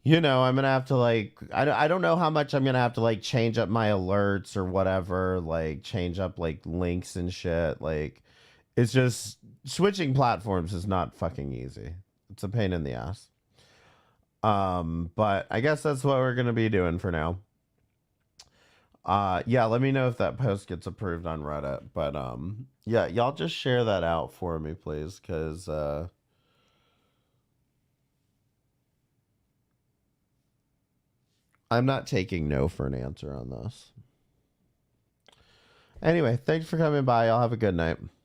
I'm going to have to like, I don't know how much I'm going to have to like change up my alerts or whatever, like change up like links and shit. Like, it's just switching platforms is not fucking easy. It's a pain in the ass. But I guess that's what we're going to be doing for now. Yeah, let me know if that post gets approved on Reddit. But yeah, y'all just share that out for me, please, because I'm not taking no for an answer on this. Anyway, thanks for coming by. Y'all have a good night.